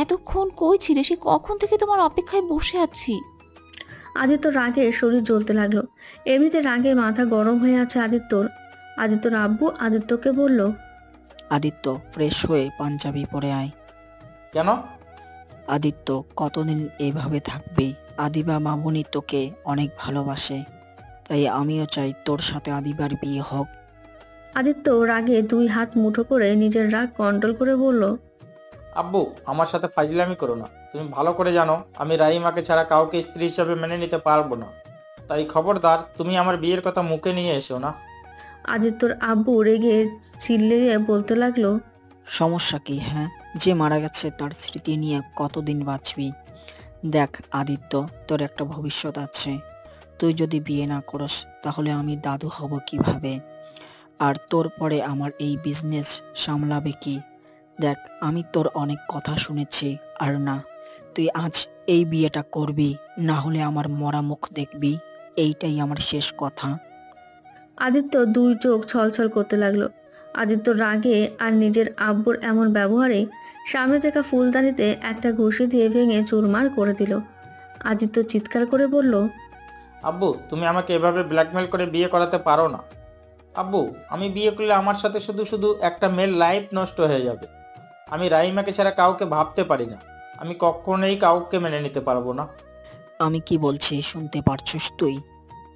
S3: এতক্ষণ কই ছিলে? সে কখন থেকে তোমার অপেক্ষায় বসে আছি।
S1: আদিত্য রাগে শরীর জ্বলতে লাগলো। এমনিতে রাগে মাথা গরম হয়ে আছে আদিত্যর। আদিত্যর আব্বু আদিত্যকে বলল,
S6: আদিত্য, ফ্রেশ হয়ে পাঞ্জাবি পরে আয়।
S2: কেন?
S6: আদিত্য, কতদিন এইভাবে থাকবি? আদিবা মামুনি তোকে অনেক ভালোবাসে, তাই আমিও চাই তোর সাথে আদিবার বিয়ে হোক।
S1: আদিত্য রাগে দুই হাত মুঠো করে নিজের রাগ কন্ট্রোল করে বলল,
S2: আব্বু, আমার সাথে ফাজলামি করো না। তুমি ভালো করে জানো আমি রাহিমাকে ছাড়া কাউকে স্ত্রী হিসাবে মেনে নিতে পারবো না। তাই খবরদার তুমি আমার বিয়ের কথা মুখে নিয়ে এসো না।
S1: আদিত্যর আব্বু রেগে চিল্লিয়ে বলতে লাগলো,
S6: সমস্যা কি? হ্যাঁ, যে মারা গেছে তার স্মৃতি নিয়ে কতদিন বাঁচবি? দেখ আদিত্য, তোর একটা ভবিষ্যৎ আছে। তুই যদি বিয়ে না করস তাহলে আমি দাদু হব কিভাবে? আর তোর পরে আমার এই বিজনেস সামলাবে কি? দেখ, আমি তোর অনেক কথা শুনেছি, আর না, তুই আজ এই বিয়েটা করবি, না হলে আমার মরা মুখ দেখবি। এইটাই আমার শেষ কথা।
S1: আদিত্য দুই চোখ ছলছল করতে লাগলো। আদিত্য রাগে আর নিজের আব্বুর এমন ব্যবহারে সামনে থাকা ফুলদানিতে একটা ঘুষি দিয়ে ভেঙে চুরমার করে দিল। আদিত্য চিৎকার করে বলল,
S2: আব্বু, তুমি আমাকে এভাবে ব্ল্যাকমেল করে বিয়ে করাতে পারো না। আব্বু, আমি বিয়ে করলে আমার সাথে শুধু শুধু একটা মেয়ের লাইফ নষ্ট হয়ে যাবে। আমি রাহিমাকে ছাড়া কাউকে ভাবতে পারি না। আমি কখনোই কাউকে মেনে নিতে পারবো না।
S6: আমি কি বলছি শুনতে পারছিস তুই?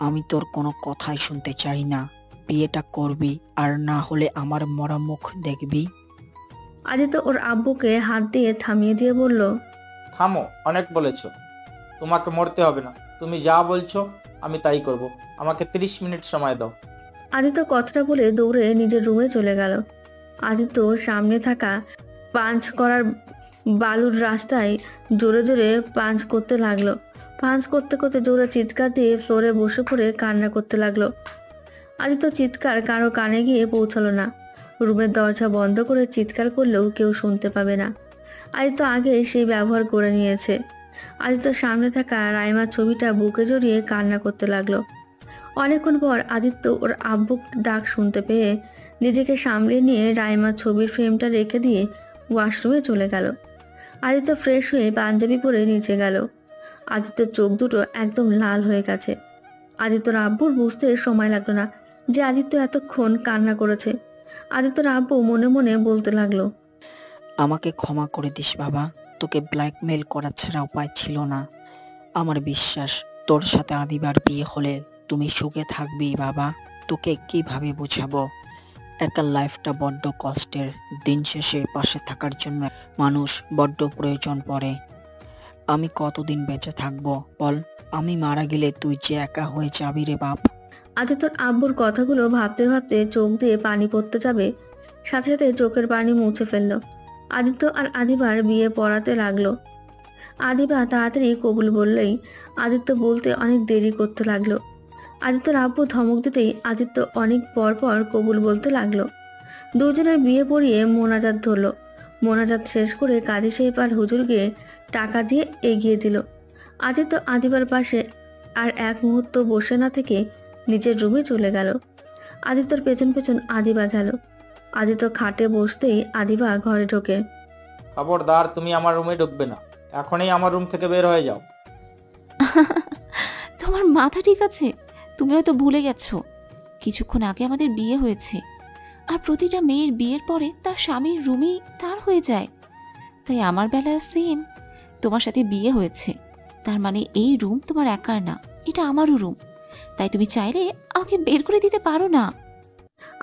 S6: আমি তোর কোনো কথাই শুনতে চাই না। বিয়েটা করবি, আর না হলে আমার মরা মুখ দেখবি।
S1: আদিত্য ওর আব্বুকে হাত দিয়ে থামিয়ে দিয়ে বলল,
S2: থামো, অনেক বলেছো। তোমাকে মরতে হবে না। তুমি যা বলছো আমি তাই করব। আমাকে 30 মিনিট সময় দাও।
S1: আদিত্য কথাটা বলে দৌড়ে নিজের রুমে চলে গেল। আদিত্য সামনে থাকা পাঞ্চ করার বালুর রাস্তায় জোরে জোরে পাঞ্চ করতে লাগলো। পাঞ্চ করতে করতে জোরে চিৎকার দিয়ে ফ্লোরে বসে পড়ে কান্না করতে লাগলো। আদিত্য চিৎকার কারো কানে গিয়ে পৌঁছালো না। রুমের দরজা বন্ধ করে চিৎকার করলেও কেউ শুনতে পাবে না। আদিত্য আগে সেই ব্যবহার করে নিয়েছে। আদিত্যর সামনে থাকা রাইমার ছবিটা বুকে জড়িয়ে কান্না করতে লাগলো। অনেকক্ষণ পর আদিত্য ওর আব্বুর ডাক শুনতে পেয়ে নিজেকে সামলে নিয়ে রাইমার ছবির ফ্রেমটা রেখে দিয়ে ওয়াশরুমে চলে গেল। আদিত্য ফ্রেশ হয়ে পাঞ্জাবি পরে নিচে গেল। আদিত্যর চোখ দুটো একদম লাল হয়ে গেছে। আদিত্যর আব্বুর বুঝতে সময় লাগলো না যে আদিত্য এতক্ষণ কান্না করেছে। আদিত্যর আব্বু মনে মনে বলতে লাগলো,
S6: আমাকে ক্ষমা করে দিস বাবা, তোকে ব্ল্যাকমেল করা ছাড়া উপায় ছিল না। আমার বিশ্বাস তোর সাথে আদিবার বিয়ে হলে তুমি সুখে থাকবি বাবা। তোকে কিভাবে বুঝাবো? একা লাইফটা বড্ড কষ্টের। দিন শেষে পাশে থাকার জন্য মানুষ বড্ড প্রয়োজন পড়ে। আমি কতদিন বেঁচে থাকবো বল? আমি মারা গেলে তুই যে একা হয়ে যাবি রে বাপ।
S1: আদিত্যর আব্বুর কথাগুলো ভাবতে ভাবতে চোখ দিয়ে পানি পড়তে যাবে, সাথে সাথে চোখের পানি মুছে ফেলল। আদিত্য আর আদিবার বিয়ে পড়াতে লাগলো। আদিবা তাড়াতাড়ি কবুল বললেই আদিত্য বলতে অনেক দেরি করতে লাগলো। আদিত্যর আব্বু ধমক দিতেই আদিত্য অনেক পর পর কবুল বলতে লাগলো। দুজনের বিয়ে পড়িয়ে মোনাজাত ধরলো। মোনাজাত শেষ করে কাজী সাহেব আর হুজুরকে টাকা দিয়ে এগিয়ে দিল। আদিত্য আদিবার পাশে আর এক মুহূর্ত বসে না থেকে নিজের রুমে চলে গেল। আদিত্যর পেছন পেছন আদিবা গেল। আদিত্য খাটে বসতেই আদিবা ঘরে ঢোকে।
S2: খবরদার, তুমি আমার রুমে ঢুকবে না। এখনই আমার রুম থেকে বের হয়ে যাও।
S3: তোমার মাথা ঠিক আছে? তুমি হয়তো ভুলে গেছো কিছুক্ষণ আগে আমাদের বিয়ে হয়েছে, আর প্রতিটা মেয়ের বিয়ের পরে তার স্বামীর রুমই তার হয়ে যায়। তাই আমার বেলায় সেম, তোমার সাথে বিয়ে হয়েছে, তার মানে এই রুম তোমার একার না, এটা আমারও রুম। তাই তুমি চাইলে আমাকে বের করে দিতে পারো না।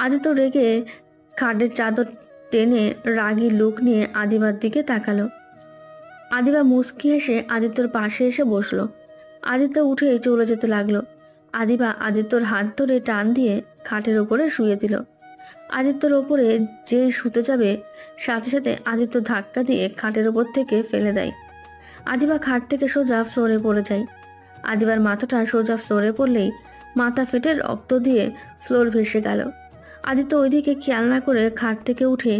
S1: আদিত্য রেগে খাটের চাদর টেনে রাগী লুক নিয়ে আদিবার দিকে তাকালো। আদিবা মুচকি হেসে আদিত্যর পাশে এসে বসলো। আদিত্য উঠে চলে যেতে লাগলো। আদিবা আদিত্যর হাত ধরে টান দিয়ে খাটের ওপরে শুয়ে দিল। আদিত্যর ওপরে যে শুতে যাবে, সাথে সাথে আদিত্য ধাক্কা দিয়ে খাটের ওপর থেকে ফেলে দেয়। আদিবা খাট থেকে সোজা ফ্লোরে পড়ে যায়। আদিবার মাথাটা সোজা ফ্লোরে পড়লেই মাথা ফেটে রক্ত দিয়ে ফ্লোর ভেসে গেল। আদিত্য ওইদিকে খেয়াল না করে খাট থেকে উঠে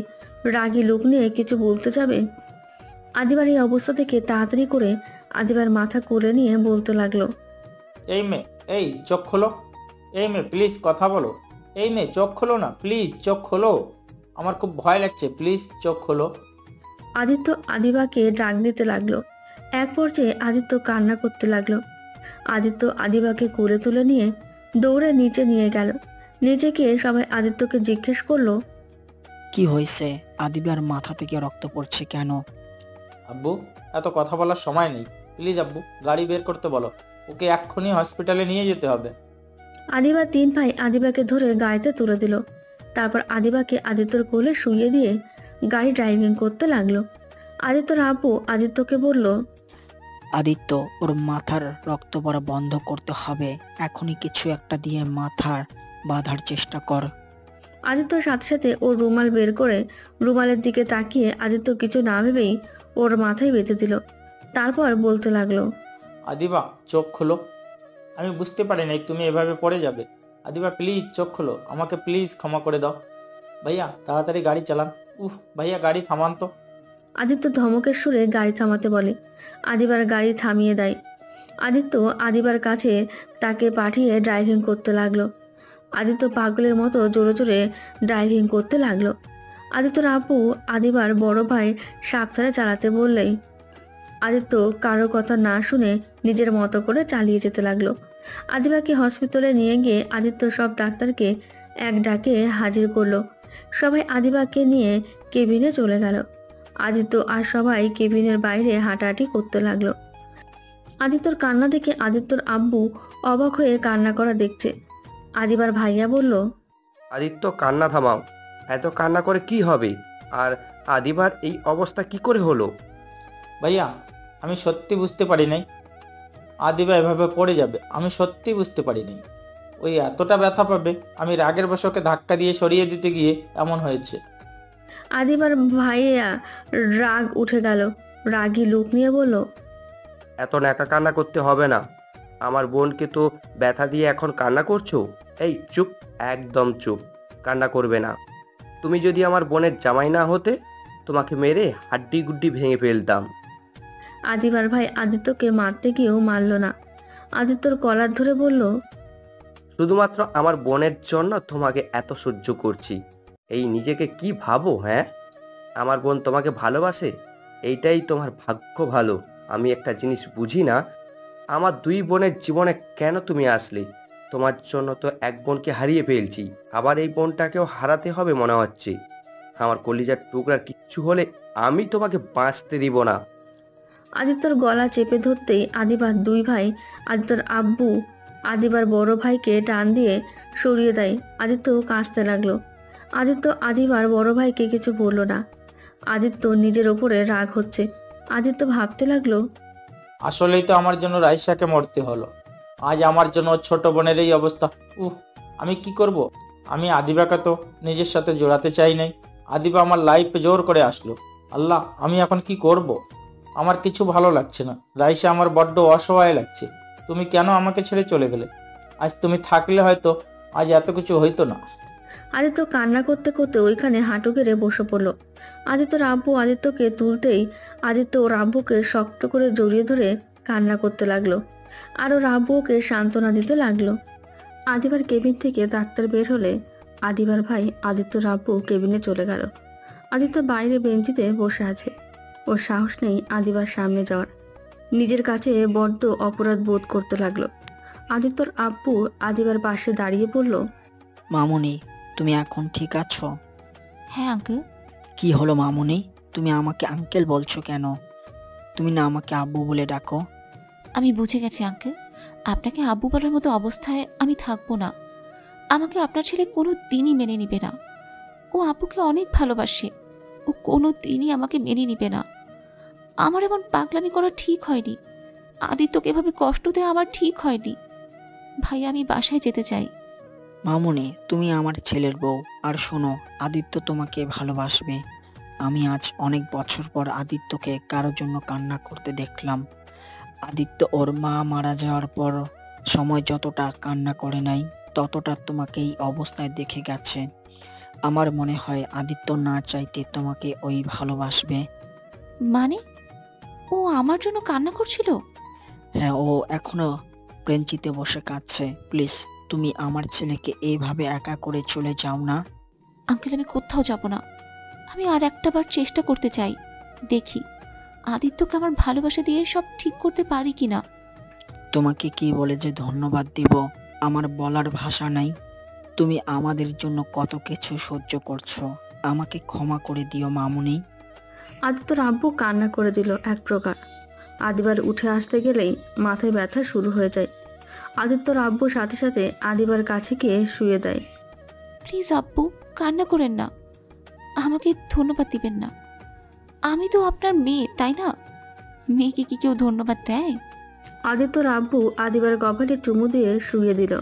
S1: রাগী লুক নিয়ে কিছু বলতে যাবে, আদিবার এই অবস্থা থেকে তাড়াতাড়ি করে আদিবার মাথা কোলে নিয়ে বলতে লাগলো।
S2: এই মেয়ে, এই চোখ খোলো। এই মেয়ে, প্লিজ কথা বলো। এই মেয়ে, চোখ খোলো না, প্লিজ চোখ খোলো। আমার খুব ভয় লাগছে, প্লিজ চোখ খোলো।
S1: আদিত্য আদিবাকে ডাক দিতে লাগলো। এক পর্যায়ে আদিত্য কান্না করতে লাগলো। আদিত্য আদিবাকে কোলে তুলে নিয়ে দৌড়ে নিচে নিয়ে গেল। নিচে গিয়ে সবাই আদিত্যকে জিজ্ঞেস করলো,
S6: কি হয়েছে? আদিবার মাথা থেকে রক্ত পড়ছে কেন?
S2: আব্বু, এত কথা বলার সময় নেই। প্লিজ আব্বু, গাড়ি বের করতে বলো। ওকে এক্ষুনি হসপিটালে নিয়ে যেতে হবে।
S1: আদিবার 3 ভাই আদিবাকে ধরে গাড়িতে তুলে দিল। তারপর আদিবাকে আদিত্যর কোলে শুইয়ে দিয়ে গাড়ি ড্রাইভিং করতে লাগলো। আদিত্যর আব্বু আদিত্যকে বলল,
S6: আদিত্য, ওর মাথার রক্ত পড়া বন্ধ করতে হবে। এখনই কিছু একটা দিয়ে মাথার বাঁধার চেষ্টা কর।
S1: আদিত্যর সাথে সাথে ওর রুমাল বের করে রুমালের দিকে তাকিয়ে আদিত্য কিছু না ভেবেই ওর মাথায় বেঁধে দিল। তারপর বলতে লাগলো,
S2: আদিবা, চোখ খোলো। আমি বুঝতে পারি নাই তুমি এভাবে পড়ে যাবে। আদিবা, প্লিজ চোখ খোলো। আমাকে প্লিজ ক্ষমা করে দাও। ভাইয়া, তাড়াতাড়ি গাড়ি চালান। ভাইয়া, গাড়ি থামান তো।
S1: আদিত্য ধমকের সুরে গাড়ি থামাতে বলে। আদিবার গাড়ি থামিয়ে দেয়। আদিত্য আদিবার কাছে তাকে পাঠিয়ে ড্রাইভিং করতে লাগলো। আদিত্য পাগলের মতো জোরে জোরে ড্রাইভিং করতে লাগলো। আদিত্যর আব্বু আদিবার বড় ভাই সাবধানে চালাতে বললেই আদিত্য কারো কথা না শুনে নিজের মতো করে চালিয়ে যেতে লাগলো। আদিবাকে হসপিটালে নিয়ে গিয়ে আদিত্য সব ডাক্তারকে এক ডাকে হাজির করলো। সবাই আদিবাকে নিয়ে কেবিনে চলে গেল। আদিত্য আর সবাই কেবিনের বাইরে হাঁটাহাঁটি করতে লাগলো। আদিত্যর কান্না দেখে আদিত্যর আব্বু অবাক হয়ে কান্না করা দেখছে। আদিবার ভাইয়া বলল,
S5: আদিত্য, কান্না থামাও। এত কান্না করে কি হবে? আর আদিবার এই অবস্থা কি করে হলো?
S2: ভাইয়া, আমি সত্যি বুঝতে পারি নাই আদিবা এভাবে পড়ে যাবে। আমি সত্যি বুঝতে পারি নাই। ওই এতটা ব্যথা পাবে, আমি রাগের বশকে ধাক্কা দিয়ে সরিয়ে দিতে গিয়ে এমন হয়েছে।
S1: আদিবার ভাইয়া রাগ উঠে গেল। রাগী লুক নিয়ে বলল,
S5: এত ন্যাকা কান্না করতে হবে না। আমার বোনকে তো ব্যথা দিয়ে এখন কান্না করছো। এই চুপ, একদম চুপ, কান্না করবে না। তুমি যদি আমার বোনের জামাই না হতে, তোমাকে মেরে হাড্ডি গুড্ডি ভেঙে ফেলতাম।
S1: আদিবার ভাই আদিত্যকে মারতে গিয়েও মারল না। আদিত্যর কলার ধরে বলল,
S5: শুধুমাত্র আমার বোনের জন্য তোমাকে এত সহ্য করছি। এই নিজেকে কি ভাবো? হ্যাঁ, আমার বোন তোমাকে ভালোবাসে, এইটাই তোমার ভাগ্য ভালো। আমি একটা জিনিস বুঝি না, আমার 2 বোনের জীবনে কেন তুমি আসলে? তোমার জন্য তো এক বোনকে হারিয়ে ফেলছি, আবার এই বোনটাকেও হারাতে হবে মনে হচ্ছে। আমার কলিজার টুকরার কিচ্ছু হলে আমি তোমাকে বাঁচতে দিব না।
S1: আদিত্যর গলা চেপে ধরতেই আদিবার 2 ভাই আদিত্যর আব্বু আদিবার বড় ভাইকে টান দিয়ে সরিয়ে দেয়। আদিত্য কাঁদতে লাগলো। আদিত্য আদিবার বড় ভাইকে কিছু বলল না। আদিত্য নিজের ওপরে রাগ হচ্ছে। আদিত্য ভাবতে লাগলো,
S2: আসলেই তো আমার জন্য রাইসাকে মরতে হলো। আজ আমার জন্য ওর ছোট বোনের এই অবস্থা। আমি কি করব? আমি আদিবাকে তো নিজের সাথে জোড়াতে চাই নাই। আদিবা আমার লাইফে জোর করে আসলো। আল্লাহ, আমি এখন কি করব? আমার কিছু ভালো লাগছে না। রাইসা, আমার বড্ড অসহায় লাগছে। তুমি কেন আমাকে ছেড়ে চলে গেলে? আজ তুমি থাকলে হয়তো আজ এত কিছু হইতো না।
S1: আদিত্য কান্না করতে করতে ওইখানে হাঁটু গেড়ে বসে পড়ল। আদিত্যর আব্বু আদিত্যকে তুলতেই আদিত্য ওর আব্বুকে শক্ত করে জড়িয়ে ধরে কান্না করতে লাগলো, আর ওর আব্বু ওকে সান্ত্বনা দিতে লাগলো। আদিবার কেবিন থেকে ডাক্তার বের হলে আদিবার ভাই আদিত্যর আব্বু কেবিনে চলে গেল। আদিত্য বাইরে বেঞ্চিতে বসে আছে। ওর সাহস নেই আদিবার সামনে যাওয়ার। নিজের কাছে বড্ড অপরাধ বোধ করতে লাগলো। আদিত্যর আব্বু আদিবার পাশে দাঁড়িয়ে বলল,
S6: মামুনি, তুমি এখন ঠিক আছো?
S3: হ্যাঁ আঙ্কেল।
S6: কি হলো মামুনি, তুমি আমাকে আঙ্কেল বলছো কেন? তুমি না আমাকে আব্বু বলে ডাকো?
S3: আমি বুঝে গেছি আঙ্কেল, আপনাকে আব্বু বলার মতো অবস্থায় আমি থাকবো না। আমাকে আপনার ছেলে কোনো দিনই মেনে নিবে না। ও আপুকে অনেক ভালোবাসে। ও কোনো দিনই আমাকে মেনে নিবে না। আমার এমন পাগলামি করা ঠিক হয়নি। আদিত্যকে এভাবে কষ্ট দেওয়া আমার ঠিক হয়নি। ভাই, আমি বাসায় যেতে চাই।
S6: মামুনি, তুমি আমার ছেলের বউ, আর শোনো, আদিত্য তোমাকে ভালোবাসবে। আমি আজ অনেক বছর পর আদিত্যকে কারোর জন্য কান্না করতে দেখলাম। আদিত্য ওর মা মারা যাওয়ার পর সময় যতটা কান্না করে নাই, ততটা তোমাকে এই অবস্থায় দেখে গেছে। আমার মনে হয় আদিত্য না চাইতে তোমাকে ওই ভালোবাসবে।
S3: মানে ও আমার জন্য কান্না করছিল?
S6: হ্যাঁ, ও এখনো বেঞ্চিতে বসে কাঁদছে। প্লিজ, তুমি আমার ছেলেকে এইভাবে একা করে চলে যাও না।
S3: আঙ্কেল, আমি কোথাও যাব না। আমি আর একটা বার চেষ্টা করতে চাই, দেখি আদিত্যকে আমার ভালোবাসা দিয়ে সব ঠিক করতে পারি কিনা।
S6: তোমাকে কি বলে যে ধন্যবাদ দিব, আমার বলার ভাষা নাই। তুমি আমাদের জন্য কত কিছু সহ্য করছো, আমাকে ক্ষমা করে দিও মামুনি।
S1: আদিত্যর আব্বু কান্না করে দিল এক প্রকার। আদিবার উঠে আসতে গেলেই মাথায় ব্যথা শুরু হয়ে যায়। আদিত্যর আব্বু সাথে সাথে আদিবার কাছে গিয়ে শুয়ে দেয়।
S3: প্লিজ আব্বু, কান্না করেন না। আমাকে ধন্যবাদ দিবেন না। আমি তো আপনার মেয়ে, তাই না? মেয়েকে কি কেউ ধন্যবাদ দেয়?
S1: আদিত্যর আব্বু আদিবার কপালে চুমু দিয়ে শুয়ে দিল।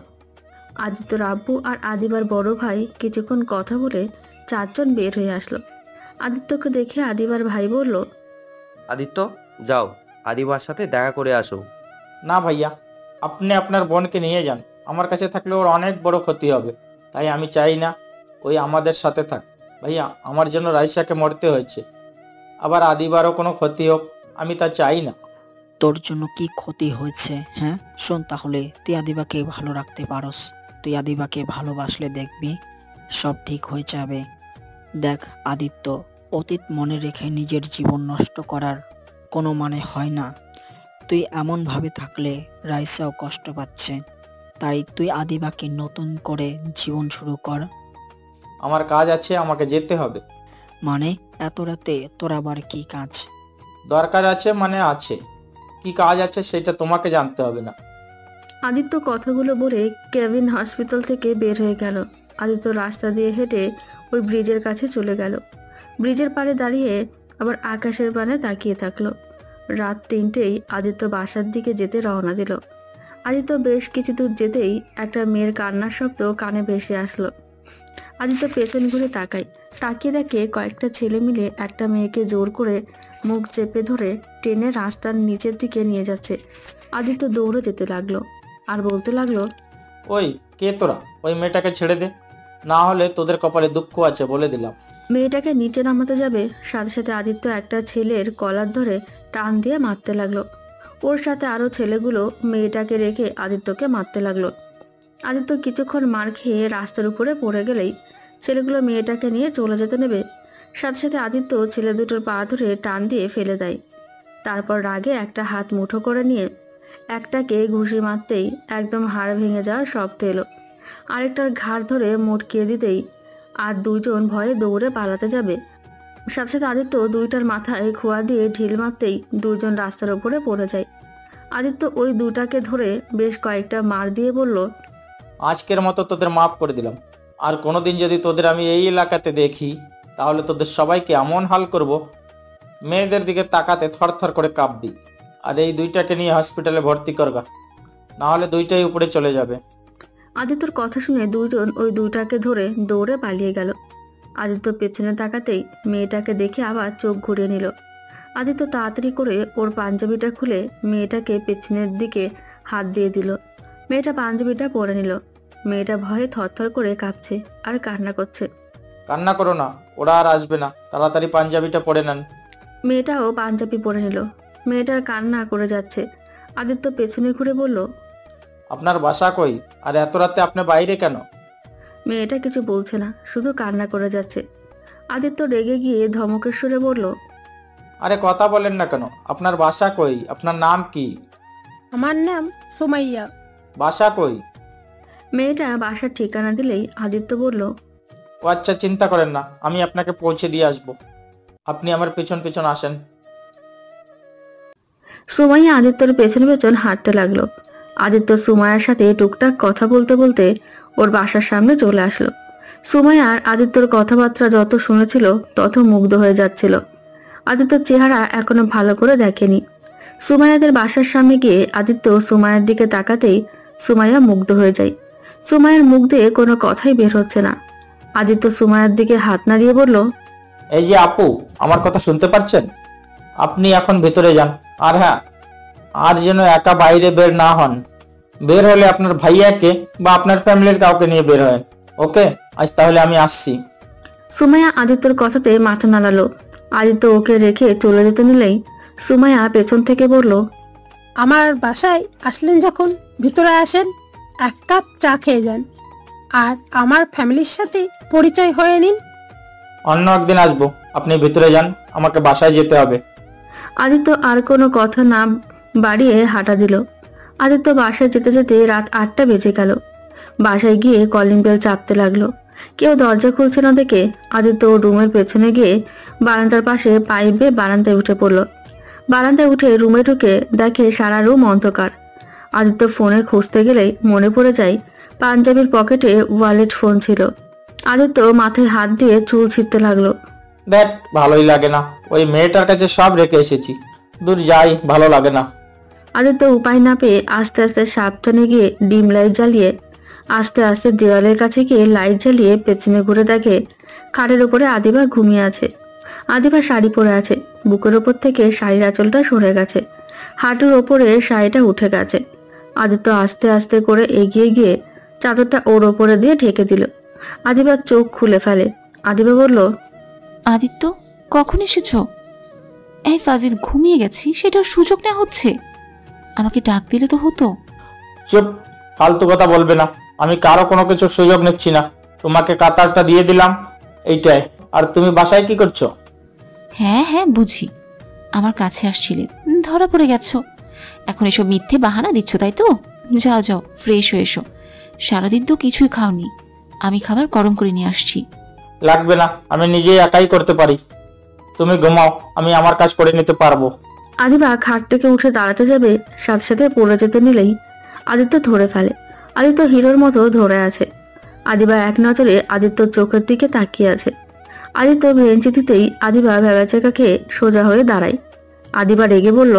S1: আদিত্যর আব্বু আর আদিবার বড় ভাই কিছুক্ষণ কথা বলে চারজন বের হয়ে আসলো। আদিত্যকে দেখে আদিবার ভাই বলল,
S5: আদিত্য, যাও আদিবার সাথে দেখা করে আসো।
S2: না ভাইয়া, আপনি আপনার বোনকে নিয়ে যান। আমার কাছে থাকলে ওর অনেক বড় ক্ষতি হবে। তাই আমি চাই না ওই আমাদের সাথে থাক। ভাইয়া, আমার জন্য রাইসাকে মরতে হয়েছে, আবার আদিবারও কোনো ক্ষতি হোক, আমি তা চাই না।
S6: তোর জন্য কি ক্ষতি হয়েছে? হ্যাঁ, শোন, তাহলে তুই আদিবাকে ভালো রাখতে পারস। তুই আদিবাকে ভালোবাসলে দেখবি সব ঠিক হয়ে যাবে। দেখ আদিত্য, অতীত মনে রেখে নিজের জীবন নষ্ট করার কোনো মানে হয় না। তুই এমন ভাবে থাকলে রাইসাও কষ্ট পাচ্ছে। তাই তুই আদিবাকে নতুন করে জীবন শুরু কর।
S2: আমার কাজ আছে, আমাকে যেতে হবে।
S6: মানে এত রাতে তোর আবার কি কাজ?
S2: দরকার আছে মানে আছে। কি কাজ আছে সেটা তোমাকে জানতে হবে না।
S1: আদিত্য কথাগুলো বলে কেভিন হসপিটাল থেকে বের হয়ে গেল। আদিত্য রাস্তা দিয়ে হেঁটে ওই ব্রিজের কাছে চলে গেল। ব্রিজের পাড়ে দাঁড়িয়ে আবার আকাশের পানে তাকিয়ে থাকলো। রাত 3টেই আদিত্য বাসার দিকে যেতে রওনা দিল। আদিত্য বেশ কিছু দূর যেতেই একটা মেয়ের কান্নার শব্দ কানে ভেসে আসলো। আদিত্য পেছন ঘুরে তাকিয়ে দেখে কয়েকটা ছেলে মিলে একটা মেয়েকে জোর করে মুখ চেপে ধরে টেনে রাস্তার নিচের দিকে নিয়ে যাচ্ছে। আদিত্য দৌড়ে যেতে লাগলো আর বলতে লাগলো,
S2: ওই কে তোরা? ওই মেয়েটাকে ছেড়ে দে, না হলে তোদের কপালে দুঃখ আছে বলে দিলাম।
S1: মেয়েটাকে নিচে নামাতে যাবে, সাথে সাথে আদিত্য একটা ছেলের কলার ধরে টান দিয়ে মারতে লাগলো। ওর সাথে আরও ছেলেগুলো মেয়েটাকে রেখে আদিত্যকে মারতে লাগলো। আদিত্য কিছুক্ষণ মার খেয়ে রাস্তার উপরে পড়ে গেলেই ছেলেগুলো মেয়েটাকে নিয়ে চলে যেতে নেবে, সাথে সাথে আদিত্য ছেলে দুটোর পা ধরে টান দিয়ে ফেলে দেয়। তারপর রাগে একটা হাত মুঠো করে নিয়ে একটাকে ঘুষি মারতেই একদম হাড় ভেঙে যাওয়ার শব্দ এলো। আরেকটার ঘাড় ধরে মোটকিয়ে দিতেই আর দুইজন ভয়ে দৌড়ে পালাতে যাবে। সাথে সাথে আদিত্য দুইটার মাথায় খোয়া দিয়ে ঢিল মারতেই দুইজন রাস্তার উপরে পড়ে যায়। আদিত্য ওই দুটাকে ধরে বেশ কয়েকটা মার দিয়ে বলল,
S2: আজকের মতো তোদের মাফ করে দিলাম। আর কোনোদিন যদি তোদের আমি এই এলাকাতে দেখি, তাহলে তোদের সবাইকে এমন হাল করব, মেয়েদের দিকে তাকাতে থরথর করে কাঁপবি। আর এই দুইটাকে নিয়ে হসপিটালে ভর্তি করবা। না হলে দুইটাই উপরে চলে যাবে।
S1: আদিত্যর কথা শুনে দুইজন ওই দুইটাকে ধরে দৌড়ে পালিয়ে গেল। আদিত্য পেছনে তাকাতেই মেয়েটাকে দেখে আবার চোখ ঘুরিয়ে নিল। আদিত্য তাড়াতাড়ি করে ওর পাঞ্জাবিটা খুলে মেয়েটাকে পেছনের দিকে হাত দিয়ে দিল। মেয়েটা পাঞ্জাবিটা পরে নিল। মেয়েটা ভয়ে থরথর করে কাঁপছে আর কান্না করছে।
S2: কান্না করো না, ওরা আর আসবে না, তাড়াতাড়ি পাঞ্জাবিটা পরে নেন।
S1: মেয়েটাও পাঞ্জাবি পরে নিল। মেয়েটার কান্না করে যাচ্ছে। আদিত্য পেছনে ঘুরে বলল,
S2: আপনার বাসা কই, আর এত রাতে আপনি বাইরে কেন?
S1: মেয়েটা কিছু বলছে না, শুধু কান্না করে যাচ্ছে। আদিত্য রেগে গিয়ে ধমকের সুরে বলল,
S2: আরে কথা বলেন না কেন? আপনার বাসা কই, আপনার নাম কি?
S8: আমার নাম সুমাইয়া।
S2: বাসা কই?
S1: মেয়েটা বাসার ঠিকানা দিলেই আদিত্য বলল,
S2: ও আচ্ছা, চিন্তা করেন না, আমি আপনাকে পৌঁছে দিয়ে আসবো। আপনি আমার পেছন পেছন আসেন।
S1: সুমাইয়া আদিত্যর পেছন পেছন হাঁটতে লাগলো। আদিত্য সুমাইয়ার সাথে টুকটাক কথা বলতে বলতে ওর বাসার সামনে চলে আসলো। সুমাইয়ার আদিত্যর কথাবার্তা যত শুনেছিল তত মুগ্ধ হয়ে যাচ্ছিল। আদিত্যর চেহারা এখনো ভালো করে দেখেনি। সুমাইয়াদের বাসার সামনে গিয়ে আদিত্য সুমাইয়ার দিকে তাকাতেই সুমাইয়া মুগ্ধ হয়ে যায়। সুমাইয়ার মুখ দিয়ে কোনো কথাই বের হচ্ছে না। আদিত্য সুমাইয়ার দিকে হাত নাড়িয়ে বলল,
S2: এই যে আপু, আমার কথা শুনতে পাচ্ছেন? আপনি এখন ভেতরে যান। আর হ্যাঁ, আর যেন একা বাইরে বের না হন। বের হলে আপনার ভাইয়াকে বা আপনার ফ্যামিলির কাউকে নিয়ে বের হয়। ওকে, আজ তাহলে আমি আসছি।
S1: সুমাইয়া আদিত্যর কথাতে মাথা নাড়ালো। আদিত্য ওকে রেখে চলে যেতে নিলেই সুমাইয়া পেছন থেকে বলল,
S8: আমার বাসায় আসলেন যখন ভিতরে আসেন, এক কাপ চা খেয়ে যান, আর আমার ফ্যামিলির সাথে পরিচয় হয়ে নিন।
S2: অন্য একদিন আসবো, আপনি ভেতরে যান, আমাকে বাসায় যেতে হবে।
S1: আদিত্য আর কোনো কথা না বাড়িয়ে হাঁটা দিল। আদিত্য বাসায় যেতে যেতে রাত 8টা বেজে গেল। বাসায় গিয়ে কলিং বেল চাপতে লাগলো। কেউ দরজা খুলছে না দেখে আদিত্য রুমের পেছনে গিয়ে বারান্দার পাশে পাইপ বেয়ে বারান্দায় উঠে পড়ল। বারান্দায় উঠে রুমে ঢুকে দেখে সারা রুম অন্ধকার। আদিত্য ফোনে খুঁজতে গেলেই মনে পড়ে যায় পাঞ্জাবির পকেটে ওয়ালেট ফোন ছিল। আদিত্য মাথায় হাত দিয়ে চুল ছিঁড়তে লাগলো।
S2: দেখ, ভালোই লাগে না, ওই মেয়েটার কাছে সব রেখে এসেছি। দূর যাই, ভালো লাগে না।
S1: আদিত্য উপায় না পেয়ে আস্তে আস্তে সাবধানে গিয়ে ডিম লাইট জ্বালিয়ে আস্তে আস্তে দেওয়ালের কাছে গিয়ে লাইট জ্বালিয়ে পেছনে ঘুরে দেখে খাটের উপরে আদিবা ঘুমিয়ে আছে। আদিবা শাড়ি পরে আছে। বুকের ওপর থেকে শাড়ির আঁচলটা সরে গেছে। হাঁটুর ওপরে শাড়িটা উঠে গেছে। আদিত্য আস্তে আস্তে করে এগিয়ে গিয়ে চাদরটা ওর ওপরে দিয়ে ঢেকে দিল। আদিবার চোখ খুলে ফেলে। আদিবা বলল,
S3: আদিত্য, কখন এসেছো? এই ফাজিল, ঘুমিয়ে গেছি, সেটার সুযোগ নেওয়া হচ্ছে। আমাকে ডাক দিলে তো হতো।
S2: চুপ, ফালতু কথা বলবে না। আমি কারো কোনো কিছুর সুযোগ নিচ্ছি না। তোমাকে কাতারটা দিয়ে দিলাম, এইটাই। আর তুমি বাসায় কি করছো?
S3: হ্যাঁ হ্যাঁ, বুঝি। আমার কাছে আসছিলে, ধরা পড়ে গেছো। এখন এসব মিথ্যে বাহানা দিচ্ছ, তাই তো? যাও যাও, ফ্রেশ হয়ে এসো। সারাদিন তো কিছুই খাওনি। আমি খাবার গরম করে নিয়ে আসছি।
S2: লাগবে না, আমি নিজেই একাই করতে পারি। তুমি ঘুমাও, আমি আমার কাজ করে নিতে পারবো।
S1: আদিবা খাট থেকে উঠে দাঁড়াতে যাবে, সাথে সাথে পড়ে যেতে নিলেই আদিত্য ধরে ফেলে। আদিত্য হিরোর মতো ধরে আছে। আদিবা এক নজরে আদিত্যর চোখের দিকে তাকিয়ে আছে। আদিত্য ভেঙচি দিতেই আদিবা ভেবাচেকা খেয়ে সোজা হয়ে দাঁড়ায়। আদিবা রেগে বলল,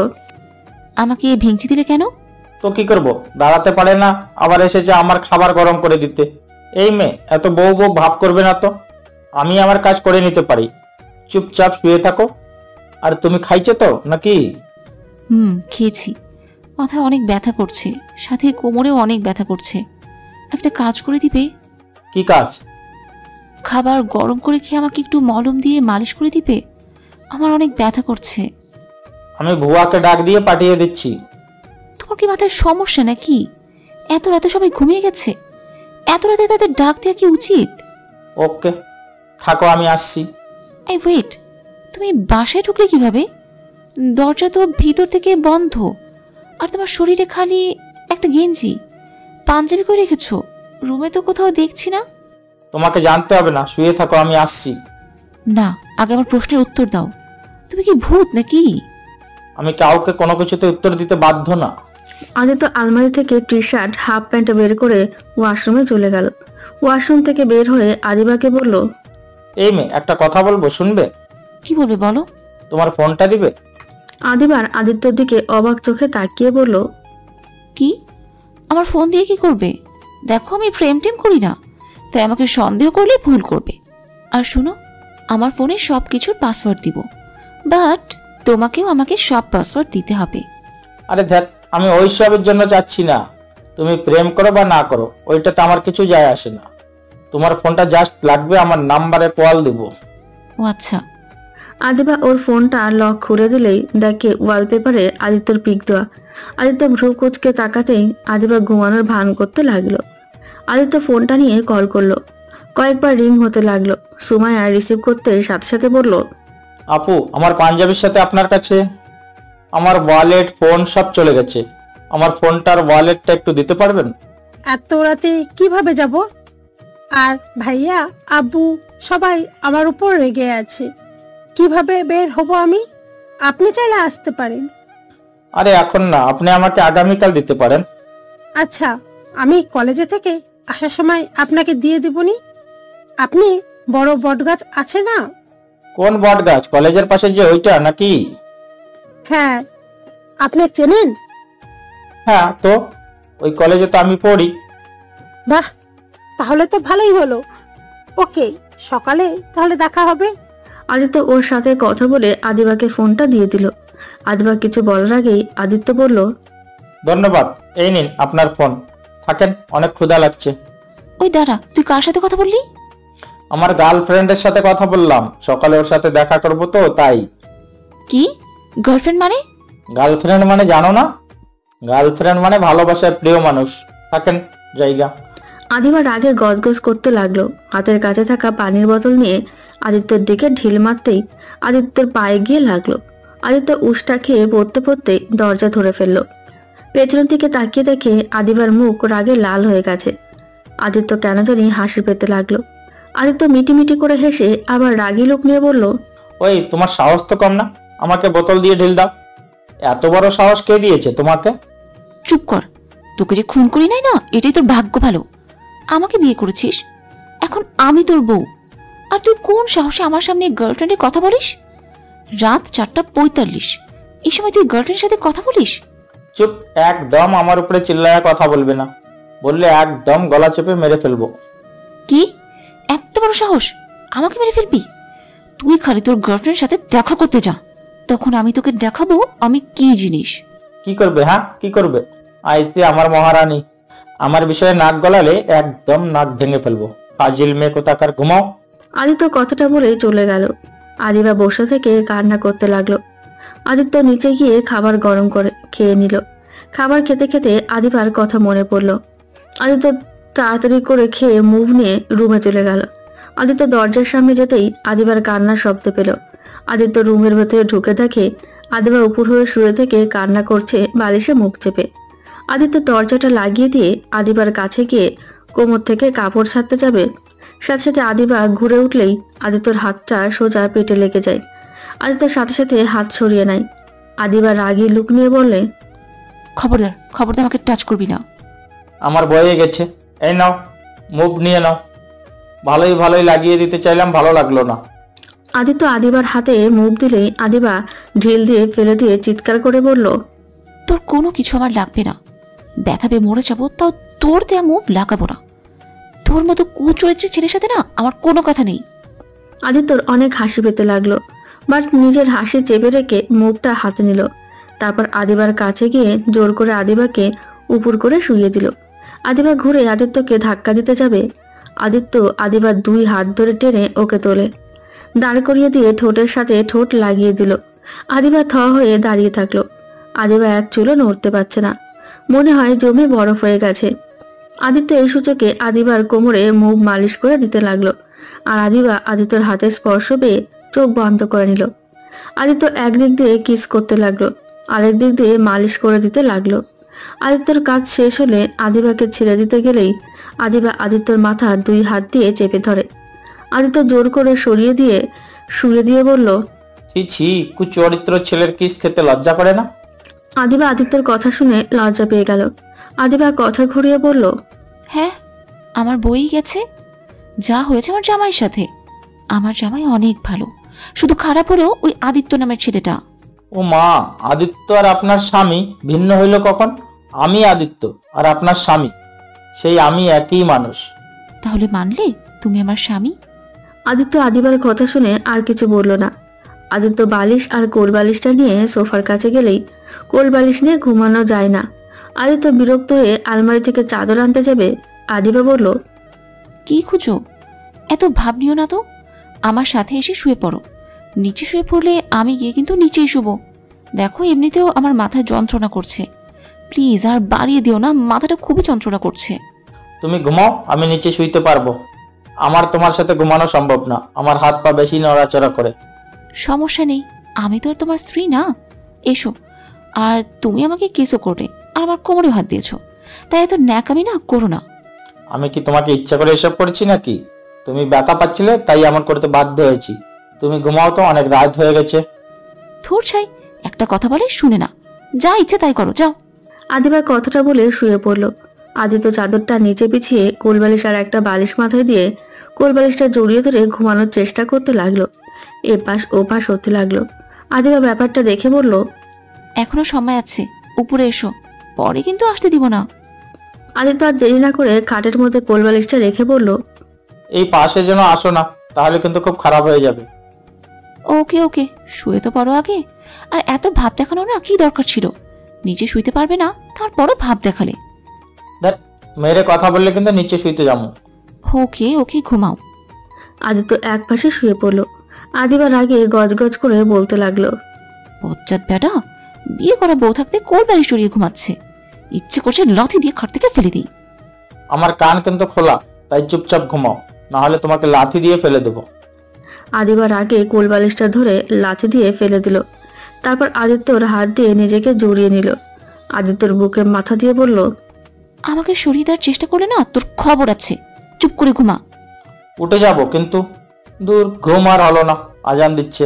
S3: আমাকে ভেঙচি দিলে কেন?
S2: তো কি করব, দাঁড়াতে পারে না, আবার এসেছে আমার খাবার গরম করে দিতে। এই মেয়ে এত বউ বউ ভাব করবে না তো। আমি আমার কাজ করে নিতে পারি। চুপচাপ শুয়ে থাকো। আর তুমি খাইছো তো নাকি?
S3: খেয়েছি। মাথায় অনেক ব্যথা করছে, সাথে কোমরেও অনেক ব্যথা করছে। একটা কাজ করে দিবে?
S2: কি কাজ?
S3: খাবার গরম করে খেয়ে আমাকে একটু মলম দিয়ে মালিশ করে দিবে। আমার অনেক ব্যথা করছে।
S2: আমি ভুয়াকে ডাক দিয়ে পাঠিয়ে দিচ্ছি।
S3: তোমার কি মাথায় সমস্যা নাকি? এত রাতে সবাই ঘুমিয়ে গেছে। এত রাতে তাদের ডাক দেওয়া কি উচিত?
S2: ওকে, থাকো, আমি আসছি।
S3: এই ওয়েট, তুমি বাসায় ঢুকলে কিভাবে? দরজা তো ভিতর থেকে বন্ধ। আর তোমার শরীরে খালি একটা গেঞ্জি, পাঞ্জাবি করে রেখেছো। রুমে তো কোথাও দেখছি না।
S2: তোমাকে জানতে হবে না, শুয়ে থাকো, আমি আসছি।
S3: না, আগে আমার প্রশ্নের উত্তর দাও। তুমি কি ভূত নাকি?
S2: আমি কাউকে কোনো কিছুতে উত্তর দিতে বাধ্য না।
S1: আদিত্য আলমারি থেকে টি শার্ট হাফ প্যান্ট বের করে ওয়াশরুমে চলে গেল। ওয়াশরুম থেকে বের হয়ে আদিবাকে বলল,
S2: এই মেয়ে, একটা কথা বলবো, শুনবে?
S3: কি বলবে বলো।
S2: তোমার ফোনটা দিবে?
S1: আদিবার আদিত্যর দিকে অবাক চোখে তাকিয়ে বলল,
S3: কি? আমার ফোন দিয়ে কি করবে? দেখো আমি প্রেম টেম করি না, তাই আমাকে সন্দেহ করলে ভুল করবে। আর শুনো, আমার ফোনে সব কিছুর পাসওয়ার্ড দিব, বাট তোমাকেও আমাকে সব পাসওয়ার্ড দিতে হবে।
S2: আরে ধ্যাত, আমি ওই সবের জন্য চাচ্ছি না। তুমি প্রেম করো বা না করো, ওইটাতে আমার কিছু যায় আসে না। তোমার ফোনটা জাস্ট লাগবে, আমার নাম্বারে কল দিব।
S3: ও আচ্ছা।
S1: আদিবা ওর ফোনটা লক খুলে দিলেই দেখে ওয়ালপেপারে আদিত্যর পিক দেওয়া। আদিত্য ভ্রু কুচকে তাকাতেই আদিবা ঘুমানোর ভান করতে লাগলো। আদিত্য ফোনটা নিয়ে কল করলো। কয়েকবার রিং হতে লাগলো। সুমাইয়া রিসিভ করতে সাথে সাথে বলল,
S2: আপু, আমার পাঞ্জাবির সাথে আপনার কাছে আমার ওয়ালেট, ফোন সব চলে গেছে। আমার ফোনটার ওয়ালেটটা একটু দিতে পারবেন?
S8: এত রাতে কিভাবে যাব? আর ভাইয়া, আব্বু সবাই আমার উপর রেগে আছে। কিভাবে বের হব আমি? আপনি চাইলে আসতে পারেন।
S2: আরে এখন না, আপনি আমাকে আগামীকাল দিতে পারেন।
S8: আচ্ছা, আমি কলেজে থেকে আসার সময় আপনাকে দিয়ে দেবনি। আপনি বড় বটগাছ আছে না?
S2: কোন বট গাছ? কলেজের পাশে যে ওইটা নাকি?
S8: হ্যাঁ, আপনি চেনেন?
S2: হ্যাঁ তো, ওই কলেজে তো আমি পড়ি।
S8: বাহ, তাহলে তো ভালোই হলো। ওকে, সকালে তাহলে দেখা হবে।
S1: আদিত্য ওর সাথে কথা বলে আদিবাকে ফোনটা দিয়ে দিল। আদিবা কিছু বলার আগেই আদিত্য বলল,
S2: ধন্যবাদ, এই নিন আপনার ফোন। থাকেন, অনেক ক্ষুধা লাগছে।
S3: ওই দাঁড়া, তুই কার সাথে কথা বললি?
S2: আমার গার্লফ্রেন্ডের সাথে কথা বললাম, সকালে ওর সাথে দেখা করবো তো তাই।
S3: কি গার্লফ্রেন্ড মানে?
S2: গার্লফ্রেন্ড মানে জানো না? গার্লফ্রেন্ড মানে ভালোবাসার প্রিয় মানুষ। থাকেন, জায়গা।
S1: আদিবা রাগে গজগজ করতে লাগলো। হাতের কাছে থাকা পানির বোতল নিয়ে আদিত্যর দিকে ঢিল মারতেই আদিত্যর পায়ে গিয়ে লাগলো। আদিত্য উষ্টা খেয়ে পড়তে পড়তে দরজা ধরে ফেললো। পেছনের দিকে তাকিয়ে দেখে আদিবার মুখ রাগে লাল হয়ে গেছে। আদিত্য কেন জানি হাসি পেতে লাগলো। আদিত্য মিটিমিটি করে হেসে আবার রাগী লোক নিয়ে বলল,
S2: ওই, তোমার সাহস তো কম না, আমাকে বোতল দিয়ে ঢিল দাও। এত বড় সাহস কে দিয়েছে তোমাকে?
S3: চুপ কর, তোকে যে খুন করি নাই না, এটাই তোর ভাগ্য ভালো। আমাকে বিয়ে করেছিস, এখন আমি তোর বউ, আর তুই কোন সাহসে আমার সামনে গার্লফ্রেন্ডের কথা বলিস? রাত 4:45, এই সময় তুই গার্লফ্রেন্ডের সাথে কথা বলিস?
S2: চুপ, একদম আমার উপরে চিল্লায়া কথা বলবে না, বললে একদম গলা চেপে মেরে ফেলবো।
S3: কি এত বড় সাহস, আমাকে মেরে ফেলবি? তুই খালি তোর গার্লফ্রেন্ডের সাথে দেখা করতে যা, তখন আমি তোকে দেখাবো আমি কি জিনিস।
S2: কি করবে? হ্যাঁ, কি করবে? আইসি আমার মহারানী, আমার বিষয়ে নাক গলালে একদম নাক ভেঙে ফেলবো। ফাজিল মেয়ে কোথাকার, ঘুমাও।
S1: আদিত্য কথাটা বলে চলে গেল। আদিবা বসে থেকে কান্না করতে লাগলো। আদিত্য নিচে গিয়ে খাবার গরম করে খেয়ে নিল। খাবার খেতে খেতে আদিবার কথা মনে পড়লো। আদিত্য তাড়াতাড়ি করে খেয়ে মুভ নিয়ে রুমে চলে গেল। আদিত্য দরজার সামনে যেতেই আদিবার কান্নার শব্দ পেল। আদিত্য রুমের ভেতরে ঢুকে দেখে আদিবা উপর হয়ে শুয়ে থেকে কান্না করছে বালিশে মুখ চেপে। আদিত্য দরজাটা লাগিয়ে দিয়ে আদিবার কাছে গিয়ে কোমর থেকে কাপড় ছাড়তে যাবে, সাথে সাথে আদিবা ঘুরে উঠলেই আদিত্যর হাতটা সোজা পেটে লেগে যায়। আদিত্যর সাথে সাথে হাত সরিয়ে নেয়। আদিবা রাগী লুক নিয়ে বললে,
S3: খবরদার খবরদার আমাকে টাচ করবি না।
S2: আমার বয়ে গেছে, এই নাও, মুভ নিয়ে নাও। ভালোই ভালোই লাগিয়ে দিতে চাইলাম, ভালো লাগলো না।
S1: আদিত্য আদিবার হাতে মুভ দিলেই আদিবা ঢিল দিয়ে ফেলে দিয়ে চিৎকার করে বলল,
S3: তোর কোনো কিছু আমার লাগবে না, ব্যথা পেয়ে মরে যাবো, তাও তোর দেয়া মুভ লাগাবো না। তোর মতো কুচরিত্রের ছেলের সাথে না আমার কোনো কথা নেই।
S1: আদিত্যর অনেক হাসি পেতে লাগলো, বাট নিজের হাসি চেপে রেখে মুভটা হাতে নিল। তারপর আদিবার কাছে গিয়ে জোর করে আদিবাকে উপর করে শুইয়ে দিল। আদিবা ঘুরে আদিত্যকে ধাক্কা দিতে যাবে, আদিত্য আদিবার 2 হাত ধরে টেনে ওকে তোলে, দাঁড় করিয়ে দিয়ে ঠোঁটের সাথে ঠোঁট লাগিয়ে দিল। আদিবা থ হয়ে দাঁড়িয়ে থাকলো। আদিবা এক চুলও নড়তে পারছে না, মনে হয় জমে বরফ হয়ে গেছে। আদিত্য এই সূচকে আদিবার কোমরে মুভ মালিশ করে দিতে লাগলো, আর আদিবা আদিত্যর হাতের স্পর্শ পেয়ে চোখ বন্ধ করে নিল। আদিত্য একদিক দিয়ে কিস করতে লাগলো, আরেক দিক দিয়ে মালিশ করে দিতে লাগলো। আদিত্যর কাজ শেষ হলে আদিবাকে ছেড়ে দিতে গেলেই আদিবা আদিত্যর মাথা 2 হাত দিয়ে চেপে ধরে। আদিত্য জোর করে সরিয়ে দিয়ে শুয়ে দিয়ে বলল,
S2: ছি ছি, কুচরিত্র ছেলের কিস খেতে লজ্জা করে না?
S1: আদিবা আদিত্যর কথা শুনে লজ্জা পেয়ে গেল। আদিবা কথা ঘুরিয়ে বলল,
S3: হ্যাঁ, আমার বই গেছে, যা হয়েছে আমার জামাইয়ের সাথে। আমার জামাই অনেক ভালো, শুধু খারাপ হলো ওই আদিত্য নামের ছেলেটা।
S2: ও মা, আদিত্য আর আপনার স্বামী ভিন্ন হইল কখন? আমি আদিত্য আর আপনার স্বামী, সেই আমি একই মানুষ।
S3: তাহলে মানলে তুমি আমার স্বামী?
S1: আদিত্য আদিবার কথা শুনে আর কিছু বলল না। আদিত্য বালিশ আর কোল বালিশটা নিয়ে সোফার কাছে গেলেই কোল বালিশ নিয়ে ঘুমানো যায় না। আদিত্য বিরক্ত হয়ে আলমারি থেকে চাদর আনতে যাবে, আদিবা বলল,
S3: কি খুঁজো? এত ভাব নিও না তো, আমার সাথে এসে শুয়ে পড়ো। নিচে শুয়ে পড়লে আমি গিয়ে কিন্তু নিচেই শুবো। দেখো এমনিতেও আমার মাথায় যন্ত্রণা করছে, প্লিজ আর বাড়িয়ে দিও না, মাথাটা খুবই যন্ত্রণা করছে।
S2: তুমি ঘুমাও, আমি নিচে শুইতে পারবো। আমার তোমার সাথে ঘুমানো সম্ভব না, আমার হাত পা বেশি নড়াচড়া করে।
S3: সমস্যা নেই, আমি তো আর তোমার স্ত্রী না। এসো। আর তুমি আমাকে কিসও করবে আর আমার কোমরে হাত দিয়েছো, তাই এত ন্যাকামি না করো না।
S2: আমি কি তোমাকে ইচ্ছা করে এসব করেছি নাকি? তুমি ব্যথা পাচ্ছিলে তাই এমন করতে বাধ্য হয়েছি। তুমি ঘুমাও তো, অনেক রাত হয়ে গেছে।
S3: থুর ছাই, একটা কথা বলে শুনে না, যা ইচ্ছে তাই করো, যাও।
S1: আদিবা কথাটা বলে শুয়ে পড়ল। আদিত্য চাদরটা নিচে বিছিয়ে কোলবালিশ আর একটা বালিশ মাথায় দিয়ে কোলবালিশটা জড়িয়ে ধরে ঘুমানোর চেষ্টা করতে লাগলো। এপাশ ওপাশ হতে লাগলো। আদিবা ব্যাপারটা দেখে বলল,
S3: এখনো সময় আছে, উপরে এসো, পরে কিন্তু আসতে দিব না।
S1: আদিত্য আর দেরি না করে খাটের মধ্যে কোলবালিশটা রেখে বলল,
S2: এই পাশে যেন আসো না, তাহলে কিন্তু খুব খারাপ হয়ে যাবে।
S3: ওকে ওকে, শুয়ে তো পড়ো আগে। আর এত ভাব দেখানো না কি দরকার ছিল? নিচে শুইতে পারবে না, তারপরও ভাব দেখালে।
S2: দেখ, মেরে কথা বললে কিন্তু নিচে শুইতে যাবো।
S3: ওকে ওকে, ঘুমাও।
S1: আদিত্য এক পাশে শুয়ে পড়ল। আদিবার আগে গজগজ করে বলতে লাগলো,
S3: বজ্জাত বেটা, বিয়ে করা বউ থাকতে কোল বালিশ জড়িয়ে ঘুমাচ্ছে, ইচ্ছে করছে লাথি দিয়ে খাট থেকে ফেলে দিই।
S2: আমার কান কিন্তু খোলা, তাই চুপচাপ ঘুমাও, না হলে তোমাকে লাথি দিয়ে ফেলে দেবো।
S1: আদিবার আগে কোলবালিশটা ধরে লাথি দিয়ে ফেলে দিল। তারপর আদিত্যর হাত দিয়ে নিজেকে জড়িয়ে নিল। আদিত্যর বুকে মাথা দিয়ে বলল,
S3: আমাকে সরিয়ে দেওয়ার চেষ্টা করলে না তোর খবর আছে, চুপ করে ঘুমা।
S2: উঠে যাব কিন্তু দূর, ঘুম আর হলো না, আজান দিচ্ছে।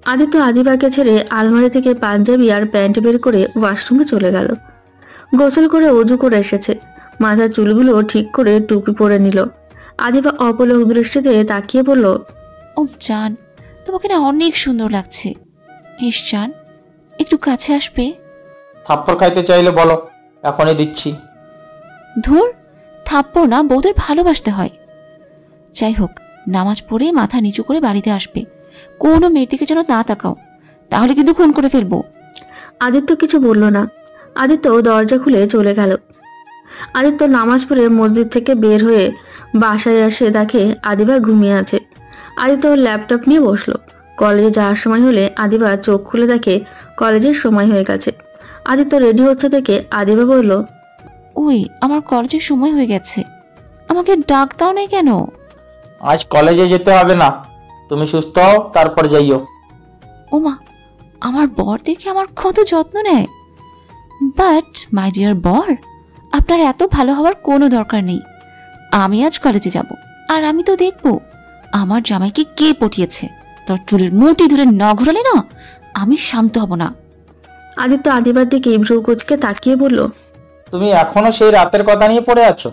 S1: আদিত্য আদিবাকে ছেড়ে আলমারি থেকে পাঞ্জাবি আর প্যান্ট বের করে ওয়াশরুমে চলে গেল। গোসল করে অজু করে এসেছে, মাথার চুলগুলো ঠিক করে টুপি পরে নিল। আদিবা অপলক দৃষ্টিতে তাকিয়ে বলল,
S3: ও জান, তোমাকে না অনেক সুন্দর লাগছে। এস জান, একটু কাছে আসবে?
S2: থাপ্পড় খাইতে চাইলে বলো, এখনই দিচ্ছি।
S3: ধুর, থাপ্পড় না, বউদের ভালোবাসতে হয়। যাই হোক, নামাজ পড়ে মাথা নিচু করে বাড়িতে আসবে, কোনো মেয়ের দিকে যেন না তাকাও, তাহলে কিন্তু খুন করে ফেলবো।
S1: আদিত্য কিছু বলল না। আদিত্য দরজা খুলে চলে গেল। আদিত্য নামাজ পড়ে মসজিদ থেকে বের হয়ে বাসায় এসে দেখে আদিবা ঘুমিয়ে আছে। আদিত্য ল্যাপটপ নিয়ে বসলো। কলেজে যাওয়ার সময় হলে আদিবা চোখ খুলে দেখে কলেজের সময় হয়ে গেছে। আদিত্য রেডি হচ্ছে দেখে আদিবা বলল,
S3: ওই আমার কলেজের সময় হয়ে গেছে, আমাকে ডাক দাও নাই কেন?
S2: আজ কলেজে যেতে হবে না, তুমি সুস্থ হও তারপর যাইও।
S3: ওমা, আমার বর দেখে আমার কত যত্ন নেয়। বাট মাই ডিয়ার বর, আপনার এত ভালো হওয়ার কোনো দরকার নেই। আমি আজ কলেজে যাব, আর আমি তো দেখব আমার জামাইকে কে পটিয়েছে। তোর চুলের মুঠি ধরে না ঘোরালে না আমি শান্ত হব না।
S1: আদিত্য আদিবার দিকে ভ্রু কুচকে তাকিয়ে বলল,
S2: তুমি এখনো সেই রাতের কথা নিয়ে পড়ে আছো?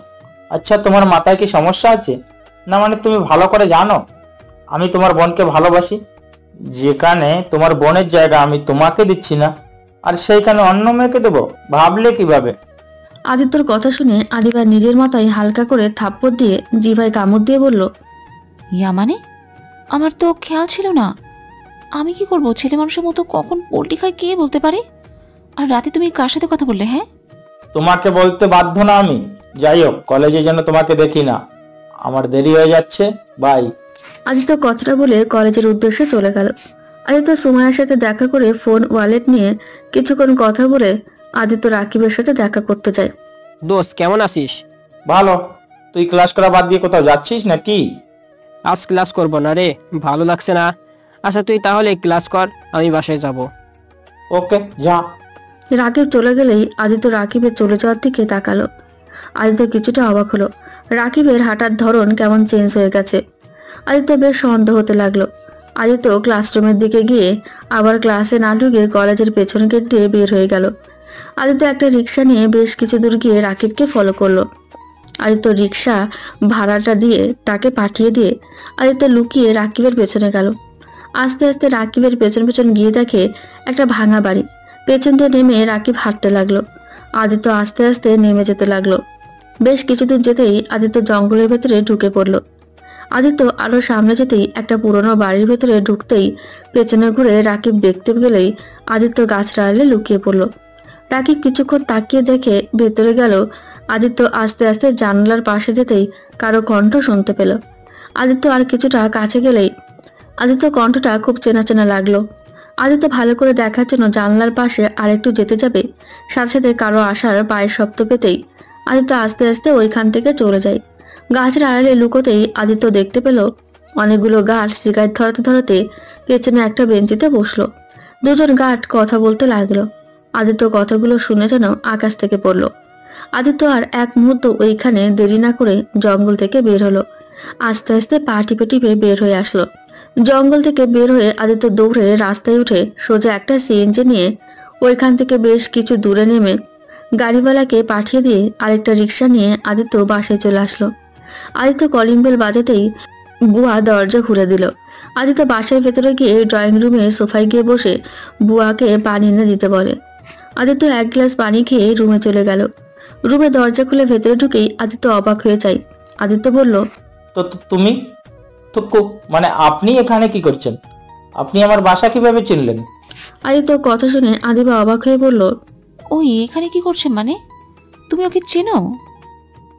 S2: আচ্ছা, তোমার মাথায় কি সমস্যা আছে? না মানে তুমি ভালো করে জানো আমি তোমার বোনকে ভালোবাসি। যেখানে তোমার বোনের জায়গা আমি তোমাকে দিচ্ছি না, আর সেইখানে অন্য মেয়েকে দেবো, ভাবলে কিভাবে?
S1: আদিত্যর কথা শুনে আদিবা নিজের মাথায় হালকা করে থাপ্পড় দিয়ে জিভায় কামড় দিয়ে বলল,
S3: ইয়া মানে? আমার তো খেয়াল ছিল না। আমি কি করব, ছেলে মানুষের মতো কখন পোল্টি খায় কে বলতে পারে? আর রাতে তুমি কার সাথে কথা বললে? হ্যাঁ,
S2: তোমাকে বলতে বাধ্য না আমি। যাই হোক, কলেজে যেন তোমাকে দেখি না, আমার দেরি হয়ে যাচ্ছে, বাই।
S1: আদিত্য কথাটা বলে কলেজের উদ্দেশ্যে চলে গেল। আদিত্য সুমাইয়ার সাথে দেখা করে ফোন ওয়ালেট নিয়ে কিছুক্ষণ কথা বলে আদিত্য রাকিবের সাথে দেখা করতে যায়।
S4: দোস্ত, কেমন আছিস?
S2: ভালো। তুই ক্লাস করা বাদ দিয়ে কোথাও যাচ্ছিস নাকি?
S4: আজ ক্লাস করব না রে, ভালো লাগছে না। আচ্ছা তুই তাহলে ক্লাস কর, আমি বাসায় যাব।
S2: ওকে, যা।
S1: রাকিব চলে গেলেই আদিত্য রাকিবের চলে যাওয়ার দিকে তাকালো। আদিত্য কিছুটা অবাক হলো। রাকিবের হাঁটার ধরন কেমন চেঞ্জ হয়ে গেছে। আদিত্য বেশ সন্দেহ হতে লাগলো। আদিত্য ক্লাসরুমের দিকে গিয়ে আবার ক্লাসে না ঢুকে কলেজের পেছন গেট দিয়ে বের হয়ে গেল। আদিত্য একটা রিক্সা নিয়ে বেশ কিছু দূর গিয়ে রাকিবকে ফলো করলো। আদিত্য রিক্সা ভাড়াটা দিয়ে তাকে পাঠিয়ে দিয়ে আদিত্য লুকিয়ে রাকিবের পেছনে গেল। আস্তে আস্তে রাকিবের পেছন পেছন গিয়ে দেখে একটা ভাঙা বাড়ি। পেছন দিয়ে নেমে রাকিব হাঁটতে লাগলো। আদিত্য আস্তে আস্তে নেমে যেতে লাগলো। বেশ কিছুদূর যেতেই আদিত্য জঙ্গলের ভেতরে ঢুকে পড়ল। আদিত্য আরো সামনে যেতেই একটা পুরনো বাড়ির ভেতরে ঢুকতেই পেছনে ঘুরে রাকিব দেখতে গেলেই আদিত্য গাছের আড়ালে লুকিয়ে পড়ল। রাকিব কিছুক্ষণ তাকিয়ে দেখে ভেতরে গেল। আদিত্য আস্তে আস্তে জানালার পাশে যেতেই কারো কণ্ঠ শুনতে পেল। আদিত্য আর কিছুটা কাছে গেলেই আদিত্য কণ্ঠটা খুব চেনা চেনা লাগলো। আদিত্য ভালো করে দেখার জন্য জানলার পাশে আরেকটু যেতে যাবে, সাথে সাথে কারো আসার পায়ের শব্দ পেতেই আদিত্য আস্তে আস্তে ওইখান থেকে চলে যায়। গাছের আড়ালে লুকোতেই আদিত্য দেখতে পেল অনেকগুলো গার্ড সিগারেট ধরাতে ধরাতে পেছনে একটা বেঞ্চিতে বসলো। দুজন গার্ড কথা বলতে লাগলো। আদিত্য কথাগুলো শুনে যেন আকাশ থেকে পড়লো। আদিত্য আর এক মুহূর্ত ওইখানে দেরি না করে জঙ্গল থেকে বের হলো। আস্তে আস্তে পা টিপে টিপে বের হয়ে আসলো। জঙ্গল থেকে বের হয়ে আদিত্য দৌড়ে রাস্তায় উঠে সোজা একটা সিএনজি নিয়ে ওইখান থেকে বেশ কিছু দূরে নেমে গাড়িওয়ালাকে পাঠিয়ে দিয়ে আরেকটা রিক্সা নিয়ে আদিত্য বাসায় চলে আসলো। আদিত্য কলিং বেল বাজাতেই বুয়া দরজা খুলে দিল। আদিত্য বাসার ভেতরে গিয়ে ড্রয়িং রুমে সোফায় গিয়ে বসে বুয়াকে পানি এনে দিতে বলে। আদিত্য এক গ্লাস পানি খেয়ে রুমে চলে গেল। রুমে দরজা খুলে ভেতরে ঢুকেই আদিত্য অবাক হয়ে যায়। আদিত্য বলল,
S2: তুমি তো মানে আপনি এখানে কি করছেন? আপনি আমার বাসা কিভাবে চিনলেন?
S1: আদিত্য কথা শুনে আদিবা অবাক হয়ে বলল,
S3: ওই এখানে কি করছে মানে? তুমি ওকে চেনো?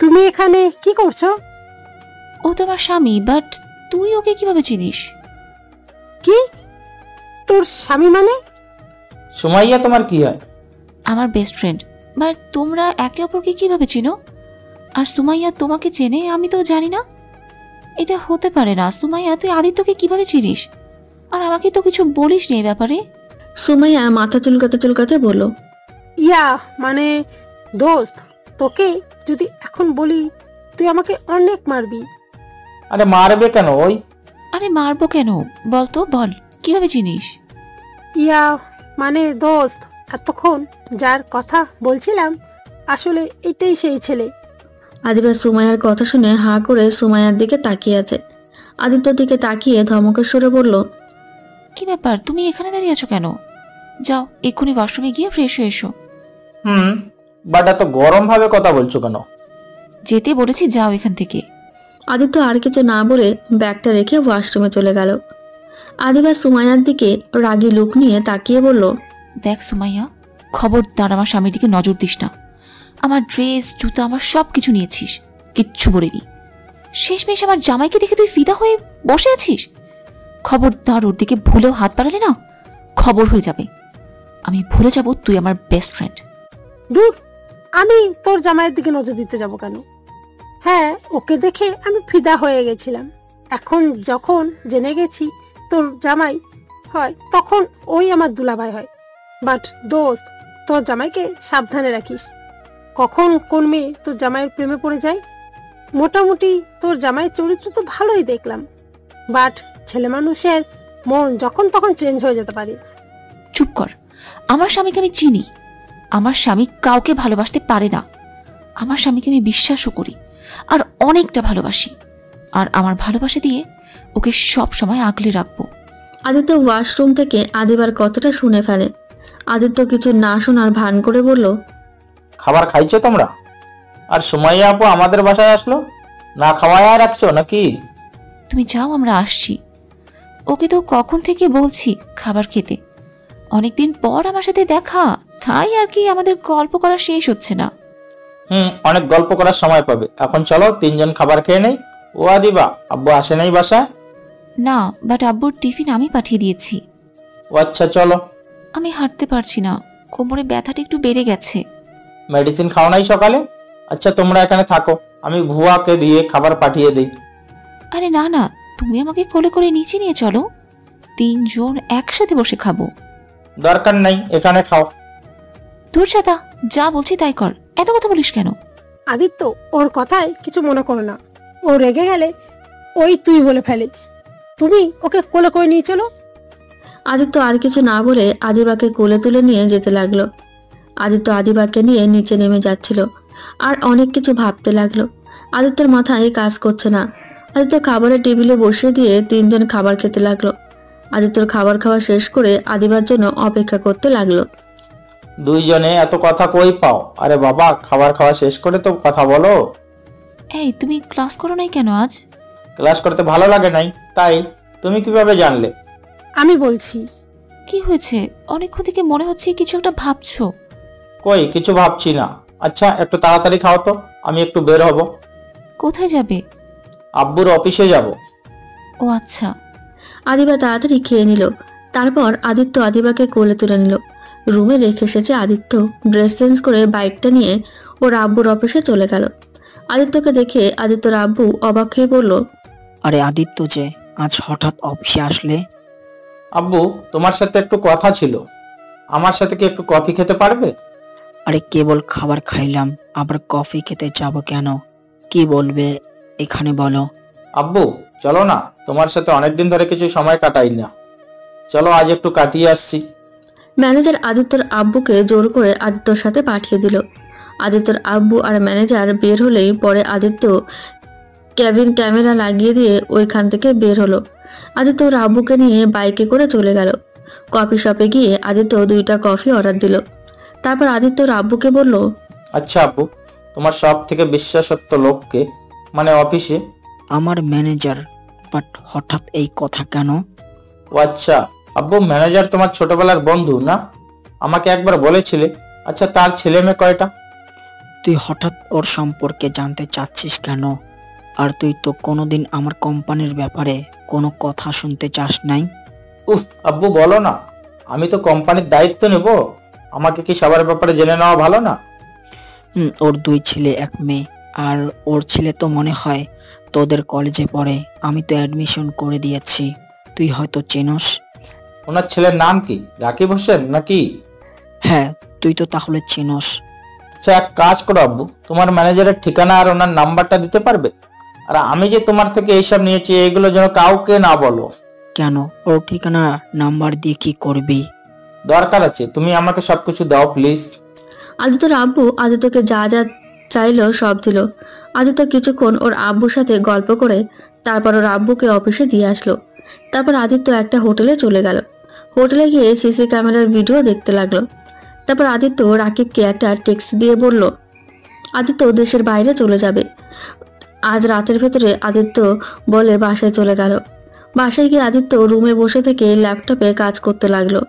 S8: তুমি এখানে কি করছো?
S3: ও তো আমার স্বামী, বাট তুই ওকে কিভাবে চিনিস?
S8: কি তোর স্বামী মানে?
S2: সুমাইয়া তোমার কি হয়?
S3: আমার বেস্ট ফ্রেন্ড। বাট তোমরা একে অপরকে কিভাবে চিনো? আর সুমাইয়া তোমাকে চেনে আমি তো জানি না। এটা হতে পারে না। সুমাইয়া, তুই আদিত্যকে কিভাবে চিনিস? আর আমাকে তো কিছু বলিস নি এই ব্যাপারে।
S1: সুমাইয়া মাথা চুলকাতে চুলকাতে বলল,
S8: ইয়া মানে দোস্ত, তোকে যদি এখন বলি তুই আমাকে অনেক মারবি।
S2: আরে মারবে কেন?
S3: আরে মারবো কেন? বল তো, বল কিভাবে চিনিস?
S8: ইয়া মানে দোস্ত, এতক্ষণ যার কথা বলছিলাম আসলে এটাই সেই ছেলে।
S1: আদিবা সুমাইয়ার কথা শুনে হাঁ করে সুমাইয়ার দিকে তাকিয়ে আছে। আদিত্যর দিকে তাকিয়ে ধমকের সুরে বলল,
S3: কি ব্যাপার, তুমি এখানে দাঁড়িয়ে আছো কেন? যাও এক্ষুনি ওয়াশরুমে গিয়ে ফ্রেশ হয়ে এসো।
S2: বাট এত গরম ভাবে কথা বলছো কেন?
S3: যেতে বলেছি, যাও এখান থেকে।
S1: আদিত্য আর কিছু না বলে ব্যাগটা রেখে ওয়াশরুমে চলে গেল। আদিবা সুমাইয়ার দিকে রাগী লুক নিয়ে তাকিয়ে বলল,
S3: দেখ সুমাইয়া, খবরদার আমার স্বামীর দিকে নজর দিস না। আমার ড্রেস, জুতা, আমার সব কিছু নিয়েছিস, কিচ্ছু বলিনি। শেষমেশ আমার জামাইকে দেখে তুই ফিদা হয়ে বসে আছিস। খবরদার ওর দিকে ভুলেও হাত বাড়ালে না, খবর হয়ে যাবে। আমি ভুলে যাব তুই আমার বেস্ট ফ্রেন্ড।
S8: দূর, আমি তোর জামাইয়ের দিকে নজর দিতে যাব কেন? হ্যাঁ, ওকে দেখে আমি ফিদা হয়ে গেছিলাম। এখন যখন জেনে গেছি তোর জামাই হয়, তখন ওই আমার দুলাভাই হয়। বাট দোস্ত, তোর জামাইকে সাবধানে রাখিস। কখন কোন মেয়ে তোর জামাইয়ের প্রেমে পড়ে যায়। মোটামুটি তোর জামাইয়ের চরিত্র তো ভালোই দেখলাম, বাট ছেলে মানুষের মন যখন তখন চেঞ্জ হয়ে যেতে পারে।
S3: চুপ কর। আমার স্বামীকে আমি চিনি। আমার স্বামী কাউকে ভালোবাসতে পারে না। আমার স্বামীকে আমি বিশ্বাসও করি আর অনেকটা ভালোবাসি। আর আমার ভালোবাসা দিয়ে ওকে সব সময় আগলে রাখবো।
S1: আদিত্য ওয়াশরুম থেকে আদিবার কথাটা শুনে ফেলে। আদিত্য কিছু না শোনার ভান করে বলল,
S2: খাবার খাইছো তোমরা? আর সুমাইয়া আপু আমাদের বাসায় আসলো, না খাওয়ায় রাখছো নাকি?
S3: তুমি যাও, আমরা আসছি। ওকে তো কখন থেকে বলছি খাবার খেতে। অনেকদিন পর আমার সাথে দেখা, তাই আর কি আমাদের গল্প করা শেষ হচ্ছে না।
S2: অনেক গল্প করার সময় পাবে। এখন চলো তিনজন খাবার খেয়ে নেই। ও আদিবা, আব্বু আসে নাই বাসায়?
S3: না, বাট আব্বুর টিফিন আমি পাঠিয়ে দিয়েছি।
S2: ও আচ্ছা, চলো।
S3: আমি হাঁটতে পারছি না, কোমরে ব্যথাটা একটু বেড়ে গেছে।
S2: মেডিসিন খাও নাই সকালে? আচ্ছা তোমরা এখানে থাকো, আমি ভুয়াকে দিয়ে খাবার পাঠিয়ে দিই।
S3: আরে না না, তুমি আমাকে কোলে করে নিচে নিয়ে চলো, তিনজন একসাথে বসে খাবো।
S2: দরকার নাই, এখানে খাও।
S3: দূর ছাতা, যা বলছি তাই কর, এত কথা বলিস কেন?
S8: আদিত্য, ওর কথায় কিছু মনে করো না। ও রেগে গেলে ওই তুই বলে ফেলে। তুমি ওকে কোলে করে নিয়ে চলো।
S1: আদিত্য আর কিছু না বলে আদিবাকে কোলে তুলে নিয়ে যেতে লাগলো। আদিত্য আদিবাকে নিয়ে নিচে নেমে যাচ্ছিল আর অনেক কিছু ভাবতে লাগলো। আদিত্যর মাথায় কাজ করছে না। আদিত্য খাবারের টেবিলে বসিয়ে দিয়ে তিনজন খাবার খেতে লাগলো। আদিত্যর খাবার খাওয়া শেষ করে আদিবার জন্য অপেক্ষা করতে লাগলো।
S2: দুইজনে এত কথা কই পাও? আরে বাবা, খাবার খাওয়া শেষ করে তো কথা বলো।
S3: এই তুমি ক্লাস করো নাই কেন আজ?
S2: ক্লাস করতে ভালো লাগে নাই তাই। তুমি কিভাবে জানলে?
S8: আমি বলছি।
S3: কি হয়েছে? অনেকক্ষণ থেকে মনে হচ্ছে কিছু একটা ভাবছো।
S2: কই কিছু ভাবছি না। আচ্ছা একটু তাড়াতাড়ি খাও তো, আমি একটু বের হব।
S3: কোথায় যাবে?
S2: আব্বুর অফিসে যাব।
S3: ও আচ্ছা।
S1: আদিবা তাড়াতাড়ি খেয়ে নিল। তারপর আদিত্য আদিবাকে কোলে তুলে নিল। রুমে রেখে এসেছে আদিত্য ড্রেস চেঞ্জ করে বাইকটা নিয়ে ওর আব্বুর অফিসে চলে গেল। আদিত্যকে দেখে আদিত্যর আব্বু অবাক হয়ে বলল,
S6: আরে আদিত্য যে আজ হঠাৎ অফিসে আসলে?
S2: আব্বু তোমার সাথে একটু কথা ছিল। আমার সাথে কি একটু কফি খেতে পারবে?
S6: আরে কেবল খাবার খাইলাম, আবার কফি খেতে যাব কেন? কি বলবে এখানে বলো।
S2: আব্বু চলো না, তোমার সাথে অনেকদিন ধরে কিছু সময় কাটাই না, চলো আজ একটু কাটিয়ে আসছি।
S1: ম্যানেজার আদিত্যর আব্বুকে জোর করে আদিত্যর সাথে পাঠিয়ে দিল। আদিত্যর আব্বু আর ম্যানেজার বের হলেই পরে আদিত্য ক্যাবিন ক্যামেরা লাগিয়ে দিয়ে ওইখান থেকে বের হলো। আদিত্য ওর আব্বুকে নিয়ে বাইকে করে চলে গেল। কফি শপে গিয়ে আদিত্য 2টা কফি অর্ডার দিল। তারপর আদিত্য ওর আব্বুকে বলল,
S2: আচ্ছা আব্বু, তোমার সব থেকে বিশ্বাসত্ব লোককে, মানে অফিসে?
S6: আমার ম্যানেজার। বাট হঠাৎ এই কথা কেন?
S2: ও আচ্ছা আব্বু, ম্যানেজার তোমার ছোটবেলার বন্ধু না? আমাকে একবার বলেছিলে। আচ্ছা তার ছেলে মেয়ে কয়টা?
S6: তুই হঠাৎ ওর সম্পর্কে জানতে চাচ্ছিস কেন? আর তুই তো কোনোদিন আমার কোম্পানির ব্যাপারে কোনো কথা শুনতে চাস নাই।
S2: উফ আব্বু বলো না, আমি তো কোম্পানির দায়িত্ব নেব, আমাকে কি সবার ব্যাপারে জেনে নেওয়া ভালো না?
S6: ওর 2 ছেলে 1 মেয়ে। আর ওর ছেলে তো মনে হয় তোদের কলেজে পড়ে। আমি তো অ্যাডমিশন করে দিয়েছি, তুই হয়তো চেনস।
S2: ওনার ছেলের নাম কি? রাকিব হোসেন নাকি?
S6: হ্যাঁ, তুই তো তাহলে চেনস।
S2: আচ্ছা এক কাজ করো আব্বু, তোমার ম্যানেজারের ঠিকানা আর ওনার নাম্বারটা দিতে পারবে? আর আমি যে তোমার থেকে এইসব নিয়েছি এগুলো যেন কাউকে না বলো।
S6: কেন, ওর ঠিকানা নাম্বার দিয়ে কি করবি?
S2: দরকার আছে, তুমি আমাকে সবকিছু দাও প্লিজ।
S1: আদিত্যর আব্বু আদিত্যকে যা যা চাইলো সব দিল। আদিত্য কিছুক্ষণ ওর আব্বুর সাথে গল্প করে তারপর ওর আব্বুকে অফিসে দিয়ে আসলো। তারপর আদিত্য একটা হোটেলে চলে গেল। হোটেলে গিয়ে সিসি ক্যামেরার ভিডিও দেখতে লাগলো। তারপর আদিত্য রাকিবকে একটা টেক্সট দিয়ে বলল আদিত্য দেশের বাইরে চলে যাবে। আজ রাতের ভেতরে আদিত্য বলে বাসায় চলে গেল। বাসায় গিয়ে আদিত্য রুমে বসে থেকে ল্যাপটপে কাজ করতে লাগলো।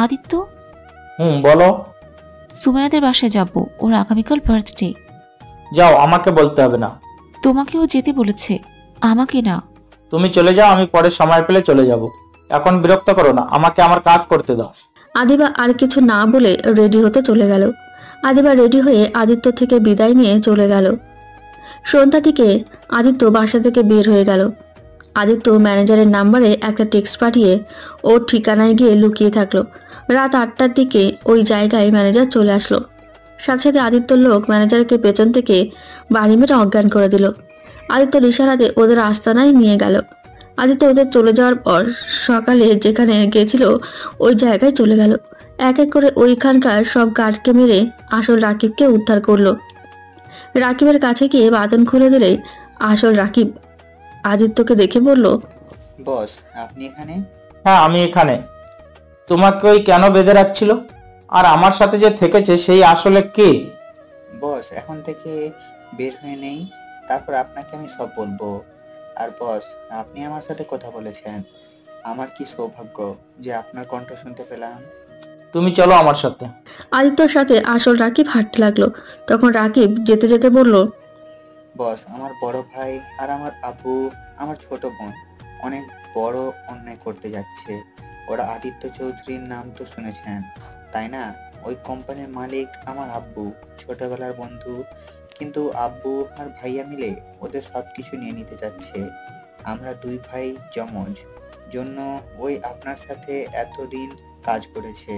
S3: আদিত্য,
S2: বলো।
S3: সুমাইয়াদের বাসায় যাব, ওর আগামীকাল বার্থডে।
S2: যাও, আমাকে বলতে হবে না।
S3: তোমাকেও যেতে বলেছে, আমাকে না।
S2: তুমি চলে যাও, আমি পরে সময় পেলে চলে যাব। এখন বিরক্ত করো না, আমাকে আমার কাজ করতে দাও।
S1: আদিবা আর কিছু না বলে রেডি হতে চলে গেল। আদিবা রেডি হয়ে আদিত্য থেকে বিদায় নিয়ে চলে গেল। সন্ধ্যা থেকে আদিত্য বাসা থেকে বের হয়ে গেল। আদিত্য ম্যানেজারের নাম্বারে একটা টেক্সট পাঠিয়ে ওর ঠিকানায় গিয়ে লুকিয়ে থাকলো। রাত 8টার দিকে ওই জায়গায় ম্যানেজার চলে আসলো। সাথে সাথে আদিত্যর লোক ম্যানেজারকে পেছন থেকে বাড়ি মেরে অজ্ঞান করে দিল। আদিত্যর ইশারাতে ওদের আস্তানায় নিয়ে গেল। আদিত্য ওদের চলে যাওয়ার পর সকালে যেখানে গেছিল ওই জায়গায় চলে গেল। এক এক করে ওইখানকার সব গার্ডকে মেরে আসল রাকিবকে উদ্ধার করলো। রাকিবের কাছে গিয়ে বাদন খুলে দিলে আসল রাকিব আদিত্যকে দেখে বলল,
S9: বস আপনি এখানে?
S2: হ্যাঁ আমি এখানে। তোমাকে ওই কেন বেঁধে রাখছিল? আর আমার সাথে যে থেকেছে সেই আসলে কে?
S9: বস এখন থেকে বের হয়ে নেই, তারপর আপনাকে আমি সব বলবো। আর বস আপনি আমার সাথে কথা বলেছেন, আমার কি সৌভাগ্য যে আপনার কণ্ঠ শুনতে পেলাম।
S2: তুমি চলো আমার সাথে।
S1: আদিত্যর সাথে আসল রাকিব হাঁটতে লাগলো। তখন রাকিব যেতে যেতে বলল,
S9: বস আমার বড় ভাই আর আমার আব্বু, আমার ছোট বোন অনেক বড় অন্যায় করতে যাচ্ছে। ওরা আদিত্য চৌধুরীর নাম তো শুনেছেন তাই না? ওই কোম্পানির মালিক আমার আব্বু, ছোটবেলার বন্ধু। কিন্তু আব্বু আর ভাইয়া মিলে ওদের সব কিছু নিয়ে নিতে চাচ্ছে। আমরা 2 ভাই যমজ, জন্য ওই আপনার সাথে এতদিন কাজ করেছে।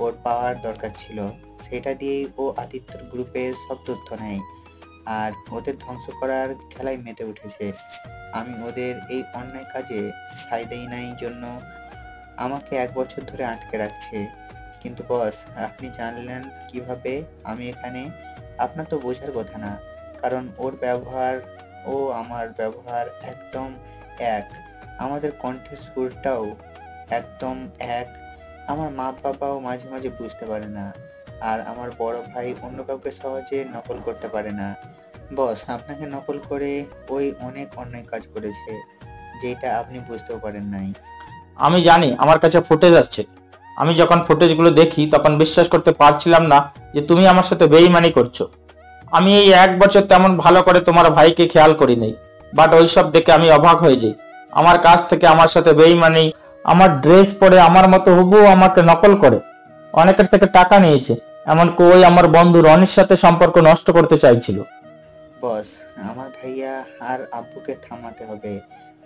S9: ওর পাওয়ার দরকার ছিল, সেটা দিয়েই ও আদিত্যর গ্রুপের সব তথ্য নেয় আর ওদের ধ্বংস করার খেলায় মেতে উঠেছে। আমি ওদের এই অন্যায় কাজে সায় দেই নাই জন্য আমাকে 1 বছর ধরে আটকে রাখছে। কিন্তু বস আপনি জানলেন কিভাবে আমি এখানে? আপনার তো বোঝার কথা না, কারণ ওর ব্যবহার ও আমার ব্যবহার একদম এক। আমাদের কণ্ঠের সুরটাও একদম এক। আমার মা বাবাও মাঝে মাঝে বুঝতে পারে না, আর আমার বড় ভাই অন্য কাউকে সহজে নকল করতে পারে না। বস, আপনাকে নকল করে ওই অনেক অন্যায় কাজ করেছে, যেটা আপনি বুঝতেও পারেন নাই।
S2: আমি জানি আমার কাছে ফুটেজ আছে। আমি যখন ফুটেজগুলো দেখি তখন বিশ্বাস করতে পারছিলাম না যে তুমি আমার সাথে বেইমানি করছো। আমি এই 1 বছর তেমন ভালো করে তোমার ভাইকে খেয়াল করি নাই, বাট ওইসব দেখে আমি অবাক হয়ে যাই। আমার কাছ থেকে আমার সাথে বেইমানি, আমার ড্রেস পরে আমার মতো হুবহু আমাকে নকল করে অনেকের থেকে টাকা নিয়েছে, এমনকি ওই আমার বন্ধু রনির সাথে সম্পর্ক নষ্ট করতে চাইছিল।
S9: বস, আমার ভাইয়া আর আব্বুকে থামাতে হবে,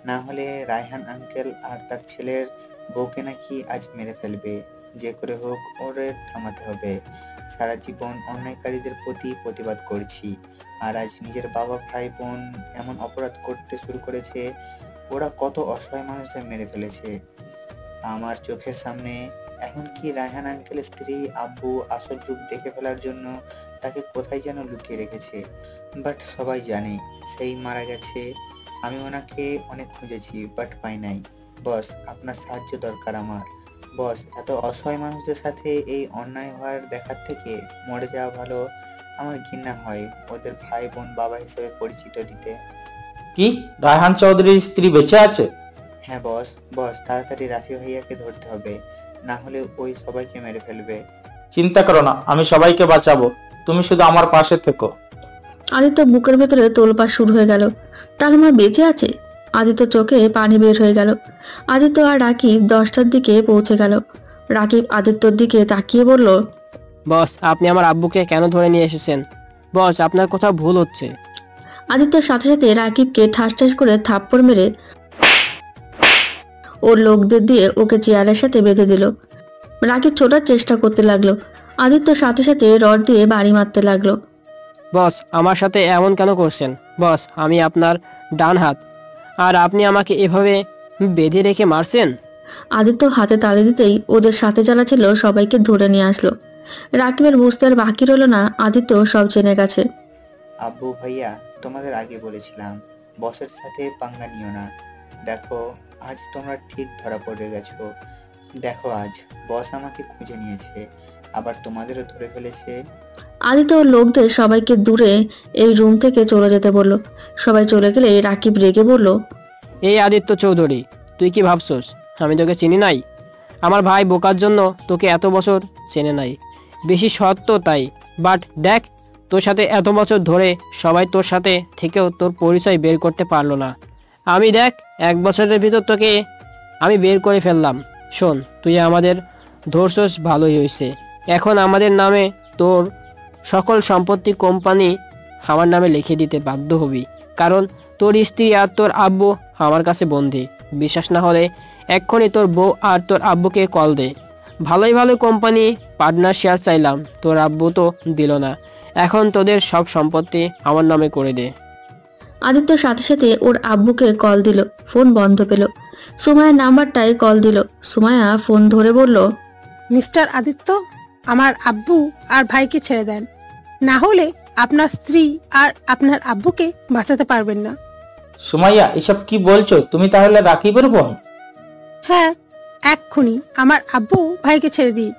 S9: না হলে রায়হান আঙ্কেল আর তার ছেলের বউকে নাকি আজ মেরে ফেলবে। যে করে হোক ওদের থামাতে হবে। সারা জীবন অন্যায়কারীদের প্রতি প্রতিবাদ করছি, আর আজ নিজের বাবা ভাই বোন এমন অপরাধ করতে শুরু করেছে। ওরা কত অসহায় মানুষদের মেরে ফেলেছে আমার চোখের সামনে। এখন কি রায়হান আঙ্কেলের স্ত্রী আব্বু আসল রূপ দেখে ফেলার জন্য তাকে কোথায় যেন লুকিয়ে রেখেছে, বাট সবাই জানে সেই মারা গেছে। আমি ওনাকে অনেক খুঁজেছি, বাট পাই নাই। বস, আপনার সাহায্য দরকার আমার। বস, এত অসহায় মানুষদের সাথে এই অন্যায় হওয়ার দেখার থেকে মরে যাওয়া ভালো। আমার ঘৃণা হয় ওদের ভাই বোন বাবা হিসেবে পরিচিত দিতে।
S2: কি, রায়হান চৌধুরীর স্ত্রী বেঁচে আছে?
S9: হ্যাঁ বস, তাড়াতাড়ি রাফি ভাইয়াকে ধরতে হবে, না হলে ওই সবাইকে মেরে ফেলবে।
S2: চিন্তা করো না, আমি সবাইকে বাঁচাবো, তুমি শুধু আমার পাশে থেকো।
S1: আদিত্য বুকের ভেতরে তোলপাড় শুরু হয়ে গেল। তার মা বেঁচে আছে? আদিত্য চোখে পানি বের হয়ে গেল। আদিত্য আর রাকিব 10টার দিকে পৌঁছে গেল। রাকিব আদিত্যর দিকে তাকিয়ে বলল,
S4: বস, আপনি আমার আব্বুকে কেন ধরে নিয়ে এসেছেন? বস, আপনার কোথাও ভুল হচ্ছে।
S1: আদিত্যর সাথে সাথে রাকিবকে ঠাস ঠাস করে থাপ্পড় মেরে ওর লোকদের দিয়ে ওকে চেয়ারের সাথে বেঁধে দিল। রাকিব ছোটার চেষ্টা করতে লাগলো। আদিত্যর সাথে সাথে রড দিয়ে বাড়ি মারতে লাগলো।
S4: বস, আমার সাথে এমন কেন করছেন? বস, আমি আপনার ডান হাত, আর আপনি আমাকে এভাবে বেঁধে রেখে মারছেন।
S1: আদিত্য হাতে তালি দিতেই ওদের সাথে যারা ছিল সবাইকে ধরে নিয়ে আসলো। রাকিবের বুঝতে আর বাকি রইল না, আদিত্য সব জেনে গেছে।
S9: আব্বু ভাইয়া, তোমাদের আগে বলেছিলাম বসের সাথে পাঙ্গা নিও না। দেখো, আজ তোমরা ঠিক ধরা পড়ে গেছো। দেখো, আজ বস আমাকে খুঁজে নিয়েছে, আবার তোমাদেরও ধরে ফেলেছে।
S1: আদিত্য ওর লোকদের সবাইকে দূরে এই রুম থেকে চলে যেতে বলল। সবাই চলে গেলে রাকিব রেগে বলল,
S4: এই আদিত্য চৌধুরী, তুই কি ভাবছস আমি তোকে চিনি নাই? আমার ভাই বোকার জন্য তোকে এত বছর চেনে নাই, বেশি সত্য তাই। বাট দেখ, তোর সাথে এত বছর ধরে সবাই তোর সাথে থেকেও তোর পরিচয় বের করতে পারলো না। আমি দেখ 1 বছরের ভিতর তোকে আমি বের করে ফেললাম। শোন, তুই আমাদের ধরছস, ভালোই হয়েছে। এখন আমাদের নামে তোর সকল সম্পত্তি কোম্পানি আমার নামে লিখে দিতে বাধ্য হবি, কারণ তোর স্ত্রী আর তোর আব্বু আমার কাছে বন্দী। বিশ্বাস না হলে এক্ষুনি তোর বউ আর তোর আব্বুকে কল দে। ভালোই ভালো কোম্পানি পার্টনার শেয়ার চাইলাম, তোর আব্বু তো দিল না। এখন তোদের সব সম্পত্তি আমার নামে করে দে।
S1: আদিত্য সাথে সাথে ওর আব্বুকে কল দিল। ফোন বন্ধ পেল। সুমায়ার নাম্বারটায় কল দিল। সুমায়া ফোন ধরে বলল,
S8: মিস্টার আদিত্য, আমার আব্বু আর ভাইকে ছেড়ে দেন, না হলে আপনার স্ত্রী আর আপনার আব্বুকে বাঁচাতে পারবেন না।
S2: সুমাইয়া, এসব কি বলছো? তুমি তাহলে রাকিবের বোন?
S8: হ্যাঁ, এক্ষুনি আমার আব্বু ভাইকে ছেড়ে দিন,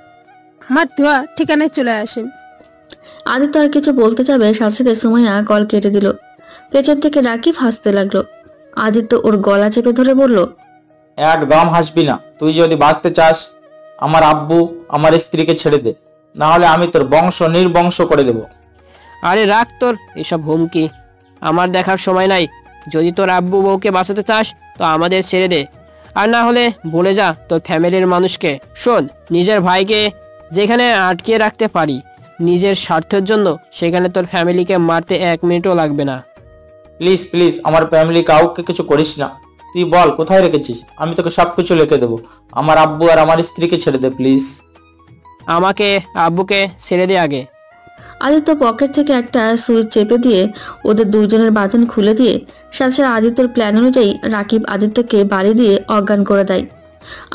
S8: আমার দেওয়া ঠিকানায় চলে আসেন।
S1: আদিত্য আর কিছু বলতে যাবে, সাথে সাথে সুমাইয়া কল কেটে দিল। পেছন থেকে রাকিব হাসতে লাগলো। আদিত্য ওর গলা চেপে ধরে বলল,
S2: একদম হাসবি না। তুই যদি বাঁচতে চাস, আমার আব্বু আমার স্ত্রীকে ছেড়ে দে, না হলে আমি তোর বংশ নির্বংশ করে দেব।
S4: আরে রাখ তোর এসব হুমকি, আমার দেখার সময় নাই। যদি তোর আব্বু বউকে বাঁচাতে চাস তো আমাদের ছেড়ে দে, আর না হলে বলে যা তোর ফ্যামিলির মানুষকে। শোন, নিজের ভাইকে যেখানে আটকে রাখতে পারি নিজের স্বার্থের জন্য, সেখানে তোর ফ্যামিলিকে মারতে 1 মিনিটও লাগবে না।
S2: প্লিজ প্লিজ, আমার ফ্যামিলি কাউকে কিছু করিস না। তুই বল কোথায় রেখেছিস, আমি তোকে সবকিছু লিখে দেবো। আমার আব্বু আর আমার স্ত্রীকে ছেড়ে দে প্লিজ।
S4: আমাকে আব্বুকে ছেড়ে দে আগে।
S1: আদিত্য পকেট থেকে একটা সুইচ চেপে দিয়ে ওদের দুইজনের বাঁধন খুলে দিয়ে সাথে সাথে আদিত্যর প্ল্যান অনুযায়ী রাকিব আদিত্যকে বাড়ি দিয়ে অজ্ঞান করে দেয়।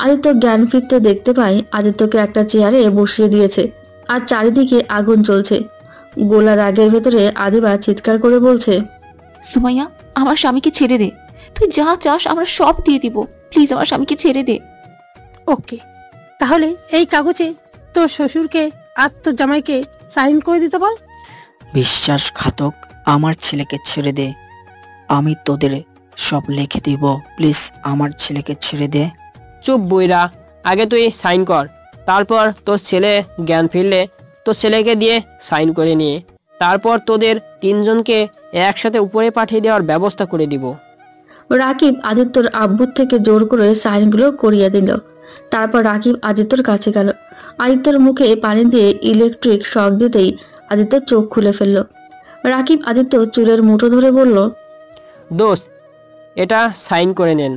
S1: আদিত্য জ্ঞান ফিরতে দেখতে পায় আদিত্যকে একটা চেয়ারে বসিয়ে দিয়েছে, আর চারিদিকে আগুন জ্বলছে। গোলা দাগের ভেতরে আদিবা চিৎকার করে বলছে,
S3: সুমাইয়া, আমার স্বামীকে ছেড়ে দে। তুই যা চাস আমরা সব দিয়ে দিব। প্লিজ আমার স্বামীকে ছেড়ে দে।
S8: ওকে, তাহলে এই কাগজে তোর শ্বশুরকে আর তোর জামাইকে সাইন করে দিতে বল।
S6: বিশ্বাসঘাতক, আমার ছেলেকে ছেড়ে দে। আমি তোদের সব লিখে দিব। প্লিজ আমার ছেলেকে ছেড়ে দে।
S4: চুপ বইরা, আগে তুই সাইন কর, তারপর তোর ছেলে জ্ঞান ফিরলে তোর ছেলেকে দিয়ে সাইন করে নিয়ে তারপর তোদের তিনজনকে একসাথে উপরে পাঠিয়ে দেওয়ার ব্যবস্থা করে দিব।
S1: রাকিব আদিত্যর আব্বুর থেকে জোর করে সাইনগুলো করিয়ে দিল। তারপর রাকিব আদিত্যর কাছে গেল। আদিত্যর মুখে পানি দিয়ে ইলেকট্রিক শক দিতেই আদিত্য চোখ খুলে ফেলল। রাকিব আদিত্য চুলের মুঠো ধরে বলল,
S4: দোস্ত, এটা সাইন করে নেন।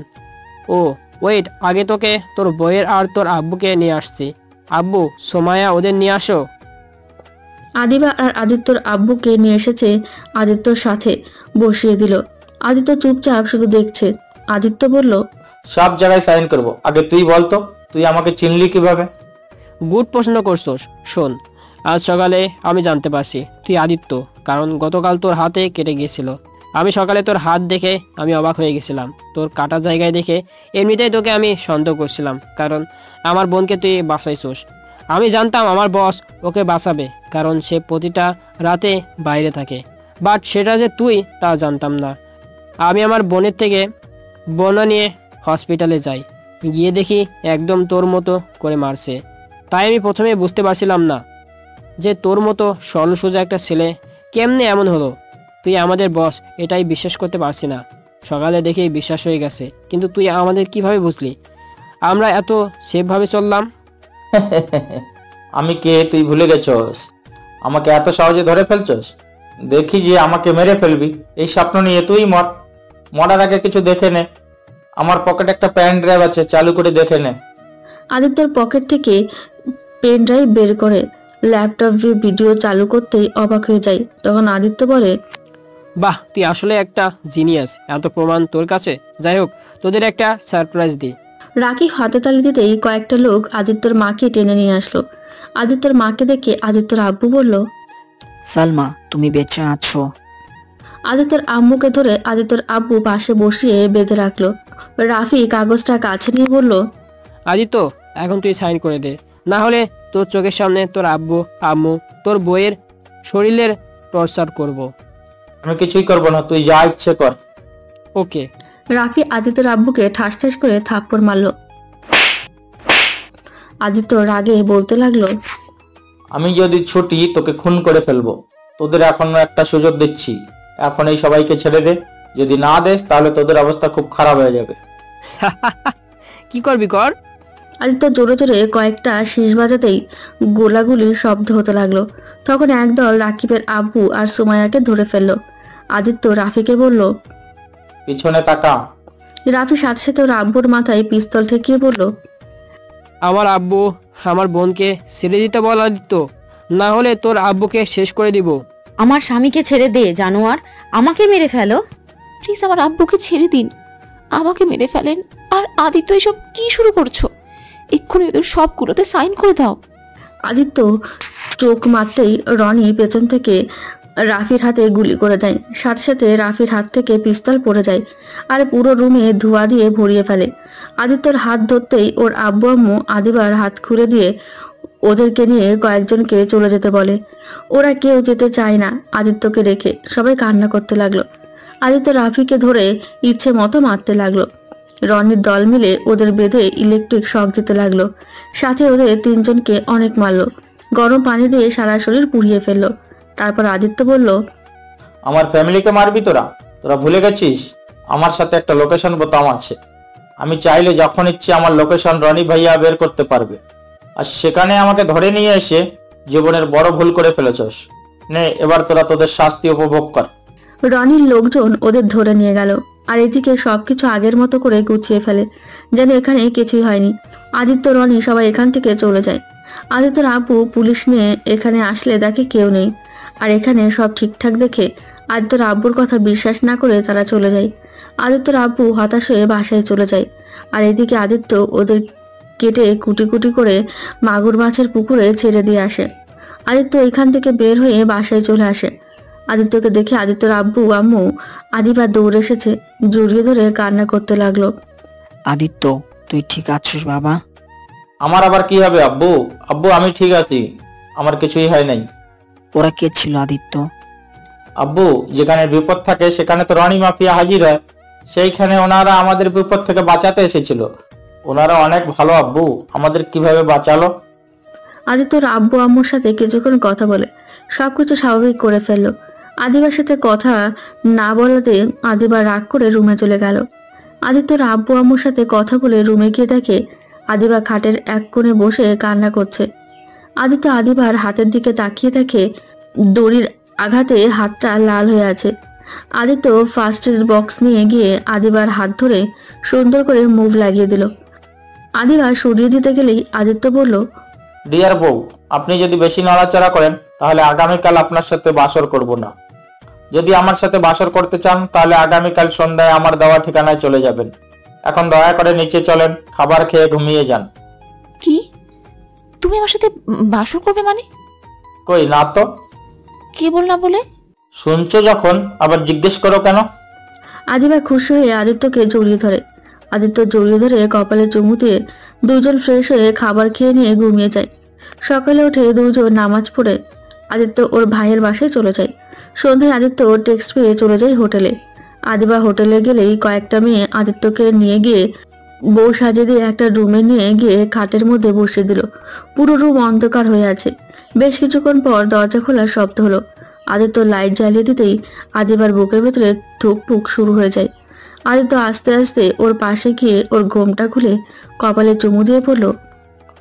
S4: ও ওয়েট, আগে তোকে তোর বইয়ের আর তোর আব্বুকে নিয়ে আসছি। আব্বু, সোমায়া, ওদের নিয়ে আসো।
S1: আদিবা আর আদিত্যর আব্বুকে নিয়ে এসেছে আদিত্যর সাথে বসিয়ে দিল। আদিত্য চুপচাপ শুধু দেখছে। আদিত্য বলল,
S2: সব জায়গায় সাইন করব, আগে তুই বল তো, তুই আমাকে চিনলি কিভাবে?
S4: গুড প্রশ্ন করছোস। শোন, আজ সকালে আমি জানতে পারছি তুই আদিত্য, কারণ গতকাল তোর হাতে কেটে গিয়েছিল। আমি সকালে তোর হাত দেখে আমি অবাক হয়ে গেছিলাম। তোর কাটা জায়গায় দেখে এমনিতেই তোকে আমি সন্দেহ করছিলাম, কারণ আমার বোনকে তুই বাঁচাইছোস। আমি জানতাম আমার বস ওকে বাঁচাবে, কারণ সে প্রতিটা রাতে বাইরে থাকে, বাট সেটা যে তুই তা জানতাম না। আমি আমার বোনের থেকে বর্ণনা নিয়ে হসপিটালে যাই, গিয়ে দেখি একদম তোর মতো করে মারছে। তাই আমি প্রথমে বুঝতে পারছিলাম না যে তোর মতো সরল সোজা একটা ছেলে কেমনে এমন হলো। তুই আমাদের বস, এটাই বিশ্বাস করতে পারছি না। সকালে দেখেই বিশ্বাস হয়ে গেছে, কিন্তু তুই আমাদের কিভাবে বুঝলি আমরা এত সেফভাবে চললাম?
S2: আমি কে তুই ভুলে গেছস? আমাকে এত সহজে ধরে ফেলছস? দেখি যে আমাকে মেরে ফেলবি, এই স্বপ্ন নিয়ে তুই মর। মরার আগে কিছু দেখে নে। আমার পকেটে একটা প্যান ড্রাইভ আছে, চালু করে দেখে নে।
S1: আদিত্যর পকেট থেকে পেন ড্রাইভ বের করে ল্যাপটপ ভিডিও চালু করতেই অবাক হয়ে যায়। তখন আদিত্য বলে,
S4: বাহ, তুই আসলে একটা জিনিয়াস। এত প্রমাণ তোর কাছে। যাই হোক, তোদের একটা সারপ্রাইজ দিই।
S1: রাকিব হাতে তালি দিতেই কয়েকটা লোক আদিত্যর মাকে টেনে নিয়ে আসলো। আদিত্যর মাকে দেখে আদিত্যর আব্বু বলল,
S6: সালমা, তুমি বেঁচে আছো।
S1: আদিত্যর আম্মুকে ধরে আদিত্যর আব্বু পাশে বসিয়ে বেঁধে রাখলো। রাফি কাগজটা কাছে নিয়ে বলল,
S4: আদিত্য, এখন তুই সাইন করে দে, না হলে তোর চোখের সামনে তোর আব্বু আম্মু তোর বইয়ের শরীরের টর্চার করব।
S2: আমি কিছুই করবো না, তুই যা ইচ্ছে কর।
S4: ওকে।
S1: রাফি আদিত্যর আব্বুকে ঠাস ঠাস করে থাপ্পড় মারল। আদিত্য রাগে বলতে লাগলো,
S2: আমি যদি ছুটি তোকে খুন করে ফেলবো। তোদের এখনো একটা সুযোগ দিচ্ছি, এখন এই সবাইকে ছেড়ে দে। যদি না দেস তাহলে তোদের অবস্থা খুব খারাপ হয়ে যাবে।
S4: কি করবি কর।
S1: আদিত্য জোরে জোরে কয়েকটা শীষ বাজাতেই গোলাগুলির শব্দ হতে লাগলো। তখন একদল রাকিবের আব্বু আর সুমাইয়াকে ধরে ফেললো। আদিত্য রাফিকে বলল,
S2: পিছনে তাকা।
S1: রাফি সাথে সাথে ওর আব্বুর মাথায় পিস্তল ঠেকিয়ে বলল,
S4: আমার আব্বু আমার বোনকে ছেড়ে দিতে বল আদিত্য, না হলে তোর আব্বুকে শেষ করে দিব।
S10: আমার স্বামীকে ছেড়ে দে জানোয়ার, আমাকে মেরে ফেলো।
S3: প্লিজ আমার আব্বুকে ছেড়ে দিন, আমাকে মেরে ফেলেন। আর আদিত্য, এসব কি শুরু করছো? এক্ষুনি ওদের সবগুলোতে সাইন করে দাও।
S1: আদিত্য চোখ মারতেই রনি পেছন থেকে রাফির হাতে গুলি করে দেয়। সাথে সাথে রাফির হাত থেকে পিস্তল পড়ে যায় আর পুরো রুমে ধোঁয়া দিয়ে ভরিয়ে ফেলে। আদিত্যর হাত ধরতেই ওর আব্বু আম্মু আদিবার হাত খুলে দিয়ে ওদেরকে নিয়ে কয়েকজনকে চলে যেতে বলে। ওরা কেউ যেতে চায় না আদিত্যকে রেখে। সবাই কান্না করতে লাগলো। আদিত্য রাফিকে ধরে ইচ্ছে মতো মারতে লাগলো। রনির দল মিলে ওদের বেঁধে ইলেকট্রিক শক দিতে লাগলো। সাথে ওদের তিনজনকে অনেক মারলো। গরম পানি দিয়ে সারা শরীর পুড়িয়ে ফেললো। তারপর আদিত্য বলল,
S2: আমার ফ্যামিলিকে মারবি তোরা? তোরা ভুলে গেছিস আমার সাথে একটা লোকেশন বোতাম আছে। আমি চাইলে যখন ইচ্ছে আমার লোকেশন রনি ভাইয়া বের করতে পারবে। আর সেখানে আমাকে ধরে নিয়ে এসে জীবনের বড় ভুল করে ফেলেছস। নে, এবার তোরা তোদের শাস্তি উপভোগ কর।
S1: রনির লোকজন ওদের ধরে নিয়ে গেল। আর এদিকে সবকিছু আগের মতো করে গুছিয়ে ফেলে, যেন এখানে কিছুই হয়নি। আদিত্য রনি সবাই এখান থেকে চলে যায়। আদিত্যর আব্বু পুলিশ নিয়ে এখানে আসলে দেখে কেউ নেই। আর এখানে সব ঠিকঠাক দেখে আদিত্যর আব্বুর কথা বিশ্বাস না করে তারা চলে যায়। আদিত্যর আব্বু হতাশ হয়ে বাসায় চলে যায়। আর এদিকে আদিত্য ওদের কেটে কুটি কুটি করে মাগুর মাছের পুকুরে ছেড়ে দিয়ে আসে। আদিত্য এখান থেকে বের হয়ে বাসায় চলে আসে। আদিত্যকে দেখে আদিত্যর আব্বু আম্মু আদিবা দৌড়ে এসেছে, জড়িয়ে ধরে কান্না করতে লাগলো।
S6: আদিত্য, তুই ঠিক আছিস বাবা?
S2: আমার আবার কি হবে আব্বু? আব্বু আমি ঠিক আছি, আমার কিছুই হয় নাই।
S6: ওরা কে ছিল আদিত্য?
S2: আব্বু, যেখানে বিপদ থাকে সেখানে তো রনি মাফিয়া হাজির হয়। সেইখানে ওনারা আমাদের বিপদ থেকে বাঁচাতে এসেছিল। ওনারা অনেক ভালো আব্বু, আমাদের কিভাবে বাঁচালো।
S1: আদিত্যর আব্বু আম্মুর সাথে কিছুক্ষণ কথা বলে সবকিছু স্বাভাবিক করে ফেললো। আদিবার সাথে কথা না বলাতে আদিবা রাগ করে রুমে চলে গেল। আদিত্যর আব্বু আম্মুর সাথে কথা বলে রুমে গিয়ে দেখে আদিবা খাটের এক কোণে বসে কান্না করছে। আদিত্য আদিবার হাতের দিকে তাকিয়ে দেখে দড়ির আঘাতে হাতটা লাল হয়ে আছে। আদিত্য ফার্স্ট এড বক্স নিয়ে গিয়ে আদিবার হাত ধরে সুন্দর করে মুভ লাগিয়ে দিল। আদিবা সরিয়ে দিতে গেলেই আদিত্য বলল,
S2: ডিয়ার বউ, আপনি যদি বেশি নড়াচড়া করেন তাহলে আগামীকাল আপনার সাথে বাসর করব না। যদি আমার সাথে বাসর করতে চান তাহলে আগামীকাল সন্ধ্যায় আমার দেওয়া ঠিকানায় চলে যাবেন। এখন দয়া করে নিচে চলেন, খাবার খেয়ে ঘুমিয়ে যান।
S3: কি? তুমি আমার সাথে বাসর করবে মানে?
S2: কই না তো।
S3: কে বল না বলে?
S2: শুনছো যখন আবার জিজ্ঞেস করো কেন?
S1: আদিবা খুশি হয়ে আদিত্যকে জড়িয়ে ধরে। আদিত্য জড়িয়ে ধরে কপালে চুমু দিয়ে দুজন ফ্রেশ হয়ে খাবার খেয়ে নিয়ে ঘুমিয়ে যায়। সকালে উঠে দুজন নামাজ পড়ে আদিত্য ওর ভাইয়ের বাসায় চলে যায়। সন্ধ্যায় আদিত্য টেক্সট পেয়ে চলে যায় হোটেলে। আদিবা হোটেলে গেলেই কয়েকটা মেয়ে আদিত্যকে নিয়ে গিয়ে বউ সাজিয়ে দিয়ে একটা রুমে নিয়ে গিয়ে খাটের মধ্যে বসিয়ে দিল। পুরো রুম অন্ধকার হয়ে আছে। বেশ কিছুক্ষণ পর দরজা খোলার শব্দ হলো। আদিত্য লাইট জ্বালিয়ে দিতেই আদিবার বুকের ভেতরে ধুকপুক শুরু হয়ে যায়। আদিত্য আস্তে আস্তে ওর পাশে গিয়ে ওর ঘোমটা খুলে কপালে চুমু দিয়ে পড়ল।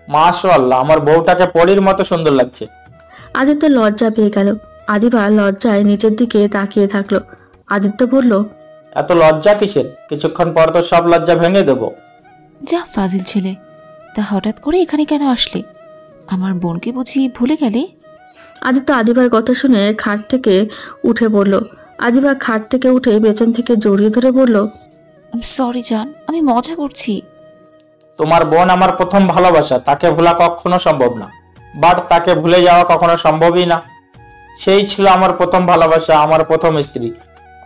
S2: মাশাআল্লাহ, আমার বউটাকে পরীর মতো সুন্দর লাগছে।
S1: আদিত্য লজ্জা পেয়ে গেল। আদিবা লজ্জায় নিচের দিকে তাকিয়ে থাকলো। আদিত্য বলল,
S2: এত লজ্জা কিসের? কিছুক্ষণ পর তো সব লজ্জা ভেঙে দেবো।
S3: যা ফাজিল ছেলে, তা হঠাৎ করে এখানে কেন আসলে? আমার বোনকে বুঝি ভুলে গেলে?
S1: আদিত্য আদিবার কথা শুনে খাট থেকে উঠে পড়ল। আদিবা খাট থেকে উঠে পেছন থেকে জড়িয়ে ধরে বলল,
S3: সরি জান, আমি মজা করছি।
S2: তোমার বোন আমার প্রথম ভালোবাসা, তাকে ভোলা কখনো সম্ভব না। বাট তাকে ভুলে যাওয়া কখনো সম্ভবই না। সেই ছিল আমার প্রথম ভালোবাসা, আমার প্রথম স্ত্রী।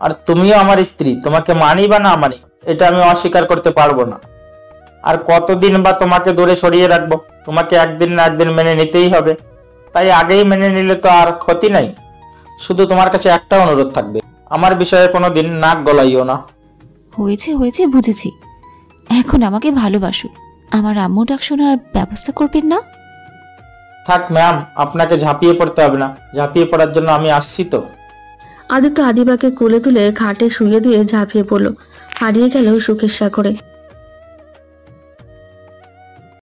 S2: আর তুমিও আমার স্ত্রী, তোমাকে মানি বা না মানি এটা আমি অস্বীকার করতে পারবো না। আর কতদিন বা তোমাকে দূরে সরিয়ে রাখবো? তোমাকে একদিন না একদিন মেনে নিতেই হবে। তাই আগেই মেনে নিলে তো আর ক্ষতি নাই। শুধু তোমার কাছে একটা অনুরোধ থাকবে, আমার বিষয়ে কোনোদিন নাক গলাইও না।
S3: হয়েছে হয়েছে, বুঝেছি। এখন আমাকে ভালোবাসো, আমার আম্মু ডাক শোনার ব্যবস্থা করবেন না?
S2: থাক ম্যাম, আপনাকে ঝাঁপিয়ে পড়তে হবে না। ঝাঁপিয়ে পড়ার জন্য আমি আসছি তো।
S1: আদিত্য আদিবাকে কোলে তুলে খাটে শুয়ে দিয়ে ঝাঁপিয়ে পড়ল। হারিয়ে গেল সুখের সাগরে।